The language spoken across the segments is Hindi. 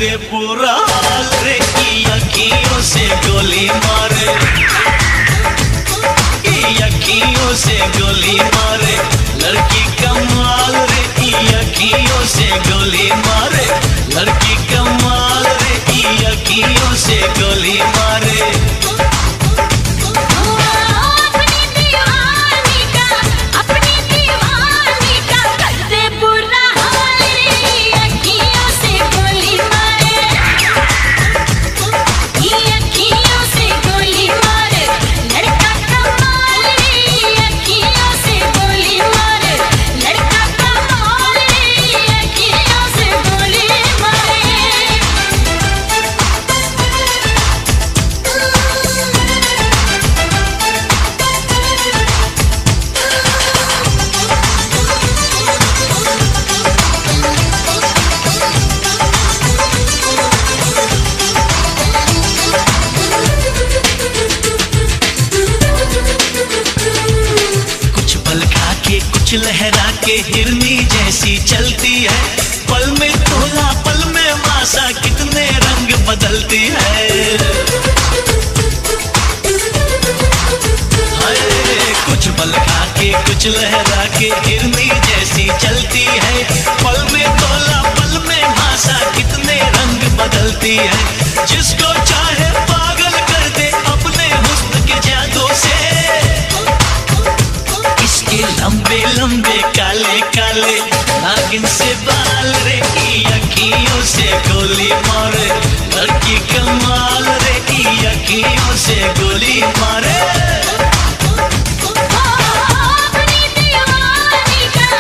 दे पूरा हाल रे की अखियों से गोली मारे, की अखियों से गोली मारे, लड़की कमाल रे की अखियों से गोली मारे, लड़की कमाल रे की अखियों से गोली मारे। लहरा के हिरनी जैसी चलती है, पल में तोला पल में मासा, कितने रंग बदलती है। कुछ पल खा के कुछ लहरा के हिरनी जैसी चलती है, पल में तोला पल में मासा, कितने रंग बदलती है। जिसको चाहे पागल कर दे अपने हुस्न के जादू से, इसके लंबे लंबे काले काले नागिन से बाल रे की अखियों से गोली मारे, लड़की कमाल रे की अखियों से गोली मारे। अपनी दीवानी का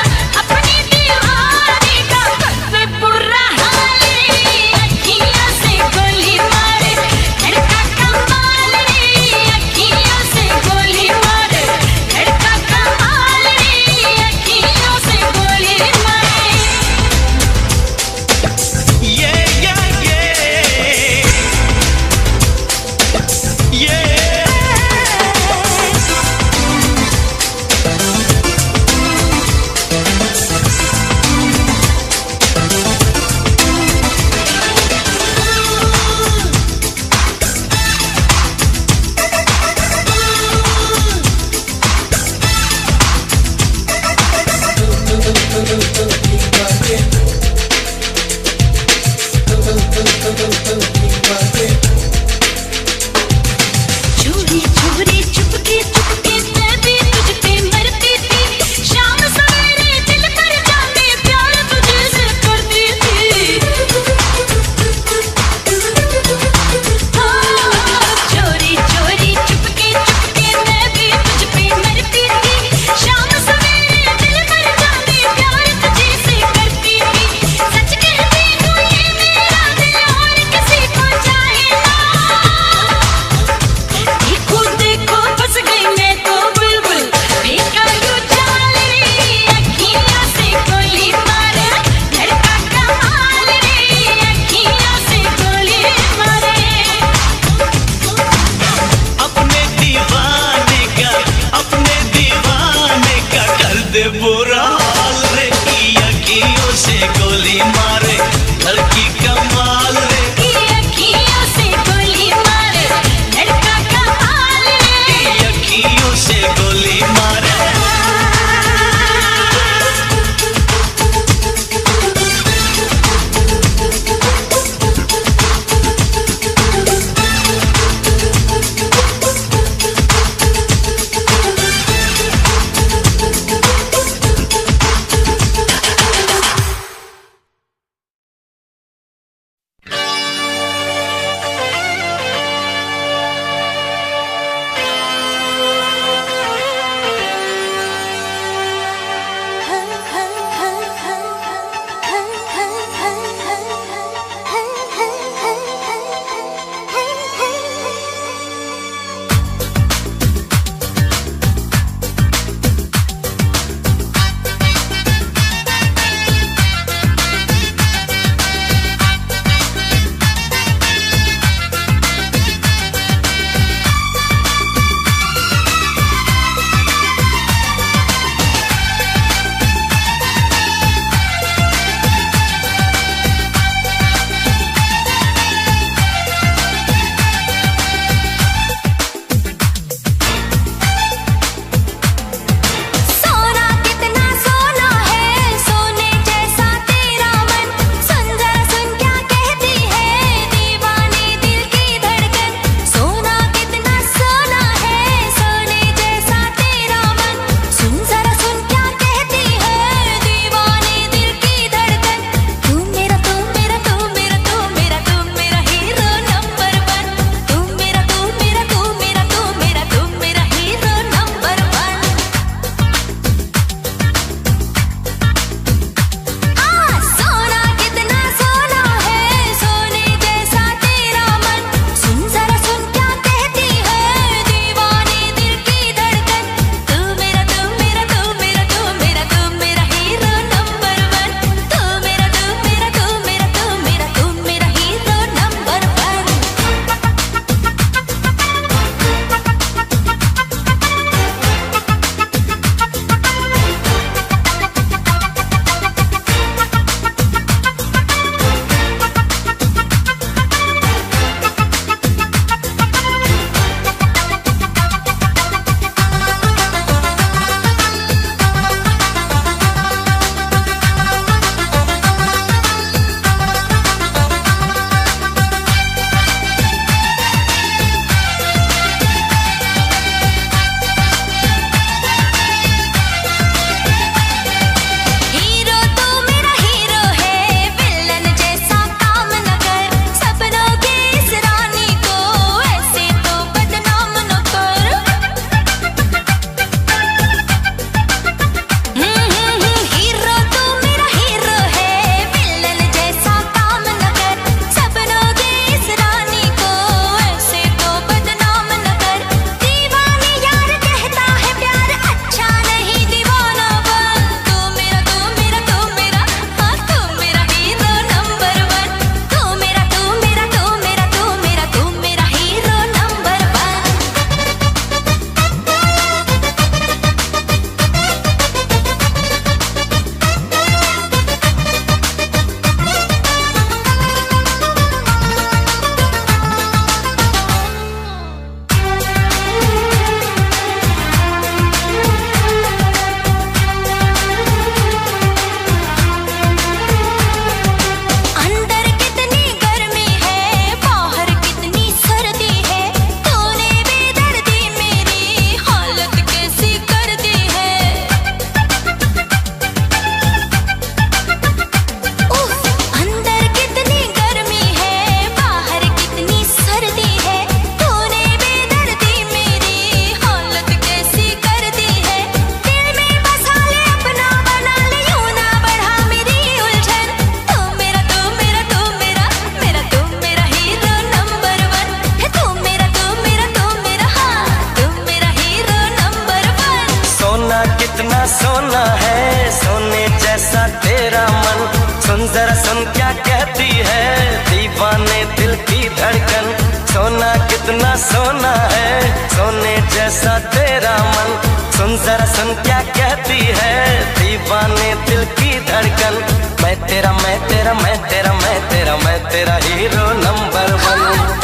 क्या कहती है, दीवाने दिल की धड़कन। सोना कितना सोना है, सोने जैसा तेरा मन। सुन जरा सुन क्या कहती है, दीवाने दिल की धड़कन। मैं तेरा मैं तेरा मैं तेरा मैं तेरा मैं तेरा हीरो नंबर वन।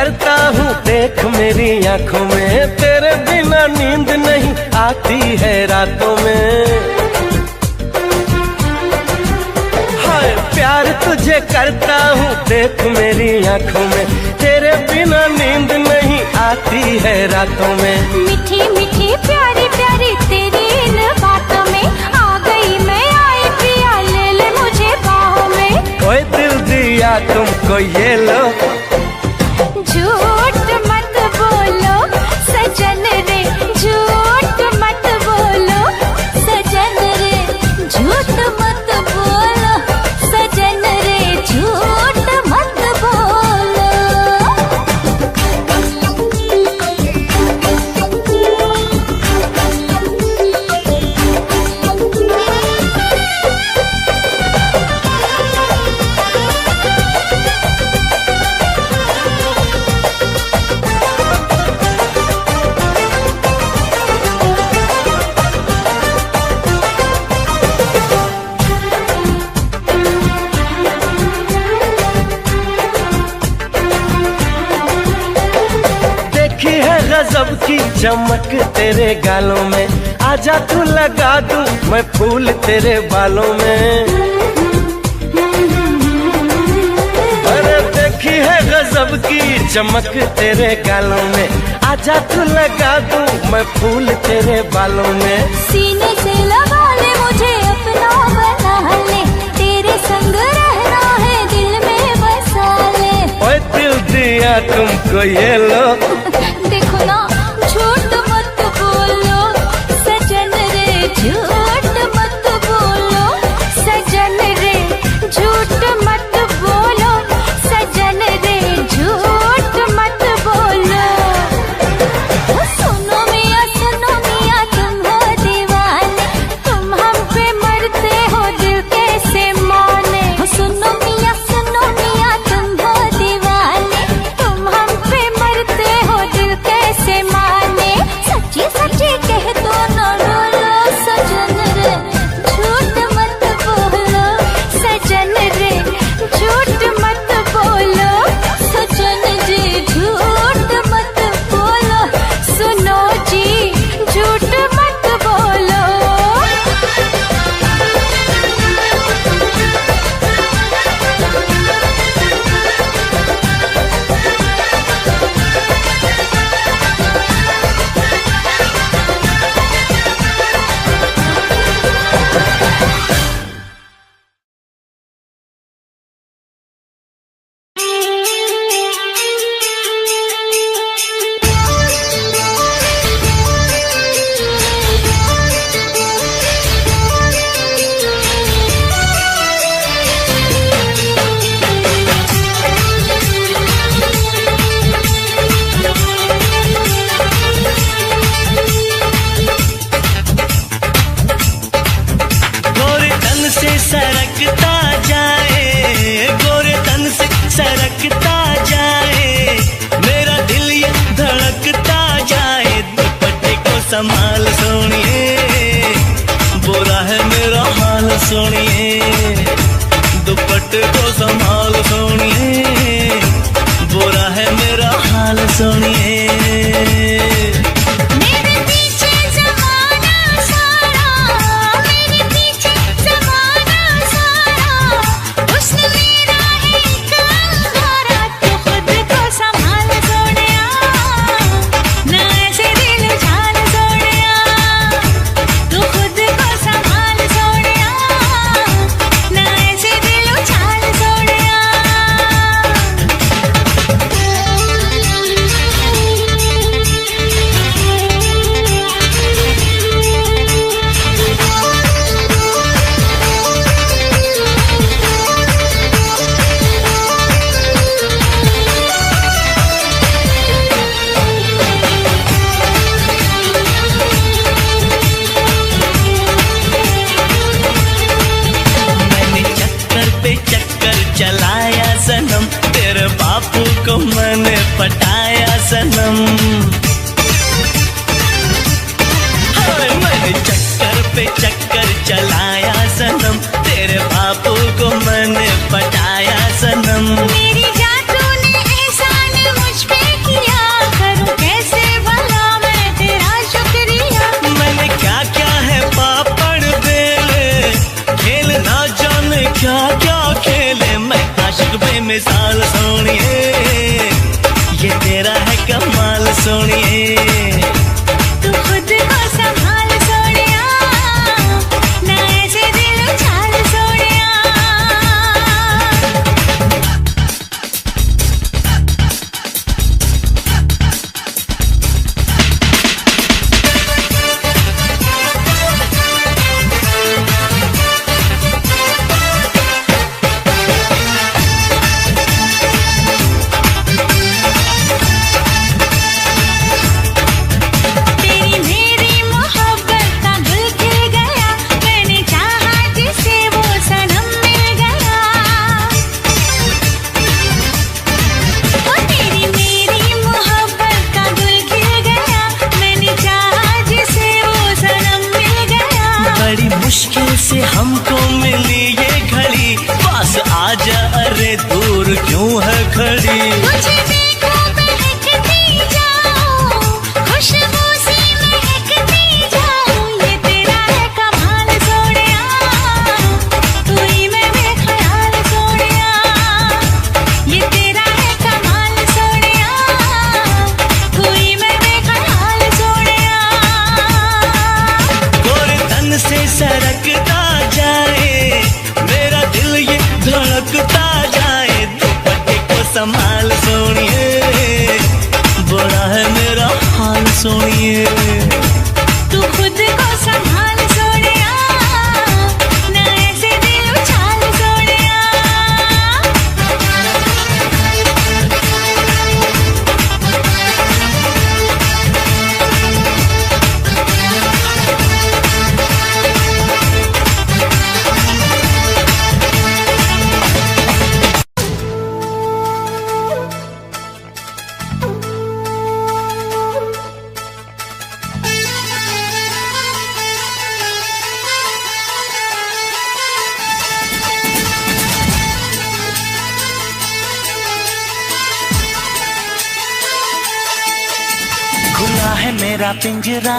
करता हूँ देख मेरी आंखों में, तेरे बिना नींद नहीं आती है रातों में। हाय प्यार तुझे करता हूँ देख मेरी आंखों में, तेरे बिना नींद नहीं आती है रातों में। मीठी मीठी प्यारी प्यारी तेरी इन बातों में आ गई मैं, आई पिया ले ले मुझे बाहों में। ओए दिल दिया तुमको ये लो, झूठ मत बोलो सजन रे, झूठ मत बोलो सजन रे, झूठ मत बोलो सजन रे, झूठ मत बोलो। गजब की चमक तेरे गालों में, आजा तू लगा दूं मैं फूल तेरे बालों में। अरे देखी है गजब की चमक तेरे गालों में, आजा तू लगा दूं मैं फूल तेरे बालों में। सीने से लगा ले मुझे अपना बना ले, तेरे संग रहना है दिल में बसा ले। ओए दिल दिया तुमको ये लो, देखो ना झूठ मत बोलो सजन रे, झूठ मत बोलो सजन रे, झूठ मत बोलो सजन रे, झूठ मत बोलो। सुनो मियाँ तुम हो दीवाने, तुम हम पे मरते हो दिल कैसे माने। सुनो मियाँ तुम हो दीवाने, तुम हम पे मरते हो दिल कैसे माने। सच्ची सच्ची कह दो ना डोलो सजन रे, झूठ मत बोलो सजन रे, झूठ मत बोलो सजन जी, झूठ मत बोलो। सुनो जी झूठ मत बोलो। सरकता जाए, गोरे तन से सरकता जाए, मेरा दिल ये धड़कता जाए। दुपट्टे को संभाल सोनिए, बुरा है मेरा हाल सोनिए। दुपट्टे को संभाल सोनिए, बुरा है मेरा हाल सोनिए। को मैंने पटाया सनम, मैंने चक्कर पे चक्कर चलाया सनम, तेरे बापू को मैंने पटाया सनम। मेरी जान तूने एहसान मुझ पे सोनिए। तू खुद को संभाल सोनिया, ना ऐसे दिल उछाल सोनिया। तेरी मेरी मोहब्बत का गुल खिल गया, मैंने चाहा जिसे वो सनम मिल गया। ओ तेरी मेरी मोहब्बत का गुल खिल गया, मैंने चाहा जिसे वो सनम मिल गया। बड़ी मुश्किल से हमको मिली ये घड़ी, पास आजा अरे दूर क्यों है खड़ी। तुझे देखो महकती जाऊं, खुशबू सी महकती जाऊं, ये तेरा है कमाल सोनिया, तू ही मैं बेख्याल सोनिया। ये तेरा है कमाल सोनिया, तू ही मैं बेख्याल सोनिया। गोरे तन से सरकता जाए मेरा दिल ये धड़कता जाए, दुपट्टे को संभाल सोनिए, बड़ा है मेरा हाल सोनिए। तू खुद को संभाल सोनिया, ना ऐसे दिल उछाल सोनिया। खुला है मेरा पिंजरा,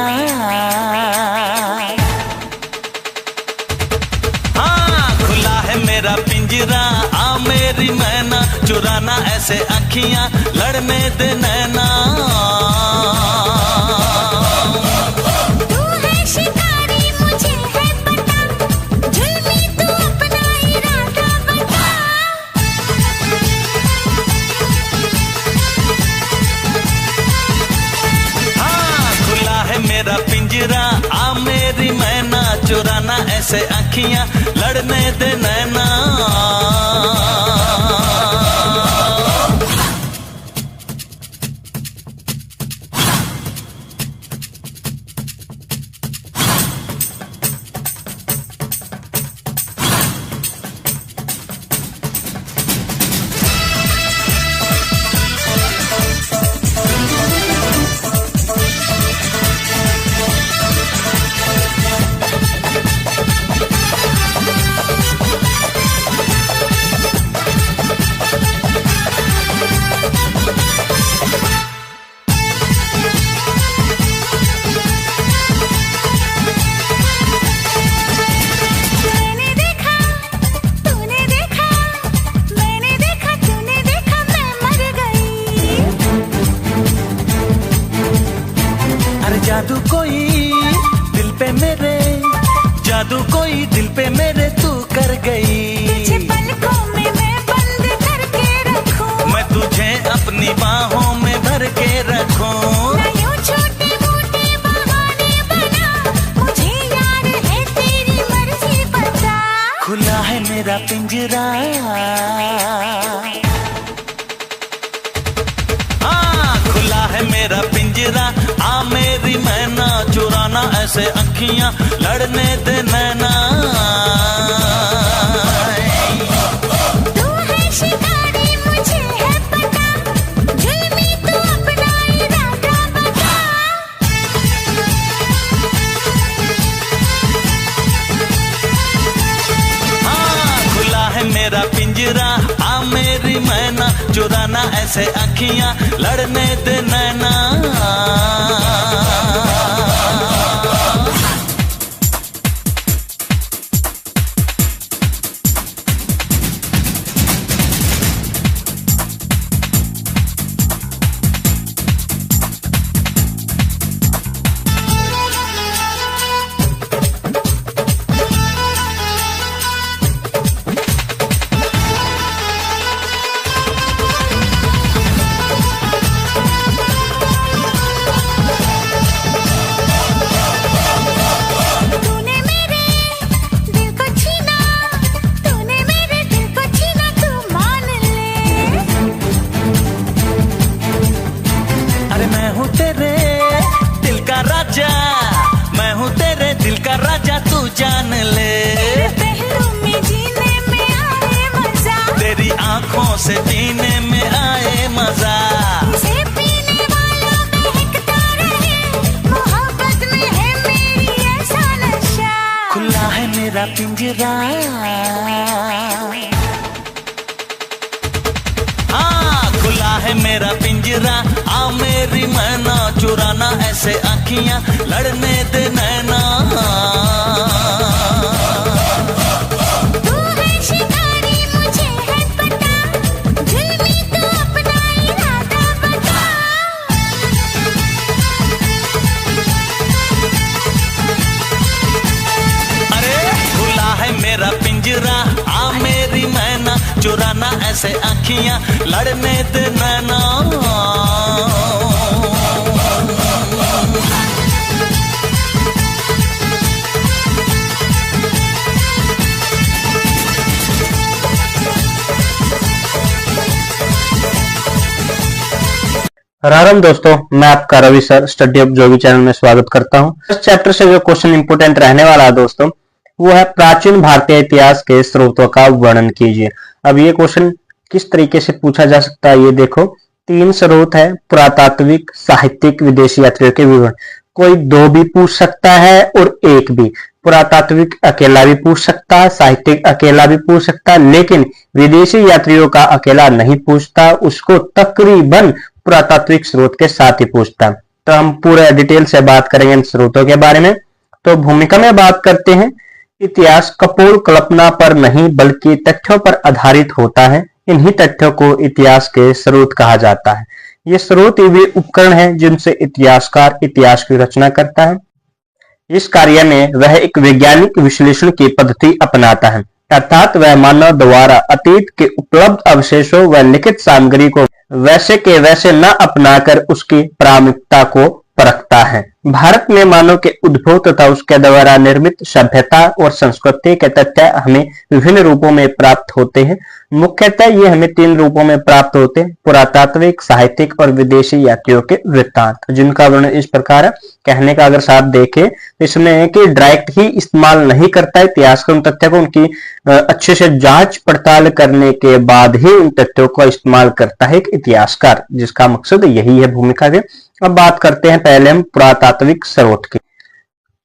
हाँ खुला है मेरा पिंजरा, आ मेरी मैना चुराना ऐसे अखियां लड़ने दे नैना। तू है शिकारी मुझे है पता, जुल्मी तू अपना इरादा बता। हाँ खुला है मेरा पिंजरा, आ मेरी मैना चुराना ऐसे अखियां लड़ने दे नैना। मैंने देखा, तूने देखा, मैंने देखा, तूने देखा, मैं मर गई। अरे जादू कोई दिल पे मेरे, जादू कोई दिल पे मेरे तू कर गई। तुझे पलकों में मैं बंद करके रखूं, मैं तुझे अपनी बाहों में भर के रखूं। ना यूं छोटे मोटे बहाने बना, मुझे यार है तेरी मर्जी बता। खुला है मेरा पिंजरा, हाँ खुला है मेरा पिंजरा, आ मेरी मैना चुराना ऐसे अखियां लड़ने दे नैना। तू है शिकारी मुझे है पता, जुल्मी तू अपना इरादा बता। हाँ खुला है मेरा पिंजरा, आ मेरी मैना चुराना ऐसे अखियां लड़ने दे नैना। पिंजरा। हाँ खुला है मेरा पिंजरा, आ मेरी मैना, चुराना ऐसे आँखियां, लड़ने दे नैना। तू है शिकारी मुझे है पता, जुल्मी तू अपना इरादा बता। अरे खुला है मेरा पिंजरा, आ मेरी मैना, चुराना ऐसे आँखियां, लड़ने दे नैना। राम दोस्तों, मैं आपका Ravi sir study of Jogi channel में स्वागत करता हूं। इस चैप्टर से जो क्वेश्चन इंपोर्टेंट रहने वाला है दोस्तों, वो है प्राचीन भारतीय इतिहास के स्रोतों का वर्णन कीजिए। अब ये क्वेश्चन किस तरीके से पूछा जा सकता है, ये देखो। 3 स्रोत है, पुरातात्विक, साहित्यिक, विदेशी यात्रियों के विवरण। कोई 2 भी पूछ सकता है और 1 भी। पुरातात्विक अकेला भी पूछ सकता है, साहित्यिक अकेला भी पूछ सकता है, लेकिन विदेशी यात्रियों का अकेला नहीं पूछता, उसको तकरीबन पुरातात्विक स्रोत के साथ ही पूछता है। तो हम पूरे डिटेल से बात करेंगे इन स्रोतों के बारे में। तो भूमिका में बात करते हैं। इतिहास कपोल कल्पना पर नहीं बल्कि तथ्यों पर आधारित होता है। इन्हीं तथ्यों को इतिहास के स्रोत कहा जाता है। ये स्रोत वे उपकरण हैं जिनसे इतिहासकार इतिहास की रचना करता है। इस कार्य में वह एक वैज्ञानिक विश्लेषण की पद्धति अपनाता है, अर्थात वह मानव द्वारा अतीत के उपलब्ध अवशेषों व लिखित सामग्री को वैसे के वैसे न अपनाकर उसकी प्रामाणिकता को परखता है। भारत में मानव के उद्भव तथा उसके द्वारा निर्मित सभ्यता और संस्कृति के तथ्य हमें विभिन्न रूपों में प्राप्त होते हैं। मुख्यतः ये हमें 3 रूपों में प्राप्त होते हैं, पुरातात्विक, साहित्यिक और विदेशी यात्रियों के वृत्तांत, जिनका वर्णन इस प्रकार है। कहने का अगर साथ देखें तो इसमें है कि डायरेक्ट ही इस्तेमाल नहीं करता है इतिहास के उन तथ्यों को, उनकी अच्छे से जांच पड़ताल करने के बाद ही उन तथ्यों का इस्तेमाल करता है एक इतिहासकार, जिसका मकसद यही है भूमिका के। अब बात करते हैं पहले हम पुरातात्विक स्रोत की।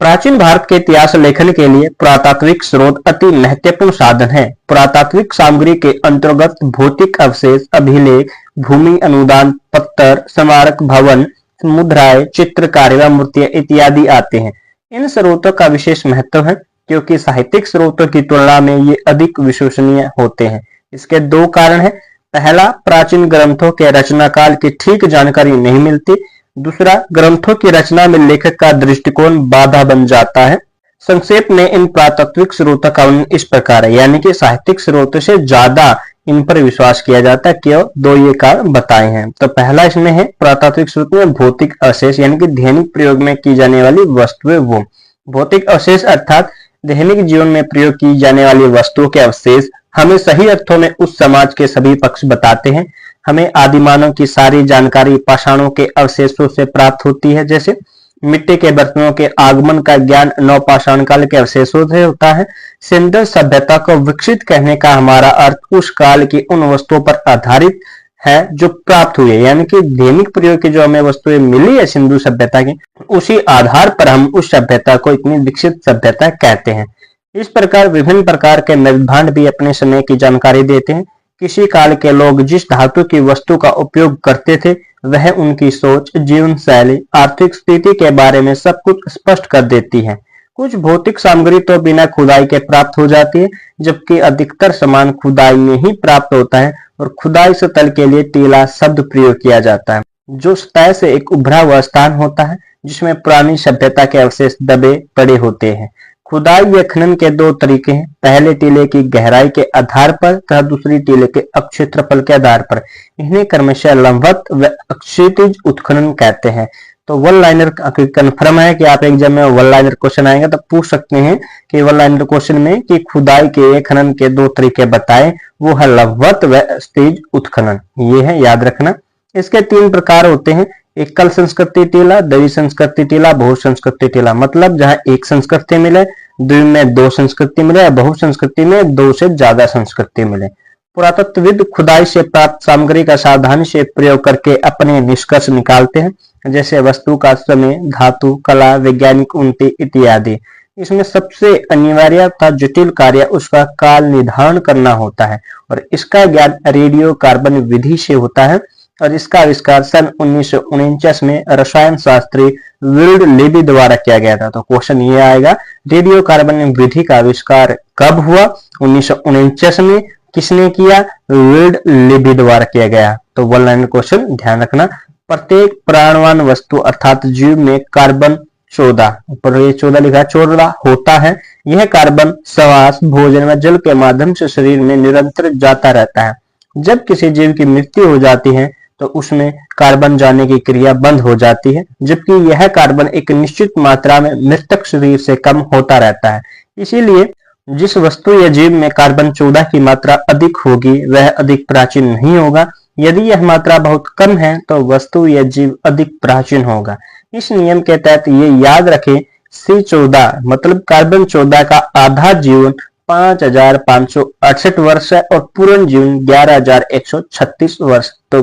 प्राचीन भारत के इतिहास लेखन के लिए पुरातात्विक स्रोत अति महत्वपूर्ण साधन है। पुरातात्विक सामग्री के अंतर्गत भौतिक अवशेष, अभिलेख, भूमि अनुदान पत्थर, स्मारक भवन, मुद्राएं, चित्रकारी व मूर्तियां इत्यादि आते हैं। इन स्रोतों का विशेष महत्व है क्योंकि साहित्यिक स्रोतों की तुलना में ये अधिक विश्वसनीय होते हैं। इसके 2 कारण हैं। पहला, प्राचीन ग्रंथों के रचना काल की ठीक जानकारी नहीं मिलती। दूसरा, ग्रंथों की रचना में लेखक का दृष्टिकोण बाधा बन जाता है। संक्षेप में इन पुरातात्विक स्रोतों का इस प्रकार है, यानी कि साहित्यिक स्रोतों से ज्यादा इन पर विश्वास किया जाता है। क्यों? 2 ये कारण बताए हैं। तो पहला इसमें है पुरातात्विक स्रोत में भौतिक अवशेष, यानी कि दैनिक प्रयोग में की जाने वाली वस्तुएं। वो भौतिक अवशेष अर्थात दैनिक जीवन में प्रयोग की जाने वाली वस्तुओं के अवशेष हमें सही अर्थों में उस समाज के सभी पक्ष बताते हैं। हमें आदिमानव की सारी जानकारी पाषाणों के अवशेषों से प्राप्त होती है। जैसे मिट्टी के बर्तनों के आगमन का ज्ञान नवपाषाण काल के अवशेषों से होता है। सिंधु सभ्यता को विकसित कहने का हमारा अर्थ उस काल की उन वस्तुओं पर आधारित है जो प्राप्त हुई है, यानी कि दैनिक प्रयोग की जो हमें वस्तुएं मिली है सिंधु सभ्यता की, उसी आधार पर हम उस सभ्यता को इतनी विकसित सभ्यता कहते हैं। इस प्रकार विभिन्न प्रकार के मेघभांड भी अपने समय की जानकारी देते हैं। किसी काल के लोग जिस धातु की वस्तु का उपयोग करते थे वह उनकी सोच, जीवन शैली, आर्थिक स्थिति के बारे में सब कुछ स्पष्ट कर देती है। कुछ भौतिक सामग्री तो बिना खुदाई के प्राप्त हो जाती है, जबकि अधिकतर सामान खुदाई में ही प्राप्त होता है और खुदाई स्थल के लिए टीला शब्द प्रयोग किया जाता है, जो सतह से एक उभरा हुआ स्थान होता है जिसमें पुरानी सभ्यता के अवशेष दबे पड़े होते हैं। खुदाई या खनन के 2 तरीके हैं, पहले टीले की गहराई के आधार पर तथा दूसरी टीले के अक्षेत्रफल के आधार पर। इन्हें क्रमशः लंबवत व क्षैतिज उत्खनन कहते हैं। तो वन लाइनर कन्फर्म है कि आप एग्जाम में वन लाइनर क्वेश्चन आएंगे तो पूछ सकते हैं कि वन लाइनर क्वेश्चन में कि खुदाई के खनन के 2 तरीके बताएं, वो है लंबवत व क्षैतिज उत्खनन। ये है, याद रखना। इसके 3 प्रकार होते हैं, एकल संस्कृति टीला, द्वि संस्कृति टीला, बहु संस्कृति टीला। मतलब जहां एक संस्कृति मिले, द्वि में 2 संस्कृति मिले, बहु संस्कृति में 2 से ज्यादा संस्कृति मिले। पुरातत्वविद खुदाई से प्राप्त सामग्री का सावधानी से प्रयोग करके अपने निष्कर्ष निकालते हैं, जैसे वस्तु का समय, धातु, कला, वैज्ञानिक उन्नति इत्यादि। इसमें सबसे अनिवार्य तथा जटिल कार्य उसका काल निर्धारण करना होता है और इसका ज्ञान रेडियो कार्बन विधि से होता है और इसका आविष्कार सन 1949 में रसायन शास्त्री विल्ड लेबी द्वारा किया गया था। तो क्वेश्चन ये आएगा, रेडियो कार्बन विधि का आविष्कार कब हुआ? 1949 में। किसने किया? विल्ड लेबी द्वारा किया गया। तो 1 लाइन क्वेश्चन ध्यान रखना। प्रत्येक प्राणवान वस्तु अर्थात जीव में कार्बन 14, ऊपर ये 14 लिखा है, 14 होता है। यह कार्बन श्वास, भोजन व जल के माध्यम से शरीर में निरंतर जाता रहता है। जब किसी जीव की मृत्यु हो जाती है तो उसमें कार्बन जाने की क्रिया बंद हो जाती है, जबकि यह कार्बन एक निश्चित मात्रा में मृतक शरीर से कम होता रहता है। इसीलिए जिस वस्तु या जीव में कार्बन 14 की मात्रा अधिक होगी वह अधिक प्राचीन नहीं होगा। यदि यह मात्रा बहुत कम है तो वस्तु या जीव अधिक प्राचीन होगा। इस नियम के तहत ये याद रखें, C14 मतलब कार्बन 14 का आधा जीवन 5568 वर्ष है और पूर्ण जीवन 11136 वर्ष। तो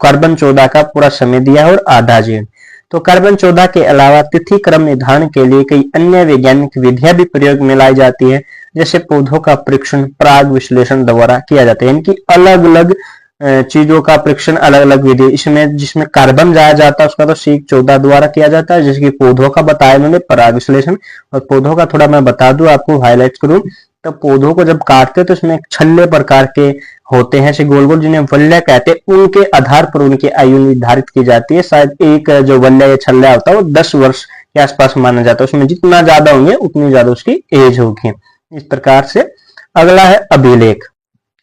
कार्बन 14 का पूरा समय दिया है और आधा जीवन। तो कार्बन 14 के अलावा तिथि क्रम निर्धारण के लिए कई अन्य वैज्ञानिक विधियां भी प्रयोग में लाई जाती है, जैसे पौधों का परीक्षण पराग विश्लेषण द्वारा किया जाता है। इनकी अलग अलग चीजों का परीक्षण अलग अलग विधि, इसमें जिसमें कार्बन जाया जाता है उसका तो C14 द्वारा किया जाता है, जैसे कि पौधों का बताया मैंने पराग विश्लेषण। और पौधों का थोड़ा मैं बता दूं आपको, हाईलाइट करूं तो पौधों को जब काटते तो इसमें छल्ले प्रकार के होते हैं, ऐसे गोल गोल, जिन्हें वल्य कहते हैं। उनके आधार पर उनकी आयु निर्धारित की जाती है। शायद एक जो वल्य या छल्ला होता है वो 10 वर्ष के आसपास माना जाता है। उसमें जितना ज्यादा होंगे उतनी ज्यादा उसकी एज होगी। इस प्रकार से अगला है अभिलेख।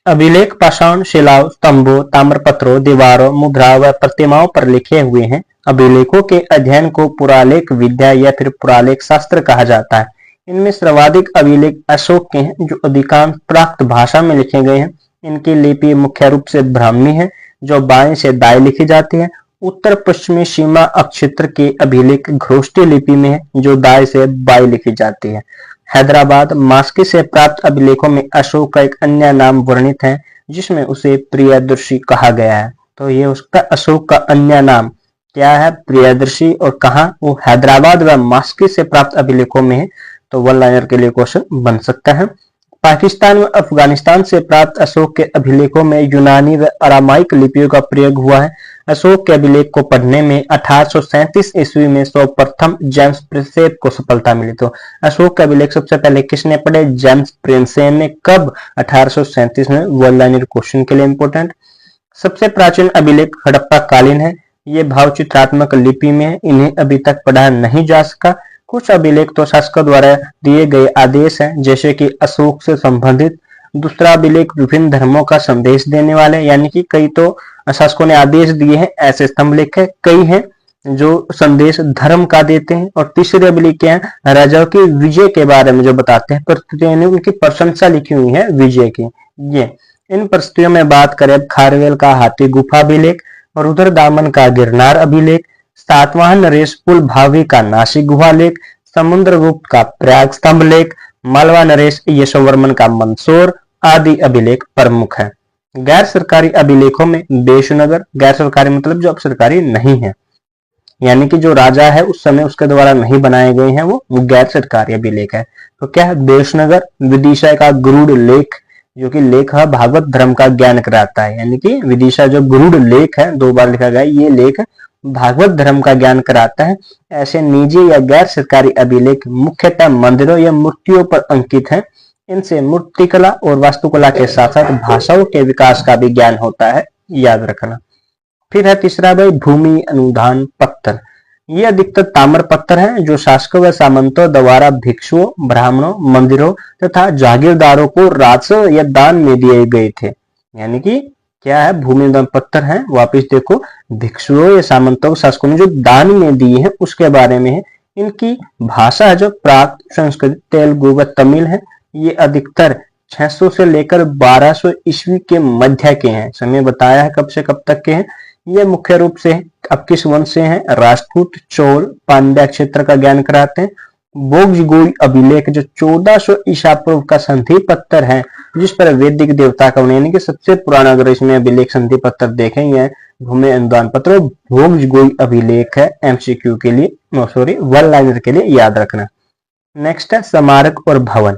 अभिलेख पाषाण शिलाओं, स्तंभों, ताम्रपत्रों, दीवारों, मुद्रा व प्रतिमाओं पर लिखे हुए हैं। अभिलेखों के अध्ययन को पुरालेख विद्या या फिर पुरालेख शास्त्र कहा जाता है। इनमें सर्वाधिक अभिलेख अशोक के हैं, जो अधिकांश प्राकृत भाषा में लिखे गए हैं। इनकी लिपि मुख्य रूप से ब्राह्मी है, जो बाएं से दाएं लिखी जाती है। उत्तर पश्चिमी सीमा अक्षेत्र के अभिलेख घोष्टी लिपि में है, जो दाएं से बाएं लिखी जाती है। हैदराबाद मास्की से प्राप्त अभिलेखों में अशोक का एक अन्य नाम वर्णित है, जिसमें उसे प्रियदर्शी कहा गया है। तो ये उसका अशोक का अन्य नाम क्या है? प्रियदर्शी। और कहा? वो हैदराबाद व मास्की से प्राप्त अभिलेखों में है। तो 1 लाइनर के लिए क्वेश्चन बन सकता है। पाकिस्तान व अफगानिस्तान से प्राप्त अशोक के अभिलेखों में यूनानी व अरामाइक लिपियों का प्रयोग हुआ है। अशोक के अभिलेख को पढ़ने में 1837 ईस्वी में सर्वप्रथम जेम्स प्रिंसेप को सफलता मिली। तो अशोक के अभिलेख सबसे पहले किसने पढ़े? जेम्स प्रिंसेप ने। कब? 1837 में। 1 लाइनर क्वेश्चन के लिए इंपोर्टेंट। सबसे प्राचीन अभिलेख हड़प्पा कालीन है। ये भावचित्रात्मक लिपि में है। इन्हें अभी तक पढ़ा नहीं जा सका। कुछ अभिलेख तो शासकों द्वारा दिए गए आदेश हैं, जैसे कि अशोक से संबंधित। दूसरा अभिलेख विभिन्न धर्मों का संदेश देने वाले, यानी कि कई तो शासकों ने आदेश दिए हैं, ऐसे स्तंभ लिखे। कई हैं जो संदेश धर्म का देते हैं। और तीसरे अभिलेख क्या है? राजाओं की विजय के बारे में जो बताते हैं, प्रस्तुतियों ने उनकी प्रशंसा लिखी हुई है विजय की। ये इन प्रस्तुतियों में बात करें खारवेल का हाथी गुफा अभिलेख, और उधर दामन का गिरनार अभिलेख, सातवाहन नरेश पुल भावी का नासिक गुहा लेख, समुद्रगुप्त का प्रयाग स्तंभ लेख, मालवा नरेश यशोवर्मन का मंदसौर आदि अभिलेख प्रमुख है। गैर सरकारी अभिलेखों में बेशनगर, गैर सरकारी मतलब जो अब सरकारी नहीं है, यानी कि जो राजा है उस समय उसके द्वारा नहीं बनाए गए हैं, वो गैर सरकारी अभिलेख है। तो क्या है? बेशनगर। विदिशा का गरुड़ लेख, जो कि लेख है भागवत धर्म का ज्ञान कराता है, यानी कि विदिशा जो गरुड़ लेख है, 2 बार लिखा गया, ये लेख भागवत धर्म का ज्ञान कराता है। ऐसे निजी या गैर सरकारी अभिलेख मुख्यतः मंदिरों या मूर्तियों पर अंकित हैं। इनसे मूर्तिकला और वास्तुकला के साथ साथ भाषाओं के विकास का भी ज्ञान होता है, याद रखना। फिर है तीसरा भाई भूमि अनुदान पत्र। ये अधिकतर ताम्र पत्थर हैं, जो शासकों व सामंतों द्वारा भिक्षुओं, ब्राह्मणों, मंदिरों तथा जागीरदारों को राजस्व या दान में दिए गए थे। यानी कि क्या है? भूमि अनुदान पत्थर हैं। वापिस देखो, भिक्षुओं या सामंतों को शासकों ने जो दान में दिए हैं उसके बारे में है। इनकी भाषा है जो प्राकृत, संस्कृत, तेलुगु व तमिल है। ये अधिकतर 600 से लेकर 1200 ईस्वी के मध्य के हैं। समय बताया है कब से कब तक के हैं। ये मुख्य रूप से अब किस वंश से हैं? राजपूत, चोल, पांड्या क्षेत्र का ज्ञान कराते हैं। बोग्जगोई अभिलेख जो 1400 ईसा पूर्व का संधि पत्थर है, जिस पर वैदिक देवता का, यानी कि सबसे पुराना अगर इसमें अभिलेख संधि पत्थर देखेंगे भूमि अनुदान पत्र, बोग्जगोई अभिलेख है। एमसीक्यू के लिए, सॉरी 1 लाइनर के लिए याद रखना। नेक्स्ट है स्मारक और भवन।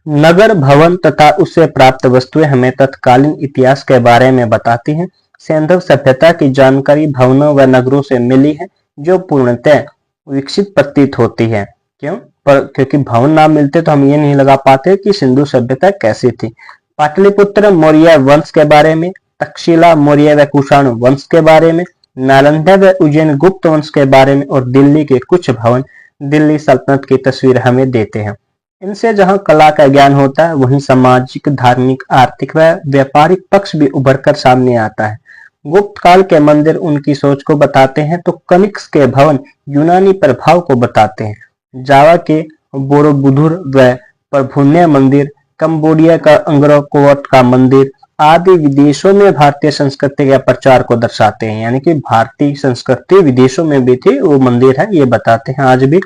नगर, भवन तथा उससे प्राप्त वस्तुएं हमें तत्कालीन इतिहास के बारे में बताती हैं। सिंधु सभ्यता की जानकारी भवनों व नगरों से मिली है, जो पूर्णतः विकसित प्रतीत होती है। क्यों? क्योंकि भवन ना मिलते तो हम ये नहीं लगा पाते कि सिंधु सभ्यता कैसी थी। पाटलिपुत्र मौर्य वंश के बारे में, तक्षशिला मौर्य व कुषाण वंश के बारे में, नालंदा व उज्जैन गुप्त वंश के बारे में और दिल्ली के कुछ भवन दिल्ली सल्तनत की तस्वीर हमें देते हैं। इनसे जहां कला का ज्ञान होता है, वहीं सामाजिक, धार्मिक, आर्थिक व व्यापारिक पक्ष भी उभर कर सामने आता है। गुप्त काल के मंदिर उनकी सोच को बताते हैं, तो कनिष्क के भवन यूनानी प्रभाव को बताते हैं। जावा के बोरोबुदुर व प्रभुन्य मंदिर, कंबोडिया का अंग्कोर का मंदिर आदि विदेशों में भारतीय संस्कृति के प्रचार को दर्शाते हैं। यानी कि भारतीय संस्कृति विदेशों में भी थी, वो मंदिर है, ये बताते हैं। आज भी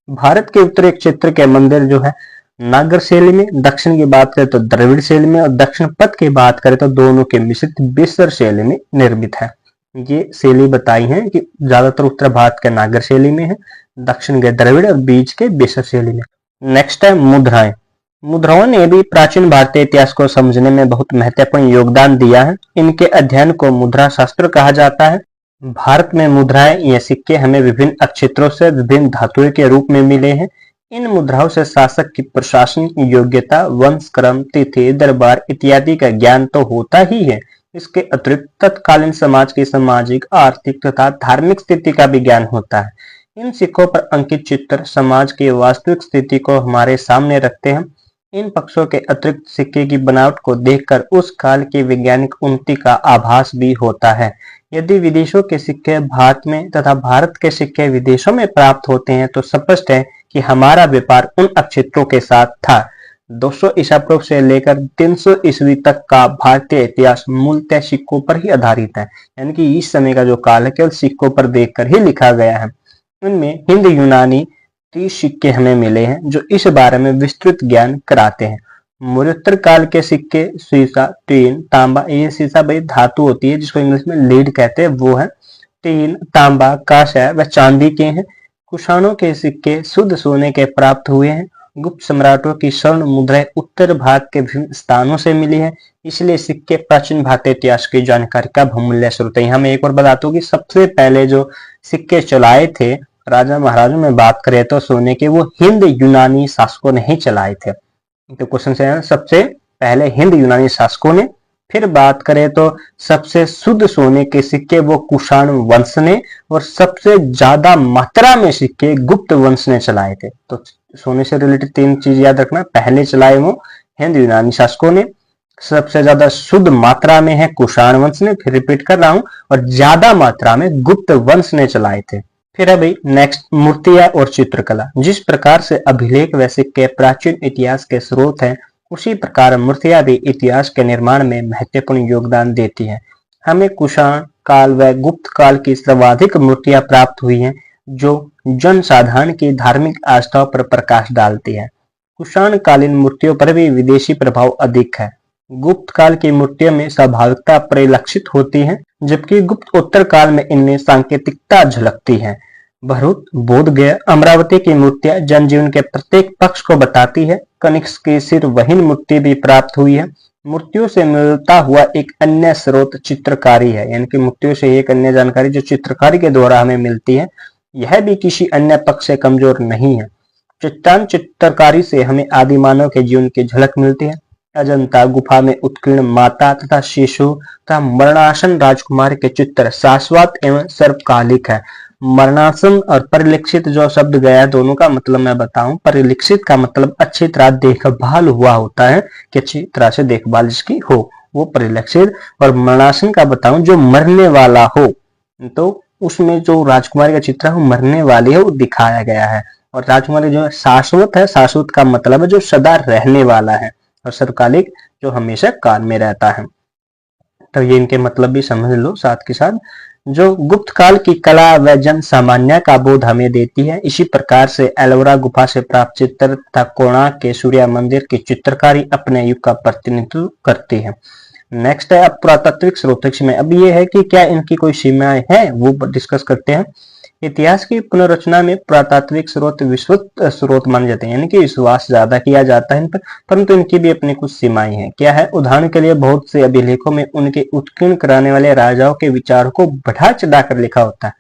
भारत के उत्तरी क्षेत्र के मंदिर जो है नागर शैली में, दक्षिण की बात करें तो द्रविड़ शैली में और दक्षिण पथ की बात करें तो दोनों के मिश्रित बेसर शैली में निर्मित है। ये शैली बताई है कि ज्यादातर उत्तर भारत के नागर शैली में है, दक्षिण के द्रविड़ और बीच के बेसर शैली में। नेक्स्ट है मुद्राएं। मुद्राओं ने भी प्राचीन भारतीय इतिहास को समझने में बहुत महत्वपूर्ण योगदान दिया है। इनके अध्ययन को मुद्रा शास्त्र कहा जाता है। भारत में मुद्राएं या सिक्के हमें विभिन्न अक्षेत्रों से विभिन्न धातुओं के रूप में मिले हैं। इन मुद्राओं से शासक की प्रशासनिक योग्यता, वंश क्रम, तिथि, दरबार इत्यादि का ज्ञान तो होता ही है, इसके अतिरिक्त तत्कालीन समाज की सामाजिक, आर्थिक तथा धार्मिक स्थिति का भी ज्ञान होता है। इन सिक्कों पर अंकित चित्र समाज की वास्तविक स्थिति को हमारे सामने रखते हैं। इन पक्षों के अतिरिक्त सिक्के की बनावट को देखकर उस काल की वैज्ञानिक उन्नति का आभास भी होता है। यदि विदेशों के सिक्के भारत में तथा भारत के सिक्के विदेशों में प्राप्त होते हैं, तो स्पष्ट है कि हमारा व्यापार उन क्षेत्रों के साथ था। 200 ईसा पूर्व से लेकर 300 ईस्वी तक का भारतीय इतिहास मूलतः सिक्कों पर ही आधारित है। यानी कि इस समय का जो काल है केवल सिक्कों पर देखकर ही लिखा गया है। इनमें हिंद यूनानी 30 सिक्के हमें मिले हैं, जो इस बारे में विस्तृत ज्ञान कराते हैं। मौर्योत्तर काल के सिक्के सीसा, टीन, तांबा, ये सीसा भाई धातु होती है जिसको इंग्लिश में लीड कहते हैं, वो है। टीन, तांबा, कांस्य व चांदी के हैं। कुषाणों के सिक्के शुद्ध सोने के प्राप्त हुए हैं। गुप्त सम्राटों की स्वर्ण मुद्राएं उत्तर भारत के विभिन्न स्थानों से मिली है, इसलिए सिक्के प्राचीन भारतीय इतिहास की जानकारी का बहुमूल्य स्रोत है। यहाँ मैं एक और बताता हूँ कि सबसे पहले जो सिक्के चलाए थे राजा महाराजों में बात करें तो सोने के, वो हिंद यूनानी शासकों ने ही चलाए थे। तो क्वेश्चन से है सबसे पहले हिंद यूनानी शासकों ने, फिर बात करें तो सबसे शुद्ध सोने के सिक्के वो कुषाण वंश ने, और सबसे ज्यादा मात्रा में सिक्के गुप्त वंश ने चलाए थे। तो सोने से रिलेटेड 3 चीज याद रखना, पहले चलाए वो हिंद यूनानी शासकों ने, सबसे ज्यादा शुद्ध मात्रा में है कुषाण वंश ने, फिर रिपीट कर रहा हूं, और ज्यादा मात्रा में गुप्त वंश ने चलाए थे। फिर अभी नेक्स्ट मूर्तियां और चित्रकला। जिस प्रकार से अभिलेख व सिक्के प्राचीन इतिहास के स्रोत हैं, उसी प्रकार मूर्तियां भी इतिहास के निर्माण में महत्वपूर्ण योगदान देती हैं। हमें कुषाण काल व गुप्त काल की सर्वाधिक मूर्तियां प्राप्त हुई हैं, जो जनसाधारण की धार्मिक आस्थाओं पर प्रकाश डालती है। कुषाण कालीन मूर्तियों पर भी विदेशी प्रभाव अधिक है। गुप्त काल की मूर्तियों में स्वाभाविकता परिलक्षित होती है, जबकि गुप्त उत्तर काल में इनमें सांकेतिकता झलकती है। भरूच, बोधगया, अमरावती की मूर्तियां जनजीवन के प्रत्येक पक्ष को बताती है। कनिष्क की सिरवहीन मूर्ति भी प्राप्त हुई है। मूर्तियों से मिलता हुआ एक अन्य स्रोत चित्रकारी है, यानी कि मूर्तियों से एक अन्य जानकारी जो चित्रकारी के द्वारा हमें मिलती है, यह भी किसी अन्य पक्ष से कमजोर नहीं है। चट्टान चित्रकारी से हमें आदि मानव के जीवन की झलक मिलती है। अजंता गुफा में उत्कीर्ण माता तथा शिशु तथा मरणासन राजकुमार के चित्र शाश्वत एवं सर्वकालिक है। मरणासन और परिलक्षित जो शब्द गया है, दोनों का मतलब मैं बताऊं। परिलक्षित का मतलब अच्छी तरह देखभाल हुआ होता है, कि अच्छी तरह से देखभाल जिसकी हो, वो परिलक्षित। और मरणासन का बताऊं जो मरने वाला हो, तो उसमें जो राजकुमारी का चित्र है वो मरने वाली है, वो दिखाया गया है। और राजकुमारी जो शाश्वत है, शाश्वत का मतलब है जो सदा रहने वाला है, और सर्वकालिक जो हमेशा काल में रहता है। तो ये इनके मतलब भी समझ लो साथ के साथ। जो गुप्त काल की कला व जन सामान्य का बोध हमें देती है। इसी प्रकार से एलोरा गुफा से प्राप्त चित्र तथा कोणार्क के सूर्य मंदिर की चित्रकारी अपने युग का प्रतिनिधित्व करती है। नेक्स्ट है अब पुरातात्विक स्रोत में। अब ये है कि क्या इनकी कोई सीमाएं हैं, वो डिस्कस करते हैं। इतिहास की पुनर्रचना में पुरातात्विक स्रोत विश्वस्त स्रोत माने जाते हैं, यानी कि विश्वास ज्यादा किया जाता है इन पर, परंतु इनकी भी अपनी कुछ सीमाएं हैं। क्या है? उदाहरण के लिए बहुत से अभिलेखों में उनके उत्कीर्ण कराने वाले राजाओं के विचारों को बढ़ा चढ़ाकर लिखा होता है।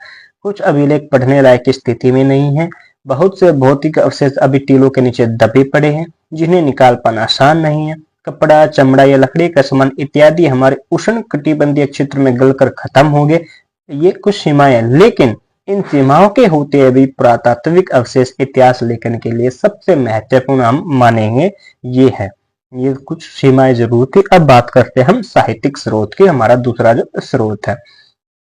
कुछ अभिलेख पढ़ने लायक की स्थिति में नहीं है। बहुत से भौतिक अवशेष अभी टीलों के नीचे दबे पड़े हैं, जिन्हें निकाल पाना आसान नहीं है। कपड़ा, चमड़ा या लकड़ी का सामान इत्यादि हमारे उष्ण कटिबंधीय क्षेत्र में गलकर खत्म हो गए। ये कुछ सीमाएं, लेकिन इन सीमाओं के होते हुए पुरातात्विक अवशेष इतिहास लेखन के लिए सबसे महत्वपूर्ण हम मानेंगे ये है। ये कुछ सीमाएं जरूर थी। अब बात करते हैं हम साहित्यिक स्रोत की। हमारा दूसरा जो स्रोत है,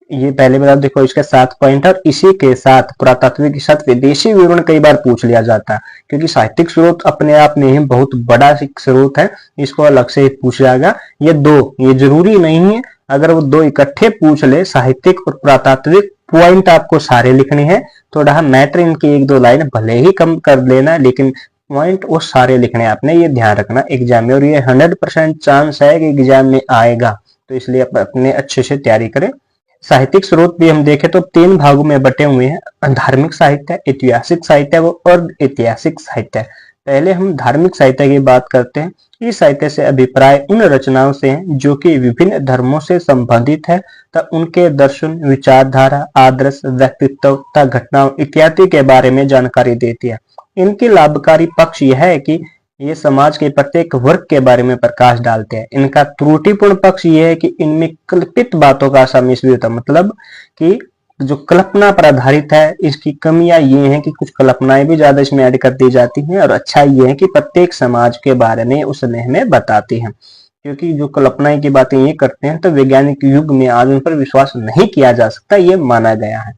ये पहले बता देखो, इसके 7 पॉइंट और इसी के साथ पुरातात्विक के साथ विदेशी विवरण कई बार पूछ लिया जाता है, क्योंकि साहित्यिक स्रोत अपने आप में ही बहुत बड़ा स्रोत है, इसको अलग से पूछ जाएगा। ये जरूरी नहीं है, अगर वो 2 इकट्ठे पूछ ले, साहित्यिक और पुरातात्विक, पॉइंट आपको सारे लिखने हैं। थोड़ा मैटर इनकी 1-2 लाइन भले ही कम कर लेना, लेकिन पॉइंट वो सारे लिखने हैं आपने, ये ध्यान रखना एग्जाम में। और ये 100% चांस है कि एग्जाम में आएगा, तो इसलिए अपने अच्छे से तैयारी करें। साहित्यिक स्रोत भी हम देखें तो 3 भागों में बटे हुए हैं, धार्मिक साहित्य, ऐतिहासिक साहित्य और ऐतिहासिक साहित्य। पहले हम धार्मिक साहित्य की बात करते हैं। इस साहित्य से अभिप्राय उन रचनाओं से हैं जो कि विभिन्न धर्मों से संबंधित है, तथा उनके दर्शन, विचारधारा, आदर्श, व्यक्तित्व तथा घटनाओं इत्यादि के बारे में जानकारी देती है। इनके लाभकारी पक्ष यह है कि ये समाज के प्रत्येक वर्ग के बारे में प्रकाश डालते हैं। इनका त्रुटिपूर्ण पक्ष ये है कि इनमें कल्पित बातों का सम्मिश्रण होता है, मतलब कि जो कल्पना पर आधारित है, इसकी कमियां ये हैं कि कुछ कल्पनाएं भी ज्यादा इसमें ऐड कर दी जाती हैं, और अच्छा ये है कि प्रत्येक समाज के बारे में उसने हमें बताती हैं। क्योंकि जो कल्पनाएं की बातें ये करते हैं तो वैज्ञानिक युग में आज उन पर विश्वास नहीं किया जा सकता, ये माना गया है।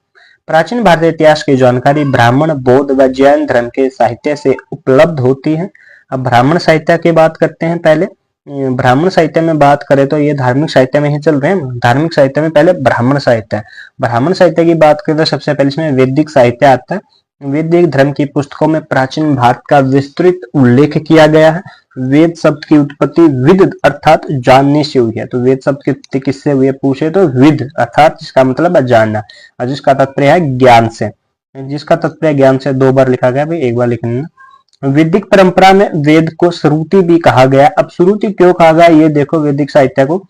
प्राचीन भारतीय इतिहास की जानकारी ब्राह्मण, बौद्ध व जैन धर्म के साहित्य से उपलब्ध होती है। अब ब्राह्मण साहित्य की बात करते हैं। पहले ब्राह्मण साहित्य में बात करें तो ये धार्मिक साहित्य में ही चल रहे हैं। धार्मिक साहित्य में पहले ब्राह्मण साहित्य है। ब्राह्मण साहित्य की बात करें तो सबसे पहले इसमें वैदिक साहित्य आता है। वैदिक धर्म की पुस्तकों में प्राचीन भारत का विस्तृत उल्लेख किया गया है। वेद शब्द की उत्पत्ति विद अर्थात जानने से हुई है। तो वेद शब्द की उत्पत्ति किससे हुई है पूछे तो विद अर्थात जिसका मतलब है जानना, और जिसका तात्पर्य है ज्ञान से। जिसका तात्पर्य ज्ञान से 2 बार लिखा गया, भाई 1 बार लिखना। वैदिक परंपरा में वेद को श्रुति भी कहा गया। अब श्रुति क्यों कहा गया ये देखो, वैदिक साहित्य को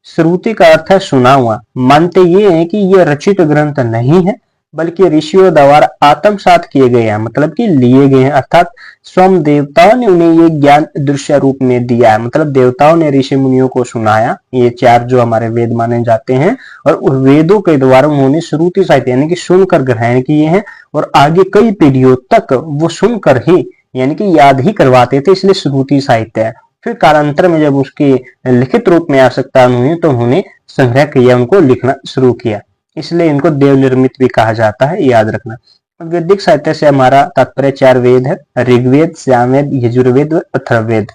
श्रुति का अर्थ है सुना हुआ। मानते ये है कि ये रचित ग्रंथ नहीं है, बल्कि ऋषियों द्वारा आत्मसात किए गए हैं, मतलब कि लिए गए हैं, अर्थात स्वयं देवताओं ने उन्हें ये ज्ञान दृश्य रूप में दिया है। मतलब देवताओं ने ऋषि मुनियों को सुनाया, ये 4 जो हमारे वेद माने जाते हैं, और उस वेदों के द्वारा उन्होंने श्रुति साहित्य यानी कि सुनकर ग्रहण किए हैं, और आगे कई पीढ़ियों तक वो सुनकर ही यानी कि याद ही करवाते थे, इसलिए श्रुति साहित्य है। फिर कालांतर में जब उसकी लिखित रूप में आवश्यकता हुई तो उन्होंने संग्रह किया, उनको लिखना शुरू किया, इसलिए इनको देव निर्मित भी कहा जाता है, याद रखना। वैदिक साहित्य से हमारा तात्पर्य 4 वेद है, ऋग्वेद, सामवेद, यजुर्वेद व अथर्ववेद।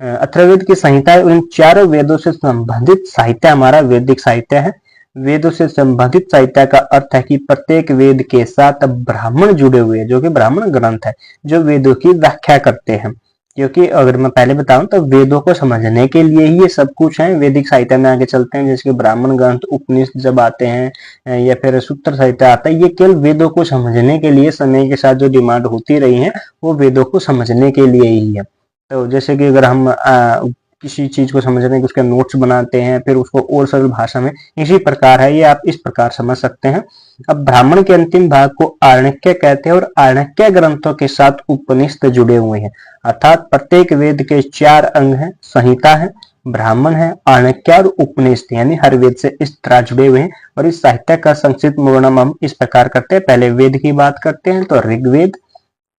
अथर्ववेद की संहिता इन 4 वेदों से संबंधित साहित्य हमारा वैदिक साहित्य है। वेदों से संबंधित साहित्य का अर्थ है कि प्रत्येक वेद के साथ ब्राह्मण जुड़े हुए हैं, जो कि ब्राह्मण ग्रंथ है, जो वेदों की व्याख्या करते हैं। क्योंकि अगर मैं पहले बताऊं तो वेदों को समझने के लिए ही ये सब कुछ है। वैदिक साहित्य में आगे चलते हैं, जैसे कि ब्राह्मण ग्रंथ, उपनिषद जब आते हैं या फिर सूत्र साहित्य आता है, ये केवल वेदों को समझने के लिए समय के साथ जो डिमांड होती रही है वो वेदों को समझने के लिए ही है। तो जैसे कि अगर हम किसी चीज को समझने के उसके नोट्स बनाते हैं, फिर उसको और सरल भाषा में, इसी प्रकार है ये, आप इस प्रकार समझ सकते हैं। अब ब्राह्मण के अंतिम भाग को आर्णक्य कहते हैं, और आर्णक्य ग्रंथों के साथ उपनिषद जुड़े हुए हैं, अर्थात प्रत्येक वेद के 4 अंग हैं, संहिता है, ब्राह्मण है, आर्णक्य और उपनिषद, यानी हर वेद से इस तरह जुड़े हुए हैं। और इस साहित्य का संक्षिप्त वर्णन हम इस प्रकार करते हैं। पहले वेद की बात करते हैं तो ऋग्वेद,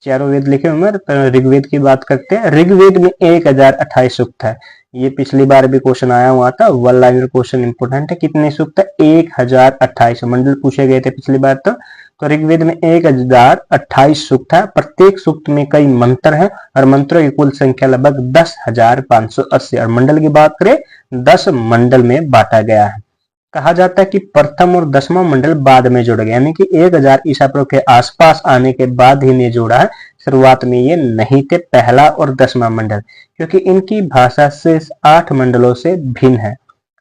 4 वेद लिखे हुए हैं, ऋग्वेद की बात करते हैं। ऋग्वेद में 1028 सूक्त है, ये पिछली बार भी क्वेश्चन आया हुआ था, 1 लाइनर क्वेश्चन इंपोर्टेंट है। कितने सूक्त है? 1028 मंडल पूछे गए थे पिछली बार। तो ऋग्वेद में 1028 सूक्त है, प्रत्येक सूक्त में कई मंत्र हैं, और मंत्रों की कुल संख्या लगभग 10,580, और मंडल की बात करें 10 मंडल में बांटा गया है। कहा जाता है कि प्रथम और 10वां मंडल बाद में जोड़ा गया, यानी कि 1000 ईसा पूर्व के आसपास आने के बाद ही ने जोड़ा है, शुरुआत में ये नहीं थे पहला और 10वां मंडल, क्योंकि इनकी भाषा से 8 मंडलों से भिन्न है।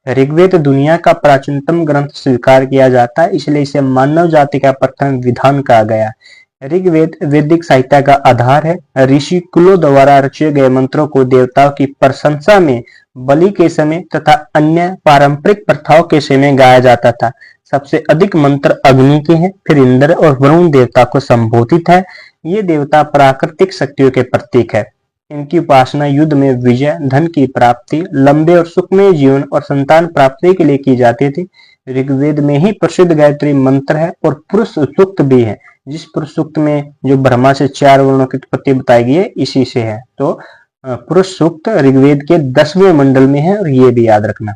ऋग्वेद दुनिया का प्राचीनतम ग्रंथ स्वीकार किया जाता है, इसलिए इसे मानव जाति का प्रथम विधान कहा गया। ऋग्वेद वैदिक साहित्य का आधार है। ऋषि कुलों द्वारा रचे गए मंत्रों को देवताओं की प्रशंसा में, बलि के समय तथा अन्य पारंपरिक प्रथाओं के समय गाया जाता था। सबसे अधिक मंत्र अग्नि के हैं, फिर इंद्र और वरुण देवता को संबोधित है। ये देवता प्राकृतिक शक्तियों के प्रतीक है। इनकी उपासना युद्ध में विजय, धन की प्राप्ति, लंबे और सुखमय जीवन और संतान प्राप्ति के लिए की जाती थी। ऋग्वेद में ही प्रसिद्ध गायत्री मंत्र है और पुरुष सूक्त भी है। जिस पुरुष सूक्त में जो ब्रह्मा से 4 वर्णों की उत्पत्ति बताई गई है, इसी से है। तो पुरुष सूक्त ऋग्वेद के 10वें मंडल में है और ये भी याद रखना,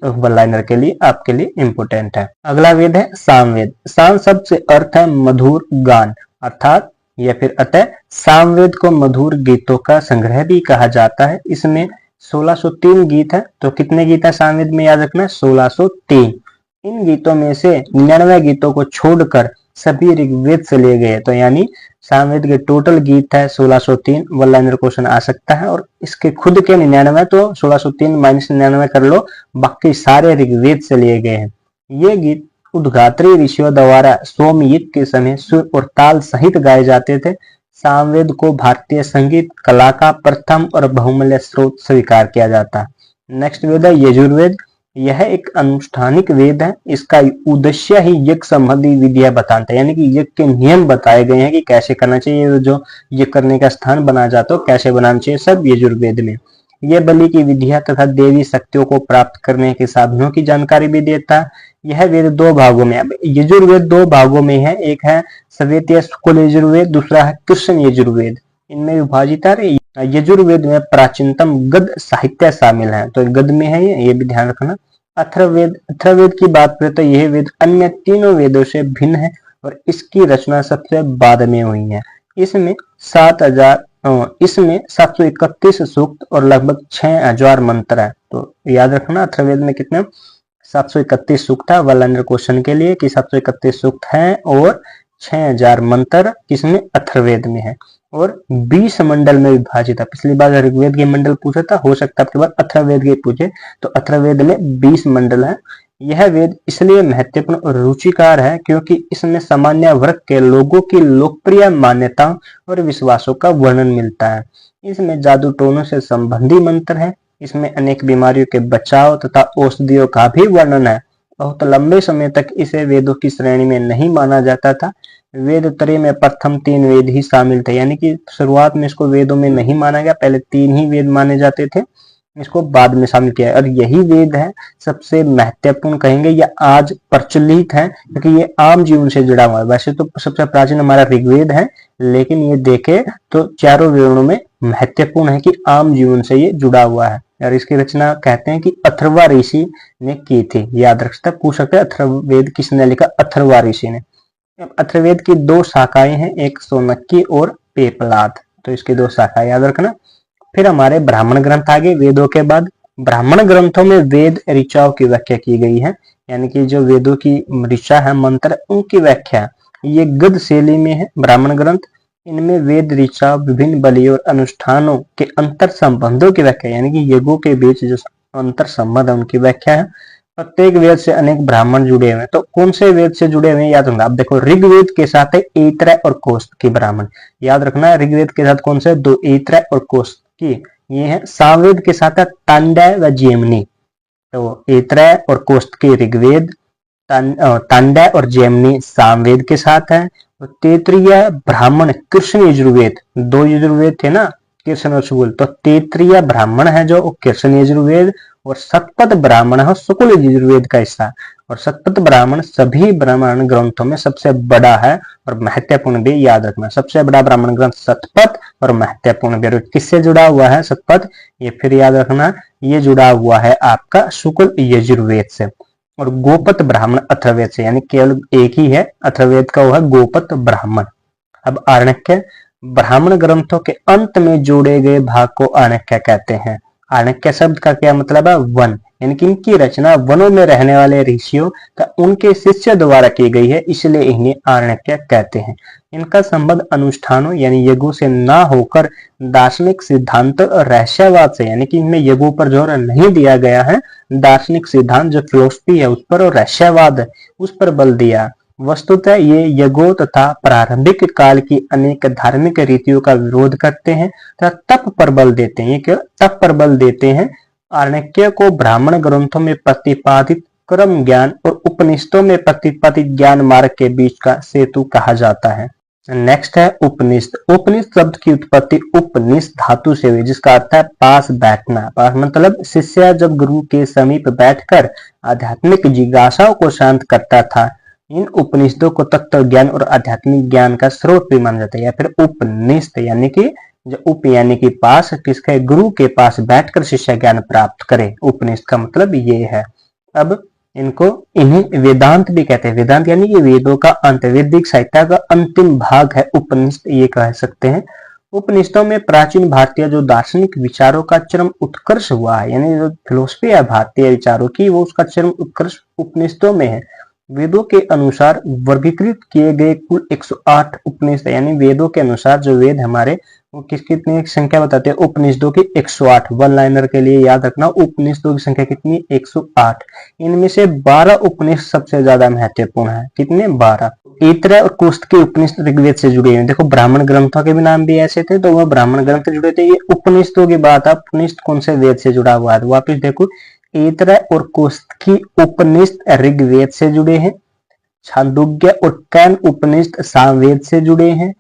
वन लाइनर के लिए आपके लिए इंपोर्टेंट है। अगला वेद है सामवेद। साम शब्द से अर्थ है मधुर गान, अर्थात या फिर अतः सामवेद को मधुर गीतों का संग्रह भी कहा जाता है। इसमें 1603 गीत है। तो कितने गीत है सामवेद में, याद रखना 1603। इन गीतों में से 99 गीतों को छोड़कर सभी ऋग्वेद से लिए गए। तो यानी सामवेद के टोटल गीत है 1603। वन लाइनर क्वेश्चन आ सकता है। और इसके खुद के 99, तो 1603 माइनस 99 कर लो, बाकी सारे ऋग्वेद से लिए गए हैं। ये गीत उद्गात्री ऋषियों द्वारा सोमयज्ञ के समय सुर और ताल सहित गाए जाते थे। सामवेद को भारतीय संगीत कला का प्रथम और बहुमूल्य स्रोत स्वीकार किया जाता है। नेक्स्ट वेद है यजुर्वेद। यह एक अनुष्ठानिक वेद है। इसका उद्देश्य ही यज्ञ संबंधी विधियां बताता है, यानी कि यज्ञ के नियम बताए गए हैं कि कैसे करना चाहिए, जो यज्ञ करने का स्थान बना जाता है कैसे बनाना चाहिए, सब यजुर्वेद में। यह बलि की विधियां तथा देवी शक्तियों को प्राप्त करने के साधनों की जानकारी भी देता है। यह वेद 2 भागों में, अब यजुर्वेद 2 भागों में है। एक है सवेतीय शुक्ल यजुर्वेद, दूसरा है कृष्ण यजुर्वेद। इनमें विभाजित है। यजुर्वेद में प्राचीनतम गद्य साहित्य शामिल है, तो गद्य में है ये भी ध्यान रखना। अथर्ववेद, अथर्ववेद की बात करें तो यह वेद अन्य तीनों वेदों से भिन्न है और इसकी रचना सबसे बाद में हुई है। इसमें 731 सूक्त और लगभग 6000 मंत्र है। तो याद रखना अथर्ववेद में कितने 731 सूक्त है। वन लाइनर क्वेश्चन के लिए कि 731 सूक्त है और 6000 मंत्र किसमें, अथर्ववेद में है। और 20 मंडल में विभाजित है। पिछली बार ऋग्वेद के मंडल पूछा था, हो सकता है आपके बाद अथर्ववेद के पूछे। तो अथर्ववेद में 20 मंडल है। यह वेद इसलिए महत्वपूर्ण और रुचिकार है क्योंकि इसमें सामान्य वर्ग के लोगों की लोकप्रिय मान्यताओं और विश्वासों का वर्णन मिलता है। इसमें जादू टोनों से संबंधी मंत्र है। इसमें अनेक बीमारियों के बचाव तथा औषधियों का भी वर्णन है। बहुत लंबे समय तक इसे वेदों की श्रेणी में नहीं माना जाता था। वेद त्रय में प्रथम 3 वेद ही शामिल थे, यानी कि शुरुआत में इसको वेदों में नहीं माना गया, पहले 3 ही वेद माने जाते थे, इसको बाद में शामिल किया। और यही वेद है सबसे महत्वपूर्ण कहेंगे, या आज प्रचलित है क्योंकि ये आम जीवन से जुड़ा हुआ है। वैसे तो सबसे प्राचीन हमारा ऋग्वेद है, लेकिन ये देखे तो चारों वेदों में महत्वपूर्ण है कि आम जीवन से ये जुड़ा हुआ है। और इसकी रचना कहते हैं कि अथर्वा ऋषि ने की थी। याद रख सकते, पूछ सकते अथर्ववेद किसने लिखा, अथर्वा ऋषि ने। अथर्ववेद की 2 शाखाएं हैं, एक सोनक्की और पेपलाद। तो इसकी 2 शाखाएं याद रखना। फिर हमारे ब्राह्मण ग्रंथ आगे वेदों के बाद। ब्राह्मण ग्रंथों में वेद ऋचाओं की व्याख्या की गई है, यानी कि जो वेदों की ऋचा है, मंत्र, उनकी व्याख्या ये गद्य शैली में है ब्राह्मण ग्रंथ। इनमें वेद ऋचा विभिन्न बलियों और अनुष्ठानों के अंतर संबंधों की व्याख्या, यानी कि यज्ञों के बीच जो अंतर संबंध है उनकी व्याख्या है। प्रत्येक वेद से अनेक ब्राह्मण जुड़े हुए हैं। तो कौन से वेद से जुड़े हुए हैं याद रखना। आप देखो ऋग्वेद के साथ है ऐत्रेय और कौशिकी ब्राह्मण, याद रखना। ऋग्वेद के साथ कौन से 2, ऐत्रेय और कौशिकी। ये है सामवेद के साथ है तांडव व जैमिनी। तो ऐत्रेय और कौशिकी ऋग्वेद, तांडव और जैमिनी सामवेद के साथ है। तो तैत्तिरीय ब्राह्मण कृष्ण यजुर्वेद, 2 यजुर्वेद थे ना, कृष्ण और शुक्ल, तो तैत्तिरीय ब्राह्मण है जो कृष्ण यजुर्वेद, और शतपथ ब्राह्मण है शुक्ल यजुर्वेद का हिस्सा। और शतपथ ब्राह्मण सभी ब्राह्मण ग्रंथों में सबसे बड़ा है और महत्वपूर्ण भी, याद रखना। सबसे बड़ा ब्राह्मण ग्रंथ शतपथ और महत्वपूर्ण भी। किससे जुड़ा हुआ है शतपथ, ये फिर याद रखना, ये जुड़ा हुआ है आपका शुक्ल यजुर्वेद से। और गोपत ब्राह्मण अथर्ववेद से, यानी केवल एक ही है अथर्ववेद का, वो है गोपत ब्राह्मण। अब आरण्यक, ब्राह्मण ग्रंथों के अंत में जोड़े गए भाग को आरण्यक कहते हैं। आरण्यक शब्द का क्या मतलब है, वन, यानी कि इनकी रचना वनों में रहने वाले ऋषियों का उनके शिष्य द्वारा की गई है, इसलिए इन्हें आरण्यक कहते हैं। इनका संबंध अनुष्ठानों यानी यज्ञों से ना होकर दार्शनिक सिद्धांत और रहस्यवाद से, यानी कि इनमें यज्ञों पर जोर नहीं दिया गया है, दार्शनिक सिद्धांत जो फिलोसफी है उस पर और रहस्यवाद है उस पर बल दिया। वस्तुतः ये यज्ञों तथा प्रारंभिक काल की अनेक धार्मिक रीतियों का विरोध करते हैं तथा तप पर बल देते हैं। ये तप पर बल देते हैं। आरण्यक को ब्राह्मण ग्रंथों में प्रतिपादित कर्म ज्ञान और उपनिषदों में प्रतिपादित ज्ञान मार्ग के बीच का सेतु कहा जाता है। नेक्स्ट है उपनिषद। उपनिषद शब्द की उत्पत्ति उपनिषद धातु से हुई, जिसका अर्थ है पास बैठना। पास मतलब शिष्य जब गुरु के समीप बैठकर आध्यात्मिक जिज्ञासाओं को शांत करता था। इन उपनिषदों को तत्व ज्ञान और आध्यात्मिक ज्ञान का स्रोत भी माना जाता है। या फिर उपनिषद यानी कि जो उप यानी कि पास, किसके गुरु के पास बैठकर शिष्य ज्ञान प्राप्त करे। उपनिषद का मतलब ये है। अब इन्हें वेदांत भी कहते हैं। वेदांत यानी कि वेदों का अंत, वैदिक साहित्य का अंतिम भाग है उपनिषद, ये कह सकते हैं। उपनिषदों में प्राचीन भारतीय जो दार्शनिक विचारों का चरम उत्कर्ष हुआ है, यानी जो फिलोसफी है भारतीय विचारों की, वो उसका चरम उत्कर्ष उपनिषदों में है। वेदों के अनुसार वर्गीकृत किए गए कुल 108 उपनिषद, यानी वेदों के अनुसार जो वेद हमारे वो कितनी संख्या बताते हैं उपनिषदों की 108। वन लाइनर के लिए याद रखना उपनिषदों की संख्या कितनी 108। इनमें से 12 उपनिषद सबसे ज्यादा महत्वपूर्ण है। कितने 12। ऐतरेय और कुस्त के उपनिषद ऋग्वेद से जुड़े हुए। देखो ब्राह्मण ग्रंथों के भी नाम भी ऐसे थे, तो वह ब्राह्मण ग्रंथ से जुड़े थे। ये उपनिषदों की बात है, उपनिषद कौन से वेद से जुड़ा हुआ है। वापिस देखो ऐतरेय और कुस्त की उपनिषद ऋग्वेद से जुड़े हैं। छांदोग्य और कैन उपनिषद सामवेद से जुड़े हैं।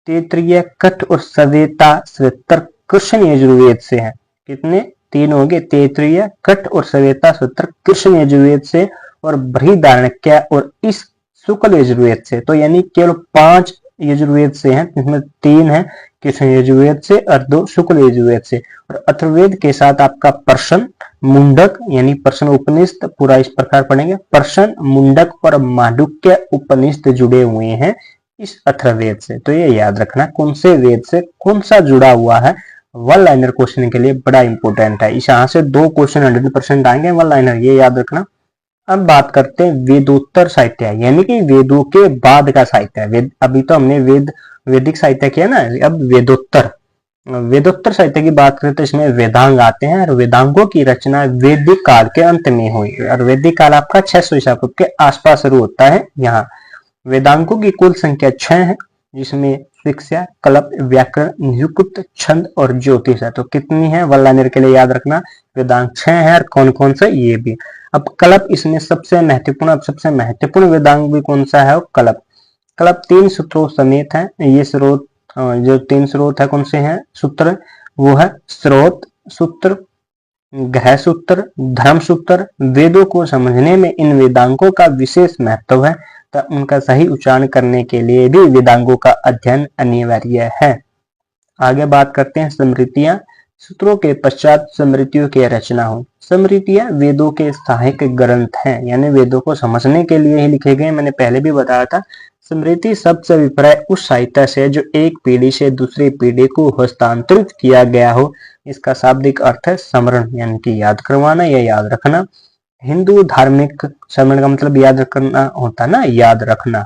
तैत्तिरीय, कठ और सवेता श्वेतर कृष्ण यजुर्वेद से हैं। कितने 3 हो गए, तैत्तिरीय, कठ और सवेता श्वेतर कृष्ण यजुर्वेद से, और बृहदारण्यक और इस शुक्ल यजुर्वेद से। तो यानी केवल 5 यजुर्वेद से हैं, जिसमें 3 है कृष्ण यजुर्वेद से और 2 शुक्ल यजुर्वेद से। और अथर्ववेद के साथ आपका पर्शन, मुंडक यानी पर्शन उपनिषद पूरा इस प्रकार पढ़ेंगे। पर्शन, मुंडक और मांडुक्य उपनिषद जुड़े हुए हैं इस अथर्ववेद से। तो ये याद रखना कौन से वेद से कौन सा जुड़ा हुआ है। वन लाइनर क्वेश्चन के लिए बड़ा इंपॉर्टेंट है। इस यहाँ से 2 क्वेश्चन 100% आएंगे वन लाइनर, ये याद रखना। अब बात करते हैं वेदोत्तर साहित्य, यानी कि वेदों के बाद का साहित्य। वेद अभी तो हमने वैदिक साहित्य किया ना, अब वेदोत्तर साहित्य की बात करें तो इसमें वेदांग आते हैं। और वेदांगों की रचना वैदिक काल के अंत में हुई। और वैदिक काल आपका 600 ईसा पूर्व के आसपास शुरू होता है। यहाँ वेदांगों की कुल संख्या 6 है, जिसमें शिक्षा, कल्प, व्याकरण, निरुक्त, छंद और ज्योतिष है। तो कितनी है वन लाइनर के लिए याद रखना, वेदांग 6 है। और कौन कौन सा ये भी। अब कल्प इसमें सबसे महत्वपूर्ण वेदांग भी कौन सा है, कल्प। कल्प 3 सूत्रों समेत है। ये स्रोत जो 3 स्रोत है कौन से हैं सूत्र, वो है स्रोत सूत्र, गृह सूत्र, धर्म सूत्र। वेदों को समझने में इन वेदांगों का विशेष महत्व है, तो उनका सही उच्चारण करने के लिए भी वेदांगों का अध्ययन अनिवार्य है। आगे बात करते हैं स्मृतियां। सूत्रों के पश्चात स्मृतियों की रचना हो। स्मृतियां वेदों के सहायक ग्रंथ हैं, यानी वेदों को समझने के लिए ही लिखे गए। मैंने पहले भी बताया था, स्मृति शब्द से अभिप्राय उस साहित्य से जो एक पीढ़ी से दूसरी पीढ़ी को हस्तांतरित किया गया हो। इसका शाब्दिक अर्थ है स्मरण, यानी कि याद करवाना या याद रखना। हिंदू धार्मिक, स्मरण का मतलब याद रखना होता ना, याद रखना।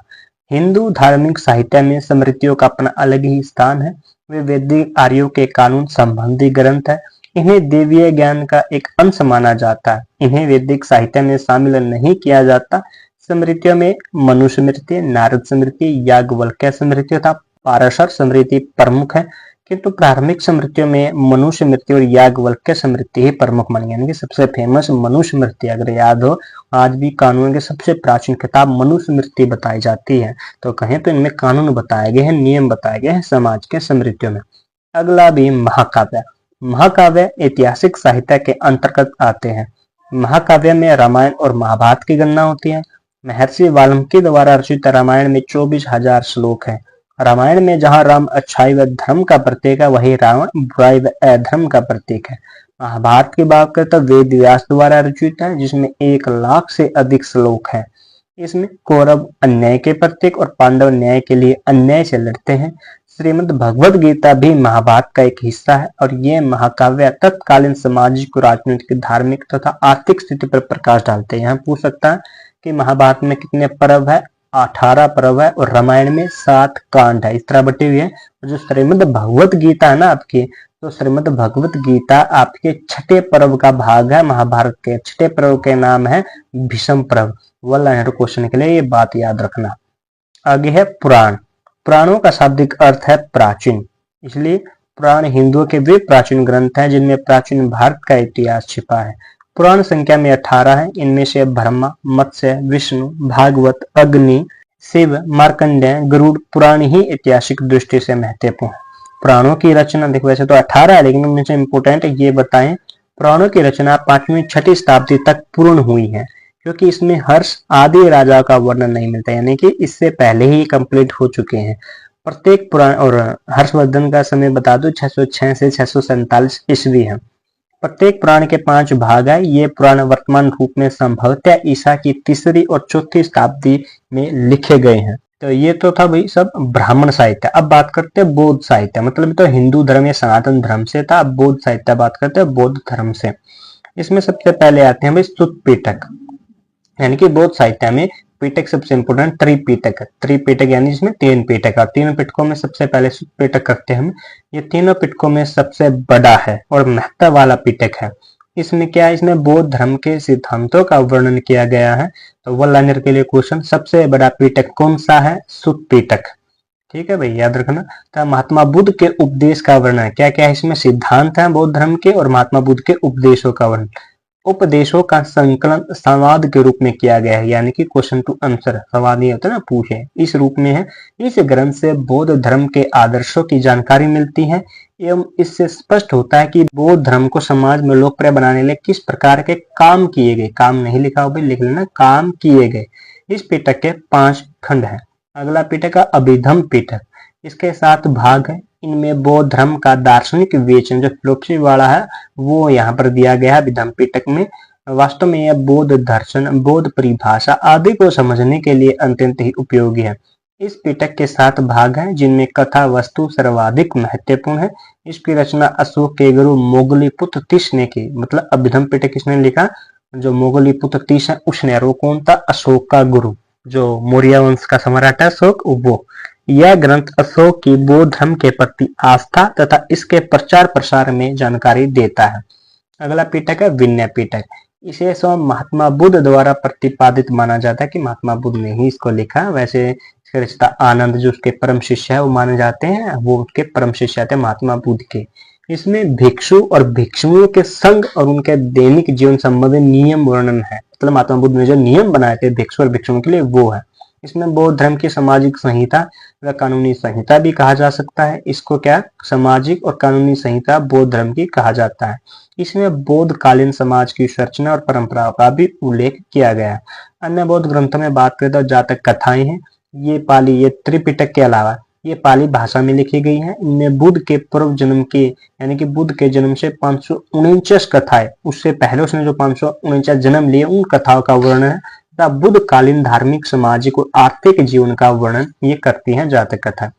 हिंदू धार्मिक साहित्य में स्मृतियों का अपना अलग ही स्थान है। वे वैदिक आर्यों के कानून संबंधी ग्रंथ है। इन्हें देवीय ज्ञान का एक अंश माना जाता है। इन्हें वैदिक साहित्य में शामिल नहीं किया जाता। स्मृतियों में मनु स्मृति, नारद स्मृति, याज्ञवल्क्य स्मृति तथा पाराशर स्मृति प्रमुख है। किंतु प्रारंभिक स्मृतियों में मनु स्मृति और याज्ञवल्क्य स्मृति ही प्रमुख मानी, यानी कि सबसे फेमस मनु स्मृति। अगर याद हो, आज भी कानून के सबसे प्राचीन किताब मनु स्मृति बताई जाती है। तो कहें तो इनमें कानून बताए गए हैं, नियम बताए गए हैं समाज के स्मृतियों में। अगला भी महाकाव्य। महाकाव्य ऐतिहासिक साहित्य के अंतर्गत आते हैं। महाकाव्य में रामायण और महाभारत की गणना होती है। महर्षि वाल्मीकि द्वारा रचित रामायण में 24,000 श्लोक हैं। रामायण में जहां राम अच्छाई व धर्म का प्रतीक है, वही रावण बुराई व अधर्म का प्रतीक है। महाभारत की बात करें तो वेद व्यास द्वारा रचित है, जिसमें 1 लाख से अधिक श्लोक हैं। इसमें कौरव अन्याय के प्रतीक और पांडव न्याय के लिए अन्याय से लड़ते हैं। श्रीमद् भगवत गीता भी महाभारत का एक हिस्सा है और ये महाकाव्य तत्कालीन सामाजिक, राजनीतिक, धार्मिक तथा आर्थिक स्थिति पर प्रकाश डालते हैं। यहाँ पूछ सकता है कि महाभारत में कितने पर्व है, 18 पर्व है और रामायण में 7 कांड है, इस तरह बटी हुई है। जो श्रीमद् भगवत गीता है ना आपकी, तो श्रीमद् भगवत गीता आपके छठे पर्व का भाग है। महाभारत के छठे पर्व के नाम है भीष्म पर्व। वन लाइनर क्वेश्चन के लिए ये बात याद रखना। आगे है पुराण। पुराणों का शाब्दिक अर्थ है प्राचीन, इसलिए पुराण हिंदुओं के वे प्राचीन ग्रंथ हैं जिनमें प्राचीन भारत का इतिहास छिपा है। पुराण संख्या में 18 है। इनमें से ब्रह्मा, मत्स्य, विष्णु, भागवत, अग्नि, शिव, मार्कंडेय, गरुड़ पुराण ही ऐतिहासिक दृष्टि से महत्वपूर्ण है। पुराणों की रचना देखो, वैसे तो 18 है लेकिन उनमें से इम्पोर्टेंट ये बताएं, पुराणों की रचना 5वीं-6ठी शताब्दी तक पूर्ण हुई है, क्योंकि इसमें हर्ष आदि राजा का वर्णन नहीं मिलता, यानी कि इससे पहले ही कंप्लीट हो चुके हैं। प्रत्येक पुराण और हर्षवर्धन का समय बता दो 606 से 647 ईस्वी है। प्रत्येक पुराण के 5 भाग है। ये पुराण वर्तमान रूप में संभवतः ईसा की 3री और 4थी शताब्दी में लिखे गए हैं। तो ये तो था भाई सब ब्राह्मण साहित्य। अब बात करते हैं बौद्ध साहित्य, मतलब तो हिंदू धर्म या सनातन धर्म से था। अब बौद्ध साहित्य बात करते हैं बौद्ध धर्म से। इसमें सबसे पहले आते हैं भाई सुत्त पिटक, यानी कि बौद्ध साहित्य में पिटक सबसे इंपोर्टेंट त्रिपिटक। त्रिपिटक यानी इसमें 3 पिटक, और 3 पिटकों में सबसे पहले सुत्त पिटक करते हैं हम। ये तीनों पिटकों में सबसे बड़ा है और महत्व वाला पिटक है। इसमें क्या है, इसमें बौद्ध धर्म के सिद्धांतों का वर्णन किया गया है। तो वन लाइनर के लिए क्वेश्चन, सबसे बड़ा पिटक कौन सा है? सुत्त पिटक। ठीक है भाई, याद रखना। तो महात्मा बुद्ध के उपदेश का वर्णन है। क्या क्या है इसमें? सिद्धांत है बौद्ध धर्म के और महात्मा बुद्ध के उपदेशों का वर्णन। उपदेशों का संकलन संवाद के रूप में किया गया है, यानी कि क्वेश्चन टू आंसर, संवाद ये होता है ना, पूछे, इस रूप में है। इस ग्रंथ से बौद्ध धर्म के आदर्शों की जानकारी मिलती है एवं इससे स्पष्ट होता है कि बौद्ध धर्म को समाज में लोकप्रिय बनाने के लिए किस प्रकार के काम किए गए। काम नहीं लिखा हो भाई, लिख लेना, काम किए गए। इस पिटक के 5 खंड हैं। अगला पिटक है अभिधम्म पिटक। इसके 7 भाग है। इनमें बौद्ध धर्म का दार्शनिक विवेचन जो फिलोसफी वाला है वो यहाँ पर दिया गया है अभिधम्म पिटक में। वास्तव में यह बौद्ध दर्शन, बौद्ध परिभाषा आदि को समझने के लिए अत्यंत ही उपयोगी है। इस पिटक के 7 भाग हैं जिनमें कथा वस्तु सर्वाधिक महत्वपूर्ण है। इसकी रचना अशोक के गुरु मोगलीपुत्र तीस ने की। मतलब अभिधम्म पिटक किसने लिखा? जो मोगलीपुत्र तीस है उसने। और वो कौन था? अशोक का गुरु, जो मौर्य वंश का सम्राट है अशोक, वो। यह ग्रंथ अशोक की बौद्ध धर्म के प्रति आस्था तथा इसके प्रचार प्रसार में जानकारी देता है। अगला पिटक है विनय पिटक। इसे स्वयं महात्मा बुद्ध द्वारा प्रतिपादित माना जाता है कि महात्मा बुद्ध ने ही इसको लिखा। वैसे इसका रचयिता आनंद जो उसके परम शिष्य है वो माने जाते हैं, वो उसके परम शिष्य थे महात्मा बुद्ध के। इसमें भिक्षु और भिक्षुओं के संग और उनके दैनिक जीवन संबंधी नियम वर्णन है। मतलब महात्मा बुद्ध ने जो नियम बनाए थे भिक्षु और भिक्षुओं के लिए वो है। इसमें बौद्ध धर्म की सामाजिक संहिता व कानूनी संहिता भी कहा जा सकता है। इसको क्या, सामाजिक और कानूनी संहिता बौद्ध धर्म की कहा जाता है। इसमें बौद्ध कालीन समाज की संरचना और परंपराओं का भी उल्लेख किया गया है। अन्य बौद्ध ग्रंथों में बात करें तो जातक कथाएं हैं। ये पाली, ये त्रिपिटक के अलावा ये पाली भाषा में लिखी गई है। इनमें बुद्ध के पूर्व जन्म के, यानी कि बुद्ध के जन्म से 549 कथाएं, उससे पहले उसने जो 549 जन्म लिए उन कथाओं का वर्णन है। बुद्ध कालीन धार्मिक, सामाजिक और आर्थिक जीवन का वर्णन ये करती हैं जातक कथा।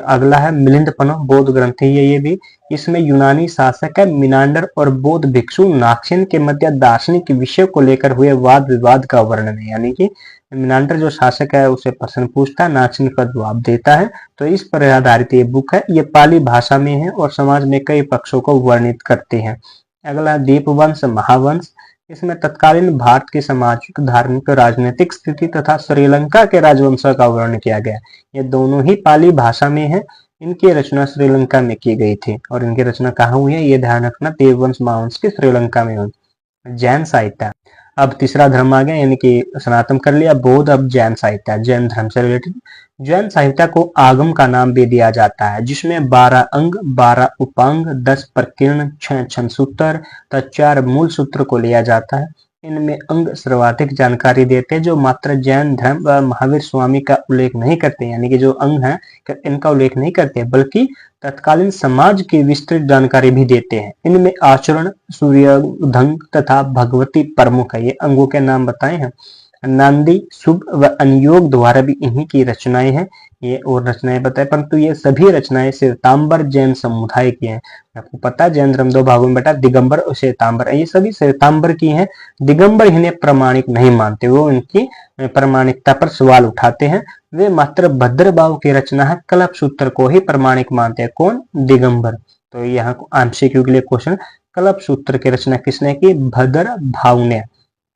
अगला है मिलिंद-पनो, बौद्ध ग्रंथ है ये भी। इसमें यूनानी शासक है मिनांडर और बौद्ध भिक्षु नाक्सिन के मध्य दार्शनिक विषय को लेकर हुए वाद विवाद का वर्णन है। यानी कि मिनांडर जो शासक है उसे प्रश्न पूछता है, नाक्सिन का जवाब देता है। तो इस पर आधारित ये बुक है। ये पाली भाषा में है और समाज में कई पक्षों को वर्णित करते हैं। अगला दीपवंश महावंश। इसमें तत्कालीन भारत की सामाजिक, धार्मिक, राजनीतिक स्थिति तथा श्रीलंका के राजवंशों का वर्णन किया गया। ये दोनों ही पाली भाषा में है। इनकी रचना श्रीलंका में की गई थी। और इनकी रचना कहाँ हुई है ये ध्यान रखना, देववंश महावंश की श्रीलंका में हुई। जैन साहित्य। अब तीसरा धर्म आ गया, यानी कि सनातन कर लिया बौद्ध, अब जैन साहित्य, जैन धर्म से रिलेटेड। जैन साहित्य को आगम का नाम भी दिया जाता है, जिसमें 12 अंग, 12 उपांग, 10 प्रकीर्ण, 6 छंदसूत्र तथा 4 मूल सूत्र को लिया जाता है। इनमें अंग सर्वाधिक जानकारी देते हैं, जो मात्र जैन धर्म व महावीर स्वामी का उल्लेख नहीं करते। यानी कि जो अंग हैं इनका उल्लेख नहीं करते, बल्कि तत्कालीन समाज की विस्तृत जानकारी भी देते हैं। इनमें आचरण, सूर्य धंग तथा भगवती प्रमुख है। ये अंगों के नाम बताए हैं। नांदी, शुभ व अनुयोग द्वारा भी इन्हीं की रचनाएं हैं। ये और रचनाएं बताए, परंतु ये सभी रचनाएं श्वेतांबर जैन समुदाय की हैं। आपको पता है जैन धर्म दो भागों में बटा, दिगंबर और श्वेतांबर, ये सभी श्वेतांबर की हैं। दिगंबर इन्हें प्रमाणिक नहीं मानते, वो इनकी प्रमाणिकता पर सवाल उठाते हैं। वे मात्र भद्रबाहु की रचना है कल्प सूत्र को ही प्रमाणिक मानते हैं। कौन? दिगंबर। तो यहाँ एमसीक्यू के लिए क्वेश्चन, कल्प सूत्र की रचना किसने की? भद्रबाहु ने।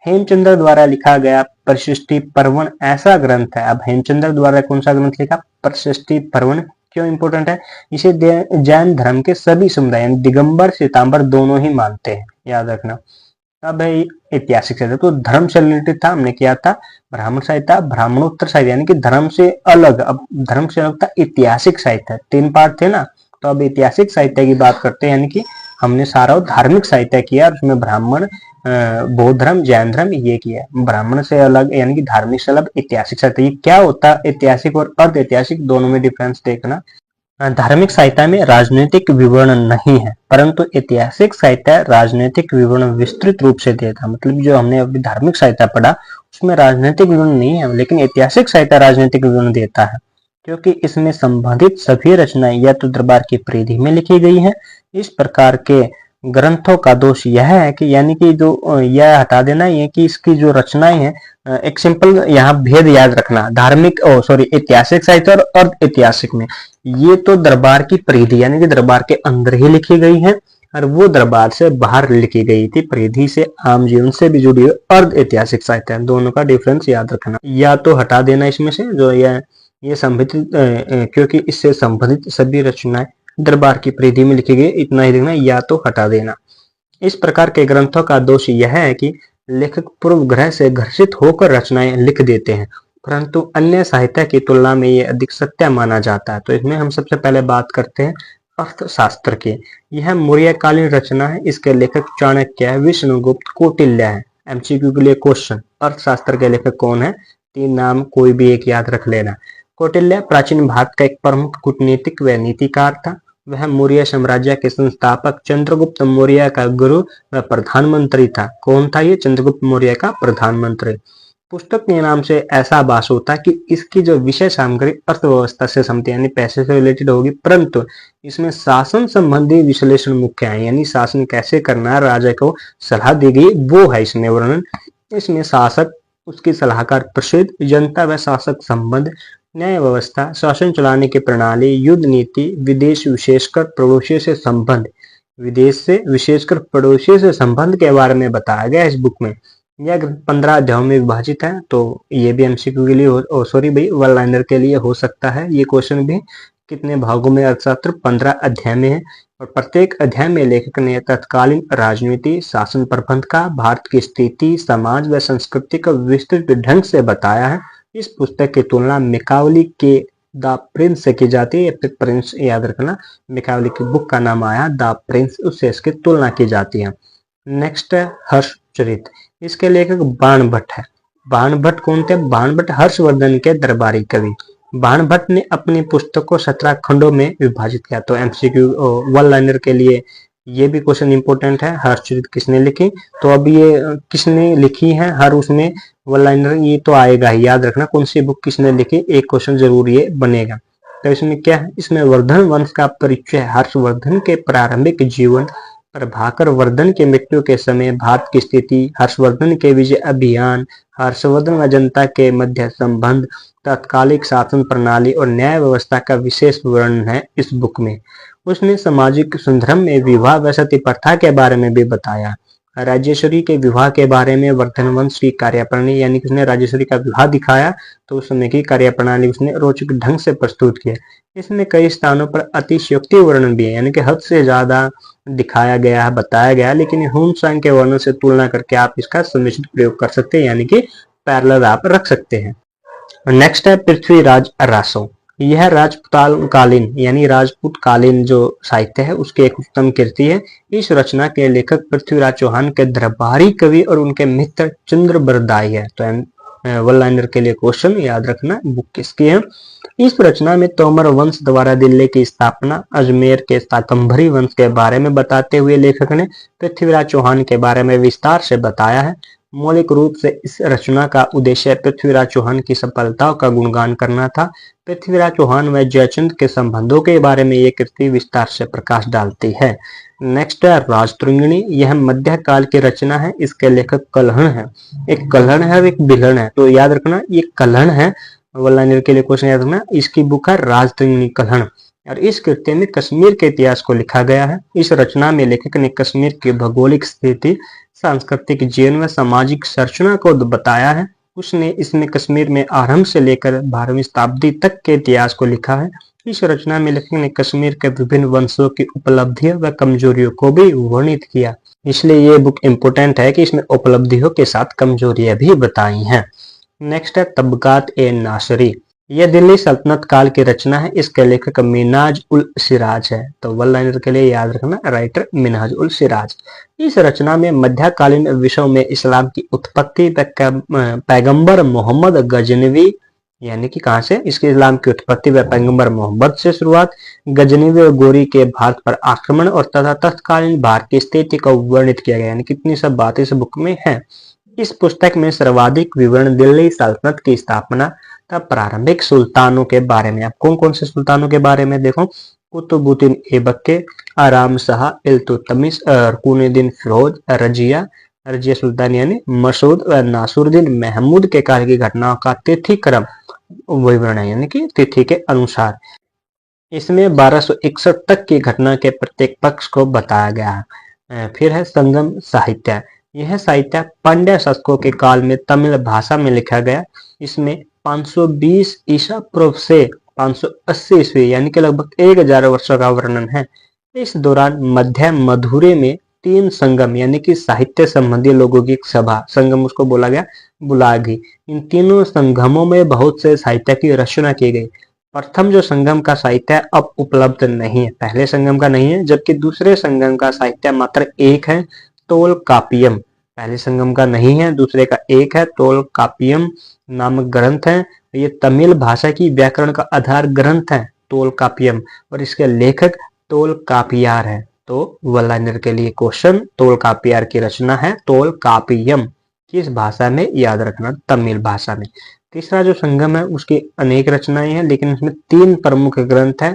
हेमचंद्र द्वारा लिखा गया परिशिष्टि पर्वण ऐसा ग्रंथ है। अब हेमचंद्र द्वारा कौन सा ग्रंथ लिखा? परिशिष्टि पर्वण। क्यों इंपोर्टेंट है? इसे जैन धर्म के सभी समुदाय यानी दिगंबर श्वेतांबर दोनों ही मानते हैं, याद रखना। अब है ऐतिहासिक साहित्य, तो धर्म से रिलेटेड था, हमने किया था ब्राह्मण साहित्य, ब्राह्मणोत्तर साहित्य यानी कि धर्म से अलग। अब धर्म से अलग था ऐतिहासिक साहित्य, 3 पार्ट थे ना, तो अब ऐतिहासिक साहित्य की बात करते हैं, यानी कि हमने सारा धार्मिक साहित्य किया, उसमें ब्राह्मण, बौद्ध धर्म, जैन धर्म ये किया। ब्राह्मण से अलग यानी कि धार्मिक से अलग ऐतिहासिक साहित्य। ये क्या होता है? ऐतिहासिक और अर्ध ऐतिहासिक दोनों में डिफरेंस देखना। धार्मिक साहित्य में राजनीतिक विवरण नहीं है, परंतु ऐतिहासिक साहित्य राजनीतिक विवरण विस्तृत रूप से देता है। मतलब जो हमने अभी धार्मिक साहित्य पढ़ा उसमें राजनीतिक विवरण नहीं है, लेकिन ऐतिहासिक साहित्य राजनीतिक विवरण देता है, क्योंकि इसमें संबंधित सभी रचनाएं या तो दरबार की परिधि में लिखी गई हैं। इस प्रकार के ग्रंथों का दोष यह है कि यानी कि जो यह हटा देना ये कि इसकी जो रचनाएं हैं, एक सिंपल यहाँ भेद याद रखना, धार्मिक ऐतिहासिक साहित्य और अर्ध ऐतिहासिक में ये तो दरबार की परिधि यानी कि दरबार के अंदर ही लिखी गई है, और वो दरबार से बाहर लिखी गई थी, परिधि से आम जीवन से भी जुड़ी हुई अर्ध ऐतिहासिक साहित्य है। दोनों का डिफरेंस याद रखना, या तो हटा देना इसमें से जो ये संबंधित, क्योंकि इससे संबंधित सभी रचनाएं दरबार की परिधि में लिखी गई, इतना ही लिखना, या तो हटा देना। इस प्रकार के ग्रंथों का दोष यह है कि लेखक पूर्व ग्रह से घर्षित होकर रचनाएं लिख देते हैं, परंतु अन्य साहित्य की तुलना में ये अधिक सत्य माना जाता है। तो इसमें हम सबसे पहले बात करते हैं अर्थशास्त्र की। यह मौर्यकालीन रचना है, इसके लेखक चाणक्य है, विष्णुगुप्त, कौटिल्य है। एमसीक्यू के लिए क्वेश्चन, अर्थशास्त्र के लेखक कौन है? 3 नाम कोई भी एक याद रख लेना। कौटिल्य प्राचीन भारत का एक प्रमुख कूटनीतिक व नीतिकार था। वह मौर्य साम्राज्य के संस्थापक चंद्रगुप्त मौर्य का गुरु व प्रधानमंत्री था। कौन था ये? चंद्रगुप्त मौर्य का प्रधानमंत्री। पुस्तक के नाम से ऐसा आभास होता है कि इसकी जो विषय सामग्री अर्थव्यवस्था से संबंधित यानी पैसे से रिलेटेड होगी, परंतु इसमें शासन संबंधी विश्लेषण मुख्य है, यानी शासन कैसे करना है, राजा को सलाह दी गई वो है इसमें वर्णन। इसमें शासक, उसकी सलाहकार, प्रसिद्ध जनता व शासक संबंध, न्याय व्यवस्था, शासन चलाने की प्रणाली, युद्ध नीति, विदेश विशेषकर पड़ोसियों से संबंध, विदेश से विशेषकर पड़ोसियों से संबंध के बारे में बताया गया इस बुक में। यह 15 अध्यायों में विभाजित है, तो ये भी एमसीक्यू के लिए वन लाइनर के लिए हो सकता है ये क्वेश्चन भी। कितने भागों में अर्थशास्त्र? 15 अध्याय में है, और प्रत्येक अध्याय में लेखक ने तत्कालीन राजनीति, शासन प्रबंध का, भारत की स्थिति, समाज व संस्कृति को विस्तृत ढंग से बताया है। इस पुस्तक की तुलना मैकावली के द प्रिंस से की जाती है, या फिर प्रिंस याद रखना, मैकावली की बुक का नाम आया द प्रिंस, उससे इसकी तुलना की जाती है। नेक्स्ट है हर्षचरित, इसके लेखक बाणभट्ट है। बाणभट्ट कौन थे? बाणभट्ट हर्षवर्धन के दरबारी कवि। बाणभट्ट ने अपनी पुस्तक को 17 खंडों में विभाजित किया। तो एमसीक्यू वन लाइनर के लिए ये भी क्वेश्चन इंपॉर्टेंट है, हर्षचरित किसने लिखी? तो अब ये किसने लिखी है, हर उसमें वन लाइनर ये तो आएगा ही, याद रखना कौन सी बुक किसने लिखी, एक क्वेश्चन जरूर ये बनेगा। तो इसमें क्या है? इसमें वर्धन वंश का परिचय, हर्षवर्धन के प्रारंभिक जीवन, प्रभाकर वर्धन की मृत्यु के समय भारत की स्थिति, हर्षवर्धन के विजय अभियान, हर्षवर्धन व जनता के मध्य संबंध, तत्कालिक शासन प्रणाली और न्याय व्यवस्था का विशेष वर्णन है इस बुक में। उसने सामाजिक संदर्भ में विवाह व सती प्रथा के बारे में भी बताया। राजेश्वरी के विवाह के बारे में वर्धन वंश की कार्यप्रणाली, यानी कि उसने राजेश्वरी का विवाह दिखाया, तो उस समय की कार्यप्रणाली उसने रोचक ढंग से प्रस्तुत किया। इसमें कई स्थानों पर अतिशयोक्ति वर्णन भी है, यानी कि हद से ज्यादा दिखाया गया है, बताया गया, लेकिन ह्यून-त्सांग के वर्णन से तुलना करके आप इसका समुचित प्रयोग कर सकते हैं, यानी कि पैरेलल आप रख सकते हैं। नेक्स्ट है पृथ्वीराज रासो। यह राजपूताकालीन यानी राजपूत कालीन जो साहित्य है उसकी एक उत्तम कृति है। इस रचना के लेखक पृथ्वीराज चौहान के दरबारी कवि और उनके मित्र चंद्रबरदाई है। तो वन लाइनर के लिए क्वेश्चन याद रखना, बुक किसकी है? इस रचना में तोमर वंश द्वारा दिल्ली की स्थापना, अजमेर के शाकंभरी वंश के बारे में बताते हुए लेखक ने पृथ्वीराज चौहान के बारे में विस्तार से बताया है। मौलिक रूप से इस रचना का उद्देश्य पृथ्वीराज चौहान की सफलताओं का गुणगान करना था। पृथ्वीराज चौहान व जयचंद के संबंधों के बारे में ये कृति विस्तार से प्रकाश डालती है। नेक्स्ट है राजतरंगिणी। यह मध्यकाल की रचना है। इसके लेखक कल्हण है। एक कल्हण है और एक बिल्हण है, तो याद रखना ये कल्हण है। वन लाइनर के लिए क्वेश्चन याद रखना। इसकी बुक है राजतरंगिणी कल्हण और इस कृति में कश्मीर के इतिहास को लिखा गया है। इस रचना में लेखक ने कश्मीर की भौगोलिक स्थिति, सांस्कृतिक जीवन व सामाजिक संरचना को बताया है। उसने इसमें कश्मीर में आरंभ से लेकर 12वीं शताब्दी तक के इतिहास को लिखा है। इस रचना में लेखक ने कश्मीर के विभिन्न वंशों की उपलब्धियों व कमजोरियों को भी वर्णित किया। इसलिए ये बुक इम्पोर्टेंट है कि इसमें उपलब्धियों के साथ कमजोरियां भी बताई हैं। नेक्स्ट है तबकात ए नासरी। यह दिल्ली सल्तनत काल की रचना है। इसके लेखक मिन्हाज उल सिराज है। तो वन लाइनर के लिए याद रखना राइटर मिन्हाज उल सिराज। इस रचना में मध्यकालीन विषयों में इस्लाम की उत्पत्ति व पैगंबर मोहम्मद गजनवी यानी कि कहां से इसके इस्लाम की उत्पत्ति व पैगंबर मोहम्मद से शुरुआत, गजनवी और गोरी के भारत पर आक्रमण और तथा तत्कालीन भारत की स्थिति को वर्णित किया गया। यानी कितनी सब बातें इस बुक में है। इस पुस्तक में सर्वाधिक विवरण दिल्ली सल्तनत की स्थापना तथा प्रारंभिक सुल्तानों के बारे में। अब कौन कौन से सुल्तानों के बारे में देखो, कुतुबुद्दीन ऐबक, आराम शाह, इल्तुतमिश, कुनुद्दीन फिरोज, रजिया सुल्तान यानी मसूद व नासुरुद्दीन महमूद के काल की घटनाओं का तिथि क्रम विवरण है, यानी कि तिथि के अनुसार। इसमें 1261 तक की घटना के प्रत्येक पक्ष को बताया गया है। फिर है संगम साहित्य। यह साहित्य पांड्य शासकों के काल में तमिल भाषा में लिखा गया। इसमें 520 ईसा पूर्व से 580 ईस्वी यानी कि लगभग 1000 वर्षों का वर्णन है। इस दौरान मध्य मधुरे में 3 संगम यानी कि साहित्य संबंधी लोगों की एक सभा, संगम उसको बोला गया, बुलाई गई। इन तीनों संगमों में बहुत से साहित्य की रचना की गई। प्रथम जो संगम का साहित्य अब उपलब्ध नहीं है, पहले संगम का नहीं है, जबकि दूसरे संगम का साहित्य मात्र एक है, तोलकापियम। पहले संगम का नहीं है, दूसरे का एक है, तोलकापियम नामक ग्रंथ है। ये तमिल भाषा की व्याकरण का आधार ग्रंथ है तोलकापियम और इसके लेखक तोलकापियार है। तो वन लाइनर के लिए क्वेश्चन, तोलकापियार की रचना है तोलकापियम। किस भाषा में, याद रखना तमिल भाषा में। तीसरा जो संगम है उसकी अनेक रचनाएं हैं, लेकिन इसमें 3 प्रमुख ग्रंथ है।